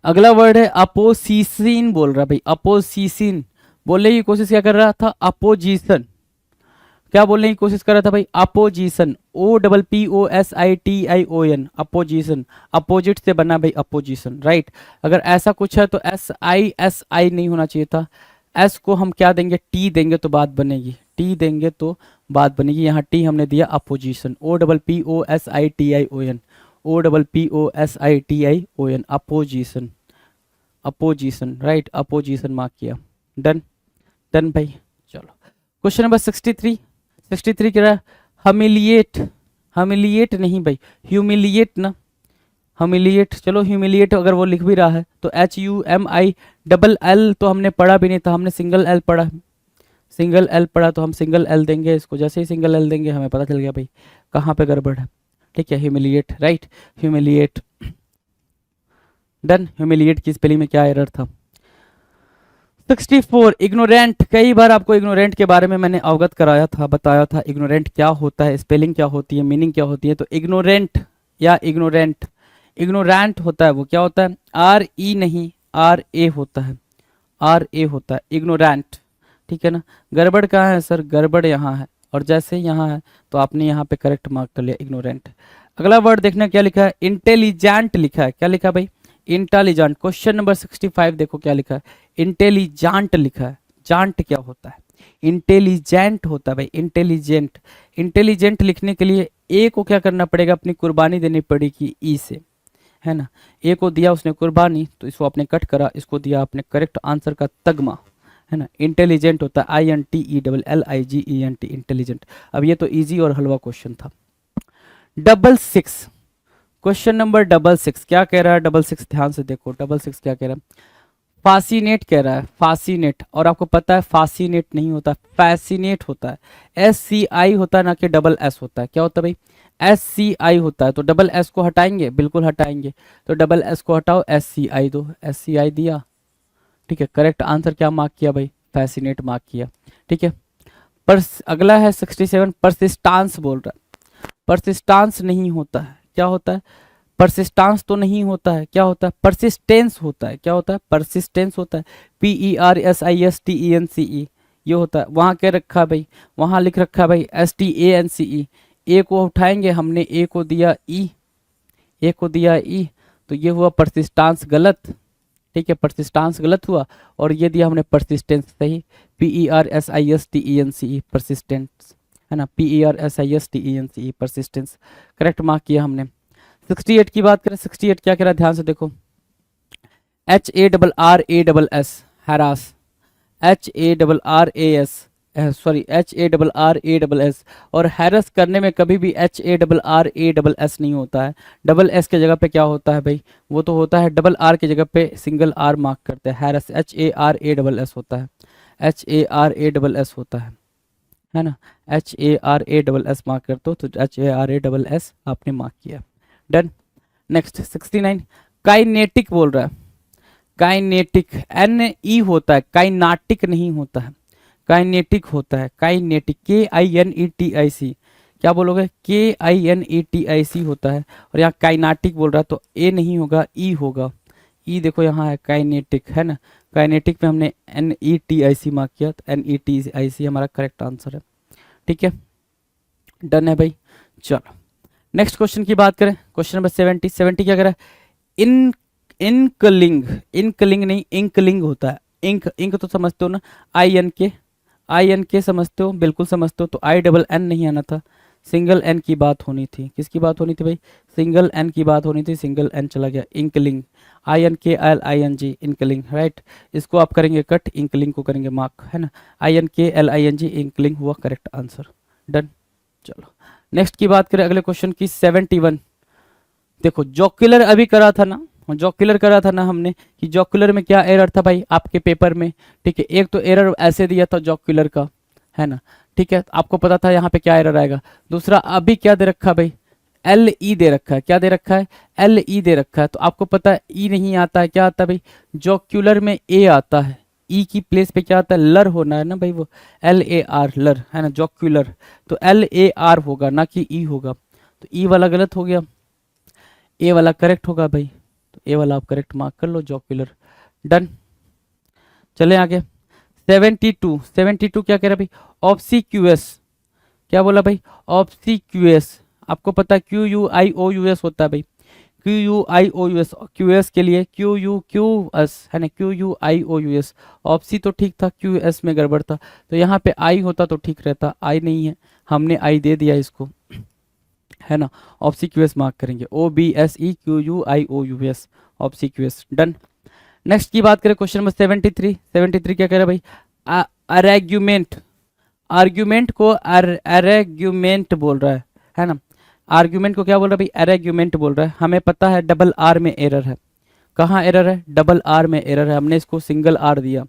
अगला वर्ड है अपोजिशन बोल रहा है भाई, अपोजिशन बोलने की कोशिश क्या कर रहा था, अपोजिशन, क्या बोलने की कोशिश कर रहा था भाई अपोजिशन, OPPOSITION अपोजिशन, अपोजिट से बना भाई अपोजिशन, राइट। अगर ऐसा कुछ है तो SI नहीं होना चाहिए था, एस को हम क्या देंगे टी देंगे तो बात बनेगी, टी देंगे तो बात बनेगी, यहाँ टी हमने दिया opposition, OPPOSITION opposition, opposition right, opposition mark किया, डन डन भाई। चलो क्वेश्चन नंबर 63 कह रहा है हमिलिएट, हमिलिएट नहीं भाई ह्यूमिलिएट ना, हमिलिएट, चलो ह्यूमिलिएट अगर वो लिख भी रहा है तो HUMI तो हमने पढ़ा भी नहीं था, हमने सिंगल एल पढ़ा, सिंगल एल पढ़ा तो हम सिंगल एल देंगे इसको, जैसे ही सिंगल एल देंगे हमें पता चल गया भाई कहाँ पे गड़बड़ है। ठीक है, humiliate right, humiliate done. Humiliate की स्पेलिंग में क्या एरर था। 64 इग्नोरेंट, कई बार आपको इग्नोरेंट के बारे में मैंने अवगत कराया था, बताया था इग्नोरेंट क्या होता है, स्पेलिंग क्या होती है, मीनिंग क्या होती है। तो इग्नोरेंट या इग्नोरेंट, इग्नोरेंट होता है वो क्या होता है RE नहीं RA होता है, RA होता है इग्नोरेंट। ठीक है ना, गड़बड़ कहाँ है सर, गड़बड़ यहाँ है और जैसे यहाँ है तो आपने यहाँ पे करेक्ट मार्क कर लिया इग्नोरेंट। अगला वर्ड देखना क्या लिखा है, इंटेलिजेंट लिखा है, क्या लिखा है भाई इंटेलिजेंट। क्वेश्चन नंबर 65 देखो क्या लिखा है, इंटेलिजेंट लिखा है, जांट क्या होता है, इंटेलिजेंट होता है भाई इंटेलिजेंट। इंटेलिजेंट लिखने के लिए ए को क्या करना पड़ेगा, अपनी कुर्बानी देनी पड़ेगी ई से, है ना। ए को दिया उसने कुर्बानी, तो इसको आपने कट करा, इसको दिया आपने करेक्ट आंसर का तगमा, है ना। इंटेलिजेंट होता है INTELLIGENT, इंटेलिजेंट। अब ये तो इजी और हलवा क्वेश्चन था। 66, क्वेश्चन नंबर 66 क्या कह रहा है? 66 ध्यान से देखो, 66 क्या कह रहा है? फासिनेट कह रहा है, फासिनेट। और आपको पता है फासिनेट नहीं होता, फैसिनेट होता है। SCI होता है, ना कि डबल एस होता है। क्या होता है भाई? SCI होता है। तो डबल एस को हटाएंगे, बिल्कुल हटाएंगे। तो डबल एस को हटाओ, SCI दो, SCI दिया, ठीक है। करेक्ट आंसर क्या मार्क किया भाई? फैसिनेट मार्क किया, ठीक है। पर अगला है 67, परसिस्टांस बोल रहा है। परसिस्टांस नहीं होता है, क्या होता है? परसिस्टांस तो नहीं होता है, क्या होता है? परसिस्टेंस होता है। क्या होता है? परसिस्टेंस होता है। PERSISTENCE ये होता है। वहाँ क्या रखा है भाई? वहाँ लिख रखा है भाई STANCE। ए को उठाएंगे, हमने ए को दिया ई, ए को दिया ई, तो ये हुआ परसिस्टांस गलत, ठीक है। परसिस्टांस गलत हुआ, और ये दिया हमने परसिस्टेंस सही। PERSISTENCE परसिस्टेंस, है ना। PERSISTENCE परसिस्टेंस करेक्ट मार्क किया हमने। 68 की बात करें, 68 क्या कह रहा है? ध्यान से देखो, HARRAS harass, HARRAS sorry HARRAS। और हैरस करने में कभी भी HARRAS नहीं होता है। डबल एस के जगह पे क्या होता है भाई? वो तो होता है डबल आर के जगह पे सिंगल आर मार्क करते हैं। हैरस HARAS होता है, HARAS होता है ना। HARAS मार्क करते हो, तो HARAS आपने मार्क किया, डन। नेक्स्ट 69, काइनेटिक बोल रहा है। काइनेटिक NE होता है, काइनाटिक नहीं होता है, काइनेटिक होता है। काइनेटिक KINETIC, क्या बोलोगे? KINETIC होता है। और यहाँ काइनाटिक बोल रहा है, तो ए नहीं होगा, ई होगा। ई देखो यहाँ है काइनेटिक, है ना। काइनेटिक में हमने NETIC मार्क किया, तो NETIC हमारा करेक्ट आंसर है, ठीक है। डन है भाई। चलो नेक्स्ट क्वेश्चन की बात करें, क्वेश्चन नंबर 70। 70 क्या कर रहा है? इंकलिंग, इंकलिंग नहीं, इंकलिंग होता है। इंक, इंक तो समझते हो ना, INK समझते हो, बिल्कुल समझते हो। तो INN नहीं आना था, सिंगल N की बात होनी थी। किसकी बात होनी थी भाई? सिंगल N की बात होनी थी, सिंगल N चला गया। Inkling, INKLING, inkling, right. इसको आप करेंगे कट, इंकलिंग को करेंगे मार्क, है ना। INKLING, इंकलिंग हुआ करेक्ट आंसर, डन। चलो नेक्स्ट की बात करें, अगले क्वेश्चन की 71। देखो जॉक्यूलर अभी करा था ना, जॉक्यूलर करा था ना हमने, कि जॉक्यूलर में क्या एरर था भाई आपके पेपर में, ठीक है। एक तो एरर ऐसे दिया था जॉक्यूलर का, है ना, ठीक है। आपको पता था यहाँ पे क्या एरर आएगा। दूसरा अभी क्या दे रखा है भाई? LE दे रखा है। क्या दे रखा है? LE दे रखा है। तो आपको पता है ई नहीं आता है, क्या आता है भाई? जॉक्यूलर में ए आता है, ई की प्लेस पे क्या आता है? लर होना है ना भाई, वो LAR, लर, है ना। जॉक्यूलर तो LAR होगा, ना कि ई होगा। तो ई वाला गलत हो गया, ए वाला करेक्ट होगा भाई। तो ए वाला आप करेक्ट मार्क कर लो, जॉक्यूलर, डन। चले आगे 72। 72 क्या कह रहा है भाई? ऑब्सीक्यूएस, क्या बोला भाई? ऑब्सीक्यूएस। आपको पता है QUIOUS होता है भाई, QUIOUS, QS के लिए QUQS, है ना, QUIOUS। ऑप्सी तो ठीक था, QS में गड़बड़ था। तो यहाँ पे आई होता तो ठीक रहता, आई नहीं है, हमने आई दे दिया इसको, है ना। ऑब्सीक्यूएस मार्क करेंगे, OBSEQUIOUS, ऑब्सीक्यूएस, डन। नेक्स्ट की बात करें, क्वेश्चन नंबर 73। 73 क्या कह रहा है भाई? अरेग्यूमेंट, आर्ग्यूमेंट को अरेग्यूमेंट बोल रहा है ना। आर्ग्यूमेंट को क्या बोल रहा है भाई? अरेग्यूमेंट बोल रहा है। हमें पता है डबल आर में एरर है। कहाँ एरर है? डबल आर में एरर है। हमने इसको सिंगल आर दिया,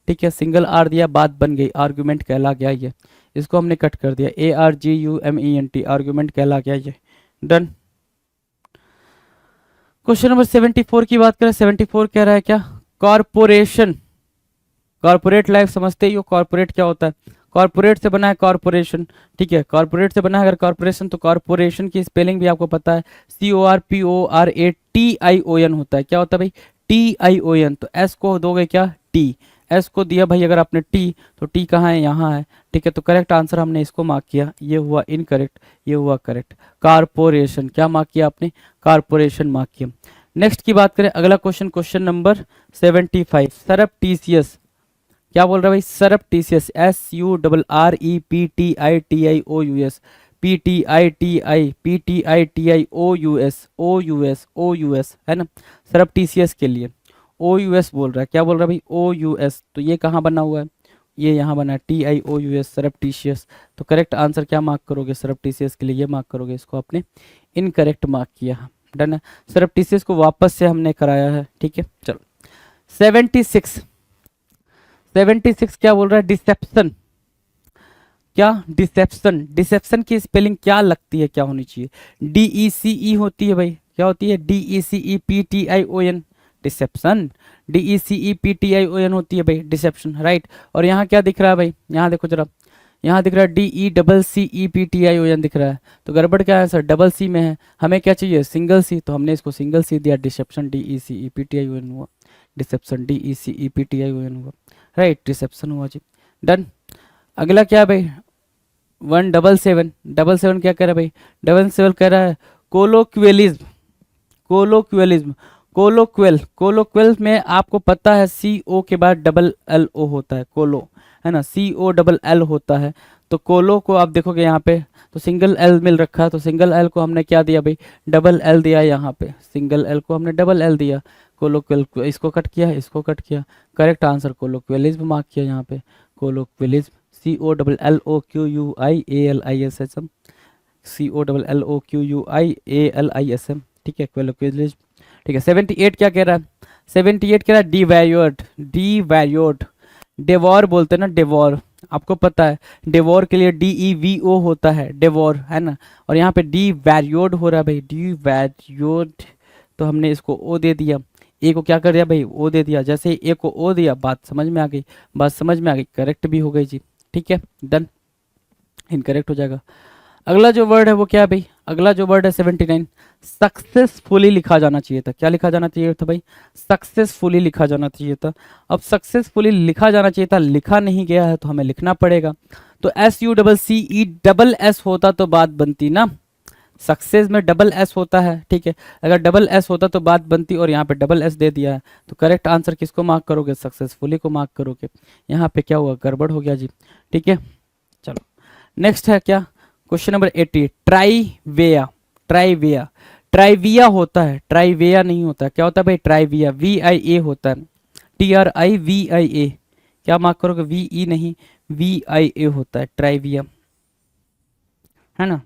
ठीक है, सिंगल आर दिया, बात बन गई, आर्ग्यूमेंट कहला गया ये। इसको हमने कट कर दिया, ARGUMENT, आर्ग्यूमेंट कहला गया ये, डन। क्वेश्चन नंबर 74 की बात करें, 74 कह रहा है क्या? कॉरपोरेशन, कॉर्पोरेट लाइफ समझते ही हो, कॉर्पोरेट क्या होता है? कॉर्पोरेट से बना है कॉर्पोरेशन, ठीक है। कॉर्पोरेट से बना है अगर कॉर्पोरेशन, तो कॉर्पोरेशन की स्पेलिंग भी आपको पता है, CORPORATION होता है। क्या होता है भाई? TION। तो एस को दोगे क्या? टी, एस को दिया भाई अगर आपने टी, तो टी कहाँ है? यहाँ है, ठीक है। तो करेक्ट आंसर हमने इसको मार्क किया, ये हुआ इनकरेक्ट, ये हुआ करेक्ट। कारपोरेशन, क्या मार्क किया आपने? कारपोरेशन मार्क किया। नेक्स्ट की बात करें, अगला क्वेश्चन, क्वेश्चन नंबर 75। सरप्टीसियस, क्या बोल रहा है भाई? सरप्टीसियस, SURREPTITIOUS, PTI TI OUS है ना, सरप्टीशियस के लिए OUS बोल रहा है, क्या बोल रहा है भाई OUS, तो ये कहाँ बना हुआ है, ये यहाँ बना है TIOUS सरप्टीशियस। तो करेक्ट आंसर क्या मार्क करोगे सरप्टीशियस के लिए, ये मार्क करोगे, इसको आपने इनकरेक्ट मार्क किया। डन है, सरप्टीशियस को वापस से हमने कराया है, ठीक है। चलो 76 क्या बोल रहा है, डिसेप्शन, क्या डिसेप्शन, डिसेप्शन की स्पेलिंग क्या लगती है, क्या होनी चाहिए, DECE होती है भाई, क्या होती है DECEPTION, डिसेप्शन, DECEPTION होती है भाई डिसेप्शन, राइट। और यहाँ क्या दिख रहा है भाई, यहाँ देखो जरा, यहाँ दिख रहा है DECEPTION दिख रहा है, तो गड़बड़ क्या है सर, डबल सी में है, हमें क्या चाहिए सिंगल सी, तो हमने इसको सिंगल सी दिया, डिसेप्शन DECEPTION हुआ, डिसेप्शन DECEPTION हुआ, राइट, डिसेप्शन हुआ जी। डन। अगला क्या है भाई 177 क्या कह रहा है भाई, 77 कह रहा है कोलोक्वियलिज्म, कोलोक्वियलिज्म, कोलोक्वल में आपको पता है CO के बाद LL होता है, कोलो है ना, COLL होता है, तो कोलो को आप देखोगे यहाँ पे तो सिंगल L मिल रखा है, तो सिंगल L को हमने क्या दिया भाई, डबल L दिया, यहाँ पे सिंगल L को हमने डबल L दिया, कोलोक्वल, इसको कट किया, इसको कट किया, करेक्ट आंसर कोलोक्वियलिज्म मार्क किया यहाँ पे, कोलोक्वियलिज्म COLLOQUIALISM, COLLOQUIALISM, ठीक है, कोलोक्वियलिज्म, ठीक है। 78 क्या कह रहा है, 78 कह रहा है डिवैरियोड, डिवैरियोड, डेवोर बोलते हैं ना, डेवोर, आपको पता है डेवोर के लिए DEVO होता है, डेवोर है ना, और यहाँ पे डिवैरियोड हो रहा है भाई, डिवैरियोड, तो हमने इसको O दे दिया, ए को क्या कर दिया भाई O दे दिया, जैसे ही ए को O दिया बात समझ में आ गई, बात समझ में आ गई, करेक्ट भी हो गई जी, ठीक है, डन, इनकरेक्ट हो जाएगा। अगला जो वर्ड है वो क्या है भाई, अगला जो वर्ड है 79, सक्सेसफुली लिखा जाना चाहिए था, क्या लिखा जाना चाहिए था भाई, सक्सेसफुली लिखा जाना चाहिए था। अब सक्सेसफुली लिखा जाना चाहिए था, लिखा नहीं गया है तो हमें लिखना पड़ेगा, तो SUCCE होता तो बात बनती ना, सक्सेस में डबल S होता है, ठीक है, अगर डबल S होता तो बात बनती, और यहाँ पे डबल S दे दिया है, तो करेक्ट आंसर किसको मार्क करोगे, सक्सेसफुली को मार्क करोगे। यहाँ पे क्या हुआ, गड़बड़ हो गया जी, ठीक है। चलो नेक्स्ट है क्या, क्वेश्चन नंबर 80, ट्राइवेया, ट्राइवेया, ट्राइविया होता है, ट्राइवेया नहीं होता है, क्या होता है भाई, ट्राइविया, VIA होता है, TRIVIA, क्या मार्क करोगे, VE नहीं, VIA होता है, ट्राइविया, है ना,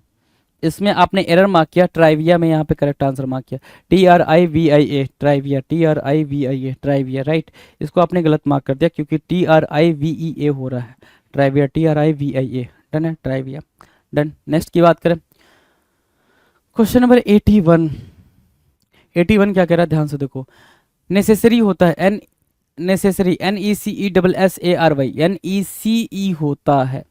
इसमें आपने एरर मार्क किया, ट्राइविया में यहाँ पे करेक्ट आंसर मार्क किया, TRIVIA, ट्राइविया, TRIVIA, ट्राइविया, राइट, इसको आपने गलत मार्क कर दिया क्योंकि TRIVEA हो रहा है, ट्राइविया, TRIVIA, डन है, ट्राइविया, डन। नेक्स्ट की बात करें, क्वेश्चन नंबर 81, 81 क्या कह रहा है, ध्यान से देखो, नेसेसरी होता है, नेसेसरी, NECESSARY, NECE होता है।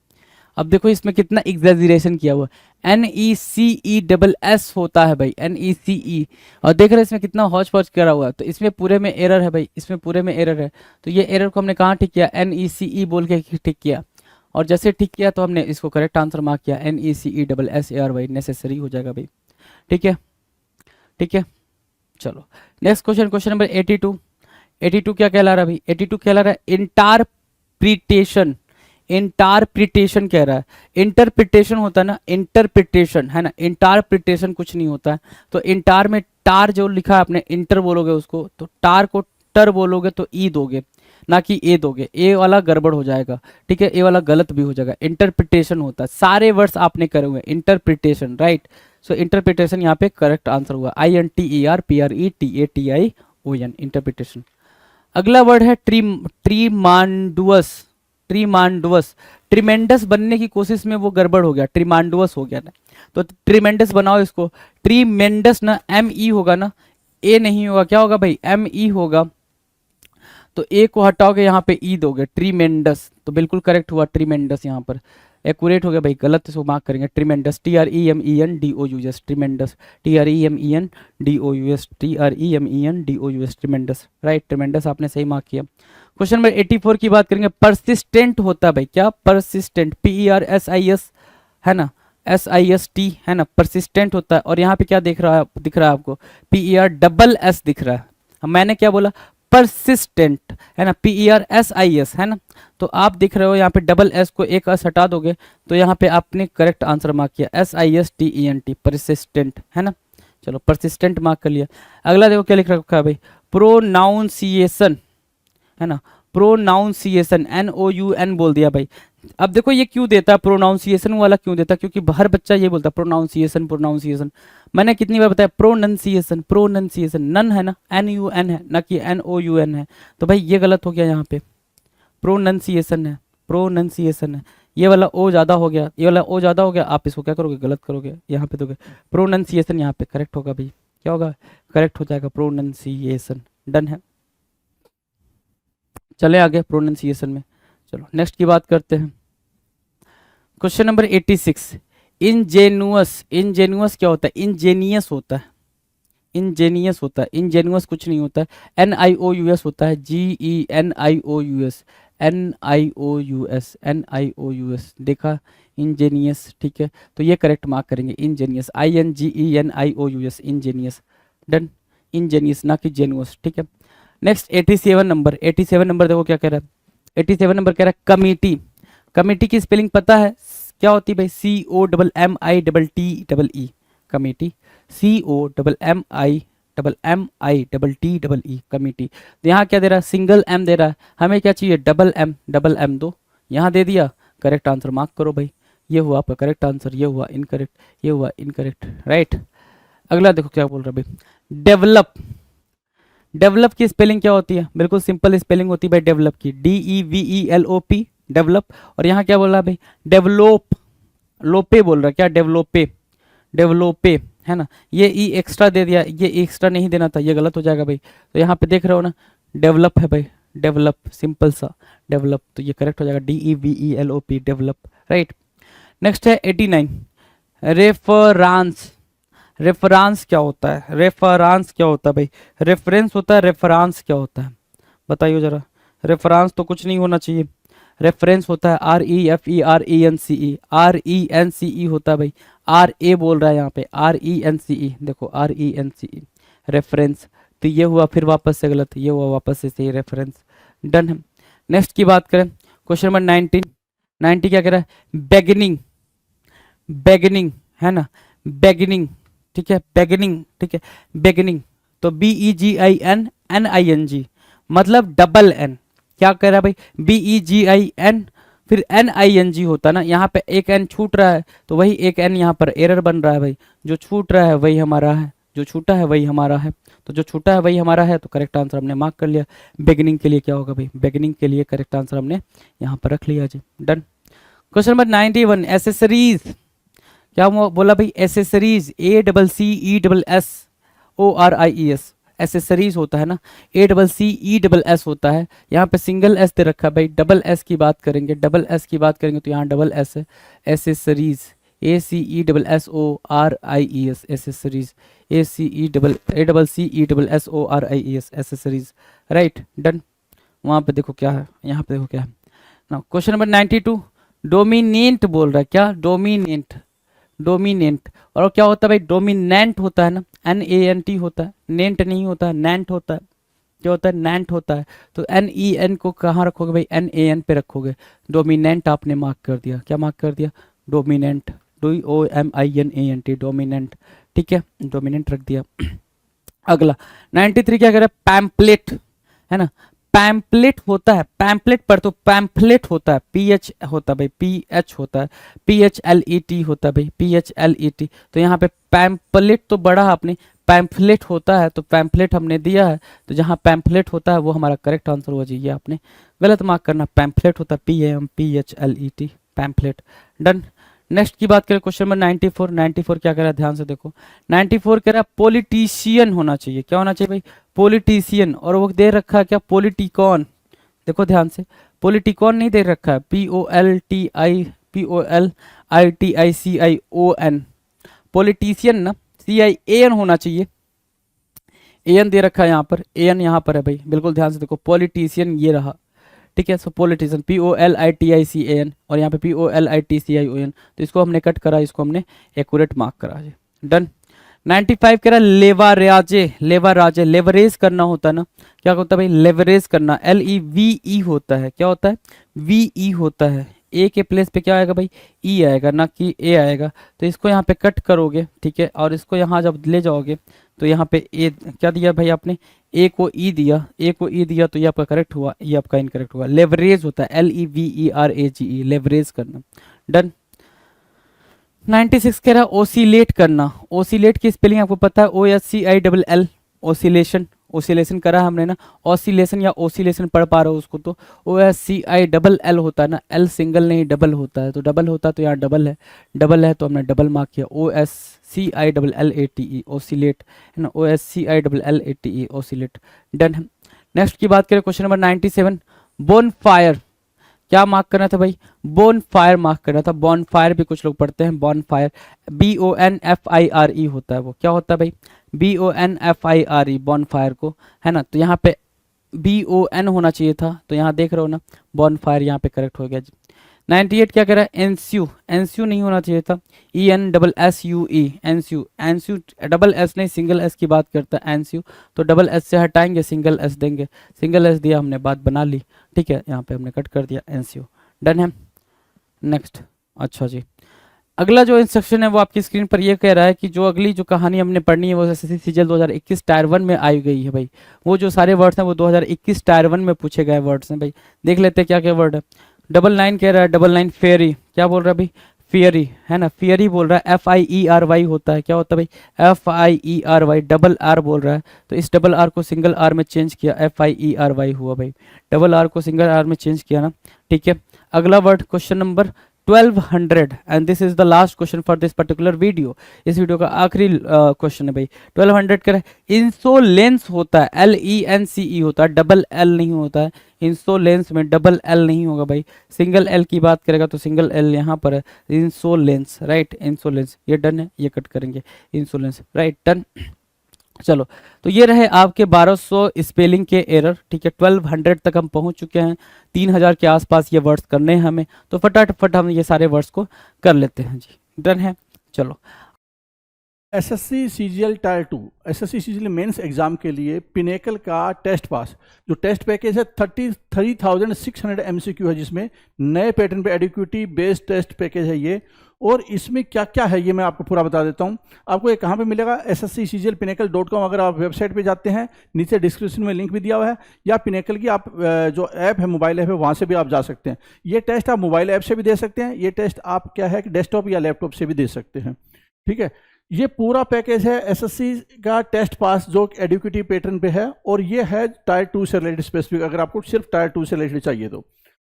अब देखो इसमें कितना एग्जैजरेशन किया हुआ, NECESS होता है भाई, NECE, और देख रहे हैं इसमें कितना हौच पौच करा हुआ है, तो इसमें पूरे में एरर है भाई, इसमें पूरे में एरर है, तो ये एरर को हमने कहाँ ठीक किया, NECE बोल के ठीक किया, और जैसे ठीक किया तो हमने इसको करेक्ट आंसर मार्क किया, NECESSARY, नेसेसरी हो जाएगा भाई, ठीक है, ठीक है। चलो नेक्स्ट क्वेश्चन, क्वेश्चन नंबर 82, 82 क्या कहला रहा है भाई, 82 कहला रहा है इंटरप्रिटेशन, इंटरप्रिटेशन कह रहा है, इंटरप्रिटेशन होता है ना, इंटरप्रिटेशन है ना, इंटरप्रिटेशन कुछ नहीं होता है, तो इंटार में टार जो लिखा है आपने इंटर बोलोगे उसको, तो टार को टर बोलोगे तो ई दोगे, ना कि ए दोगे, ए वाला गड़बड़ हो जाएगा, ठीक है, ए वाला गलत भी हो जाएगा, इंटरप्रिटेशन होता है, सारे वर्ड्स आपने करे हुए इंटरप्रिटेशन, राइट, सो इंटरप्रिटेशन यहाँ पे करेक्ट आंसर हुआ, INTERPRETATION, इंटरप्रिटेशन। अगला वर्ड है ट्रीमांडुअस, ट्रीमांडुअस, ट्रिमेंडस बनने की कोशिश में वो गड़बड़ हो गया, ट्रीमांडुअस हो गया ना, तो ट्रिमेंडस बनाओ इसको, ट्रीमेंडस ना ME होगा ना, ए नहीं होगा, क्या होगा भाई ME होगा, तो ए को हटाओगे यहाँ पे ई दोगे, ट्रीमेंडस, तो बिल्कुल करेक्ट हुआ, ट्रीमेंडस यहाँ पर एक्यूरेट हो गया भाई, गलत इसको मार्क करेंगे, tremendous, TREMENDOUS, tremendous, TREMENDOUS, TREMENDOUS, tremendous, right, tremendous आपने सही मार्क किया। क्वेश्चन नंबर 84 की बात करेंगे, परसिस्टेंट होता है भाई, क्या परसिस्टेंट, PERSIS है ना, SIST है ना, परसिस्टेंट होता है, और यहाँ पे क्या दिख रहा है आपको, PERSS दिख रहा है, मैंने क्या बोला, परसिस्टेंट, है ना, PERSIS, है ना। तो आप दिख रहे हो यहाँ पे डबल एस को एक एस हटा दोगे तो यहाँ पे आपने करेक्ट आंसर मार्क किया, SISTENT, परसिस्टेंट, है ना। चलो परसिस्टेंट मार्क कर लिया। अगला देखो क्या लिख रखा है भाई, प्रोनाउंसिएशन, है ना, प्रोनाउंसिएशन, NOUN बोल दिया भाई। अब देखो ये क्यों देता है प्रोनाउंसिएशन वाला, क्यों देता है, क्योंकि हर बच्चा ये बोलता है प्रोनाउंसिएशन प्रोनाउंसिएशन। मैंने कितनी बार बताया प्रोनंसिएशन, प्रोनंसिएशन, नन है ना, NUN है ना कि NOUN है। तो भाई ये गलत हो गया, यहाँ पे प्रोनंसिएशन है, प्रोनंसिएशन है। ये वाला ओ ज़्यादा हो गया, ये वाला ओ ज़्यादा हो गया, आप इसको क्या करोगे, गलत करोगे, यहाँ पे दोगे प्रोनंसिएशन, यहाँ पे करेक्ट होगा भाई, क्या होगा, करेक्ट हो जाएगा प्रोनंसिएशन। डन है, चले आगे प्रोनंसिएशन में। चलो नेक्स्ट की बात करते हैं। क्वेश्चन नंबर 86, इंजेनुअस, इंजेनुअस क्या होता है, इंजेनियस होता है, इंजेनियस होता है, इंजेनुअस कुछ नहीं होता है, NIOUS होता है, GENIOUS, NIOUS, NIOUS, देखा, इंजेनियस, ठीक है। तो ये करेक्ट मार्क करेंगे, इंजेनियस, INGENIOUS, इंजेनियस। डन, इंजेनियस ना कि जेनुअस, ठीक है। नेक्स्ट 87 नंबर, 87 नंबर देखो क्या कह रहा है, 87 नंबर कह रहा है कमिटी। कमिटी की स्पेलिंग पता है क्या होती है भाई, COMMITTEE, कमिटी, COMMITTEE, कमिटी। तो यहाँ क्या दे रहा है, सिंगल M दे रहा है, हमें क्या चाहिए, डबल M दो, यहाँ दे दिया, करेक्ट आंसर मार्क करो भाई। ये हुआ आपका करेक्ट आंसर, ये हुआ इनकरेक्ट, ये हुआ इनकरेक्ट, राइट। अगला देखो क्या बोल रहा है भाई, डेवलप। डेवलप की स्पेलिंग क्या होती है, बिल्कुल सिंपल स्पेलिंग होती है भाई डेवलप की, DEVELOP, डेवलप। और यहाँ क्या बोल रहा है भाई, डेवलोप, लोपे बोल रहा है, क्या, डेवलोपे, डेवलोपे, है ना। ये ई एक्स्ट्रा दे दिया, ये एक्स्ट्रा नहीं देना था, ये गलत हो जाएगा भाई। तो यहाँ पे देख रहे हो ना, डेवलप है भाई, डेवलप, सिंपल सा डेवलप, तो ये करेक्ट हो जाएगा, DEVELOP, डेवलप, राइट। नेक्स्ट है 89, रेफरेंस। रेफरेंस क्या होता है, रेफरेंस क्या होता है भाई, रेफरेंस होता है, रेफरेंस क्या होता है, बताइए जरा। रेफरेंस तो कुछ नहीं होना चाहिए, रेफरेंस होता है REFERENCE, RENCE होता है भाई, RA बोल रहा है यहाँ पे, RENCE, देखो RENCE, रेफरेंस। तो ये हुआ फिर वापस से गलत, ये हुआ वापस से सही, रेफरेंस। डन है। नेक्स्ट की बात करें, क्वेश्चन नंबर 19, 90 क्या कह रहा है, बेगिनिंग, बेगिनिंग, है ना, बेगिनिंग, ठीक है, बेगिनिंग, ठीक है, बेगिनिंग। तो BEGINNING, मतलब डबल N, क्या कह रहा है भाई, BEGIN फिर NING होता ना, यहाँ पे एक N छूट रहा है, तो वही एक N यहाँ पर एरर बन रहा है भाई, जो छूट रहा है वही हमारा है, जो छूटा है वही हमारा है, तो जो छूटा है वही हमारा है, तो करेक्ट आंसर हमने मार्क कर लिया। बेगिनिंग के लिए क्या होगा भाई, बेगिनिंग के लिए करेक्ट आंसर हमने यहाँ पर रख लिया जी। डन। Question number 91, accessories. क्या बोला भाई, एसेसरीज, ACCESSORIES, एसेसरीज होता है ना, ACCESS होता है। यहाँ पे सिंगल एस दे रखा है भाई, डबल एस की बात करेंगे, डबल एस की बात करेंगे तो यहाँ डबल एस है, accessories, ACESSORIES, accessories, ACCESSORIES, accessories, right. Done. वहाँ पे देखो क्या है, यहाँ पे देखो क्या है ना। क्वेश्चन नंबर 92, डोमिनेंट बोल रहा है, क्या, डोमिनेंट, डोमिनेंट। और क्या होता है भाई, डोमिनेंट होता है ना, NANT होता है, नेंट नहीं होता है, नेंट होता है, क्या होता है, नेंट होता है। तो NEN को कहाँ रखोगे भाई, NAN पे रखोगे। डोमिनेंट आपने मार्क कर दिया, क्या मार्क कर दिया, डोमिनेंट, DOMINANT, डोमिनेंट, ठीक है, डोमिनेंट रख दिया। अगला 93 क्या कह रहा है, पैम्पलेट, है ना, पैम्पलेट होता है, पैम्पलेट पर तो पैम्पलेट होता है, PH होता है भाई, PH होता है, PHLET होता है भाई, PHLET। तो यहाँ पे पैम्पलेट तो बड़ा आपने, पैम्पलेट होता है तो पैम्पलेट हमने दिया है, तो जहाँ पैम्पलेट होता है वो हमारा करेक्ट आंसर हो जाइए, आपने गलत मार्क करना, पैम्पलेट होता है, PAMPHLET, पैम्पलेट। डन। नेक्स्ट की बात करें, क्वेश्चन नंबर 94, 94 क्या कह रहा है, ध्यान से देखो, 94 कह रहा है पॉलिटिशियन होना चाहिए, क्या होना चाहिए भाई, पॉलिटिशियन। और वो दे रखा है क्या, पॉलिटिकॉन, देखो ध्यान से, पॉलिटिकॉन नहीं दे रखा है, POLITICION, पॉलिटिशियन ना, CIAN होना चाहिए, AN दे रखा है यहाँ पर, AN यहाँ पर है भाई, बिल्कुल ध्यान से देखो, पॉलिटिशियन ये रहा, ठीक है। सो पॉलिटिशियन, POLITICAN, और यहाँ पे POLITCION, तो इसको हमने कट करा, इसको हमने एक्यूरेट मार्क करा जी। डन। 95 कह रहा है लेवराजे लेवरेज करना होता है ना, क्या होता है भाई, लेवरेज करना, LEVE होता है, क्या होता है, VE होता है, ए के प्लेस पे क्या आएगा भाई, ई आएगा ना कि ए आएगा। तो इसको यहाँ पे कट करोगे, ठीक है, और इसको यहाँ जब ले जाओगे तो यहाँ पे ए क्या दिया भाई आपने, ए को ई दिया, तो ये आपका करेक्ट हुआ, ये आपका इनकरेक्ट हुआ। लेवरेज होता है LEVERAGE, लेवरेज करना। डन। 96 कह रहा है ओसिलेट करना, ओसिलेट की स्पेलिंग आपको पता है, OSCILL, ओसिलेशन करा हमने ना, ऑसिलेशन या ओसिलेशन पढ़ पा रहे हो उसको, तो OSCILL होता है ना, एल सिंगल नहीं डबल होता है, तो डबल होता है तो यहाँ डबल है तो हमने डबल मार्क किया, OSCILLATE ओसिलेट है ना, OSCILLATE ओसिलेट। डन है। नेक्स्ट की बात करें क्वेश्चन नंबर 97, बोन फायर, क्या मार्क करना था भाई, बोन फायर मार्क करना था। बॉन फायर भी कुछ लोग पढ़ते हैं, बॉन फायर BONFIRE होता है, वो क्या होता है भाई, BONFIRE, बॉन फायर को, है ना, तो यहाँ पे BON होना चाहिए था, तो यहाँ देख रहे हो ना, बॉन फायर यहाँ पे करेक्ट हो गया जी। 98 क्या कह रहा है, एनस्यू नहीं होना चाहिए था, ENSSUE, एनस्यू डबल एस नहीं सिंगल एस की बात करता है, एनस्यू, तो डबल एस से हटाएंगे, सिंगल एस देंगे, सिंगल एस दिया हमने, बात बना ली, ठीक है, यहाँ पे हमने कट कर दिया एनस्यू। डन है। नेक्स्ट, अच्छा जी, अगला जो इंस्ट्रक्शन है वो आपकी स्क्रीन पर ये कह रहा है कि जो अगली जो कहानी हमने पढ़नी है वो SSC सीजीएल 2021 टायर 1 में आई गई है भाई। वो जो सारे वर्ड्स हैं वो 2021 टायर 1 में पूछे गए वर्ड्स हैं भाई। देख लेते हैं क्या क्या वर्ड है। 99 कह रहा है, 99 फेयरी, क्या बोल रहा है भाई, फियरी है ना, फियरी बोल रहा है, FIERY होता है, क्या होता है भाई, FIERY, डबल आर बोल रहा है, तो इस डबल आर को सिंगल आर में चेंज किया, FIERY हुआ भाई, डबल आर को सिंगल आर में चेंज किया ना, ठीक है। अगला word question number 1200 and this is the last question for this particular video, इस वीडियो का आखिरी क्वेश्चन है भाई। 1200 का इंसोलेंस होता है, LENCE होता है, डबल एल नहीं होता है, इंसोलेंस में डबल एल नहीं होगा भाई, सिंगल एल की बात करेगा तो सिंगल एल यहाँ पर है, इंसोलेंस, राइट, इंसोलेंस, ये डन है, ये कट करेंगे, इंसोलेंस, राइट, डन। चलो, तो ये रहे आपके 1200 स्पेलिंग के एरर, ठीक है। 1200 तक हम पहुंच चुके हैं, 3000 के आसपास ये वर्ड्स करने हैं हमें, तो फटाफट हम ये सारे वर्ड्स को कर लेते हैं जी। डन है। चलो, SSC CGL tier 2 SSC CGL mains exam के लिए पिनेकल का टेस्ट पास, जो टेस्ट पैकेज है 33,600 MCQ है, जिसमें नए पैटर्न पे एडिक्विटी बेस्ड टेस्ट पैकेज है ये। और इसमें क्या क्या है ये मैं आपको पूरा बता देता हूँ। आपको ये कहाँ पे मिलेगा, SSC CGL pinnacle.com, अगर आप वेबसाइट पे जाते हैं नीचे डिस्क्रिप्शन में लिंक भी दिया हुआ है, या पिनेकल की आप जो ऐप है, मोबाइल ऐप है, वहाँ से भी आप जा सकते हैं। ये टेस्ट आप मोबाइल ऐप से भी दे सकते हैं, ये टेस्ट आप क्या है कि डेस्कटॉप या लैपटॉप से भी दे सकते हैं, ठीक है। ये पूरा पैकेज है SSC का टेस्ट पास जो एडिक्विटी पैटर्न पे है, और ये है टायर 2 से रिलेटेड स्पेसिफिक। अगर आपको सिर्फ टायर 2 से रिलेटेड चाहिए तो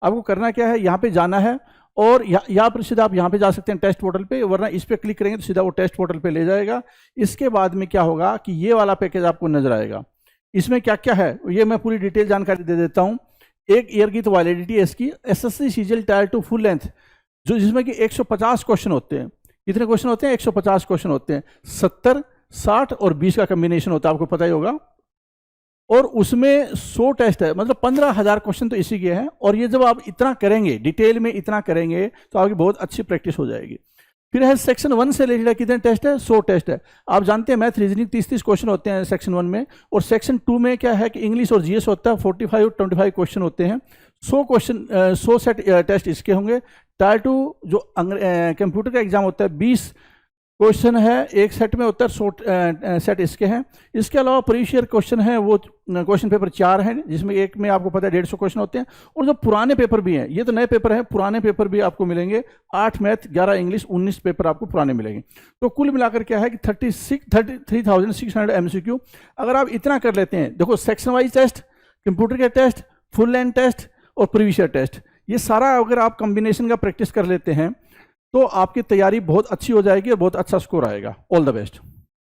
आपको करना क्या है, यहाँ पे जाना है और यहाँ पर सीधा आप यहाँ पे जा सकते हैं टेस्ट पोर्टल पे, वरना इस पर क्लिक करेंगे तो सीधा वो टेस्ट पोर्टल पे ले जाएगा। इसके बाद में क्या होगा कि ये वाला पैकेज आपको नजर आएगा। इसमें क्या क्या है ये मैं पूरी डिटेल जानकारी दे देता हूँ। 1 ईयर की तो वैलिडिटी है इसकी। SSC CGL tier 2 full length, जो जिसमें कि 150 क्वेश्चन होते हैं। कितने क्वेश्चन होते हैं, 150 क्वेश्चन होते हैं। 70, 60 और 20 का कम्बिनेशन होता है, आपको पता ही होगा। और उसमें 100 टेस्ट है, मतलब 15,000 क्वेश्चन तो इसी के हैं। और ये जब आप इतना करेंगे, डिटेल में इतना करेंगे, तो आपकी बहुत अच्छी प्रैक्टिस हो जाएगी। फिर है सेक्शन 1 से रिलेटेड कितने टेस्ट है, 100 टेस्ट है। आप जानते हैं मैथ रीजनिंग 30-30 क्वेश्चन होते हैं सेक्शन 1 में, और सेक्शन 2 में क्या है कि इंग्लिश और GS होता है, 45 और 25 क्वेश्चन होते हैं। 100 क्वेश्चन 100 सेट टेस्ट इसके होंगे। टायर 2 जो कंप्यूटर का एग्जाम होता है 20 क्वेश्चन है, एक सेट में होता है, 100 सेट इसके हैं। इसके अलावा प्रीवियस ईयर क्वेश्चन है वो क्वेश्चन पेपर 4 हैं, जिसमें एक में आपको पता है 150 क्वेश्चन होते हैं। और जो पुराने पेपर भी हैं, ये तो नए पेपर हैं, पुराने पेपर भी आपको मिलेंगे। 8 मैथ, 11 इंग्लिश, 19 पेपर आपको पुराने मिलेंगे। तो कुल मिलाकर क्या है कि 33,600 MCQ। अगर आप इतना कर लेते हैं, देखो सेक्शन वाइज टेस्ट, कंप्यूटर के टेस्ट, फुल लेंथ टेस्ट और प्रीवियस ईयर टेस्ट, ये सारा अगर आप कॉम्बिनेशन का प्रैक्टिस कर लेते हैं तो आपकी तैयारी बहुत अच्छी हो जाएगी और बहुत अच्छा स्कोर आएगा। All the best.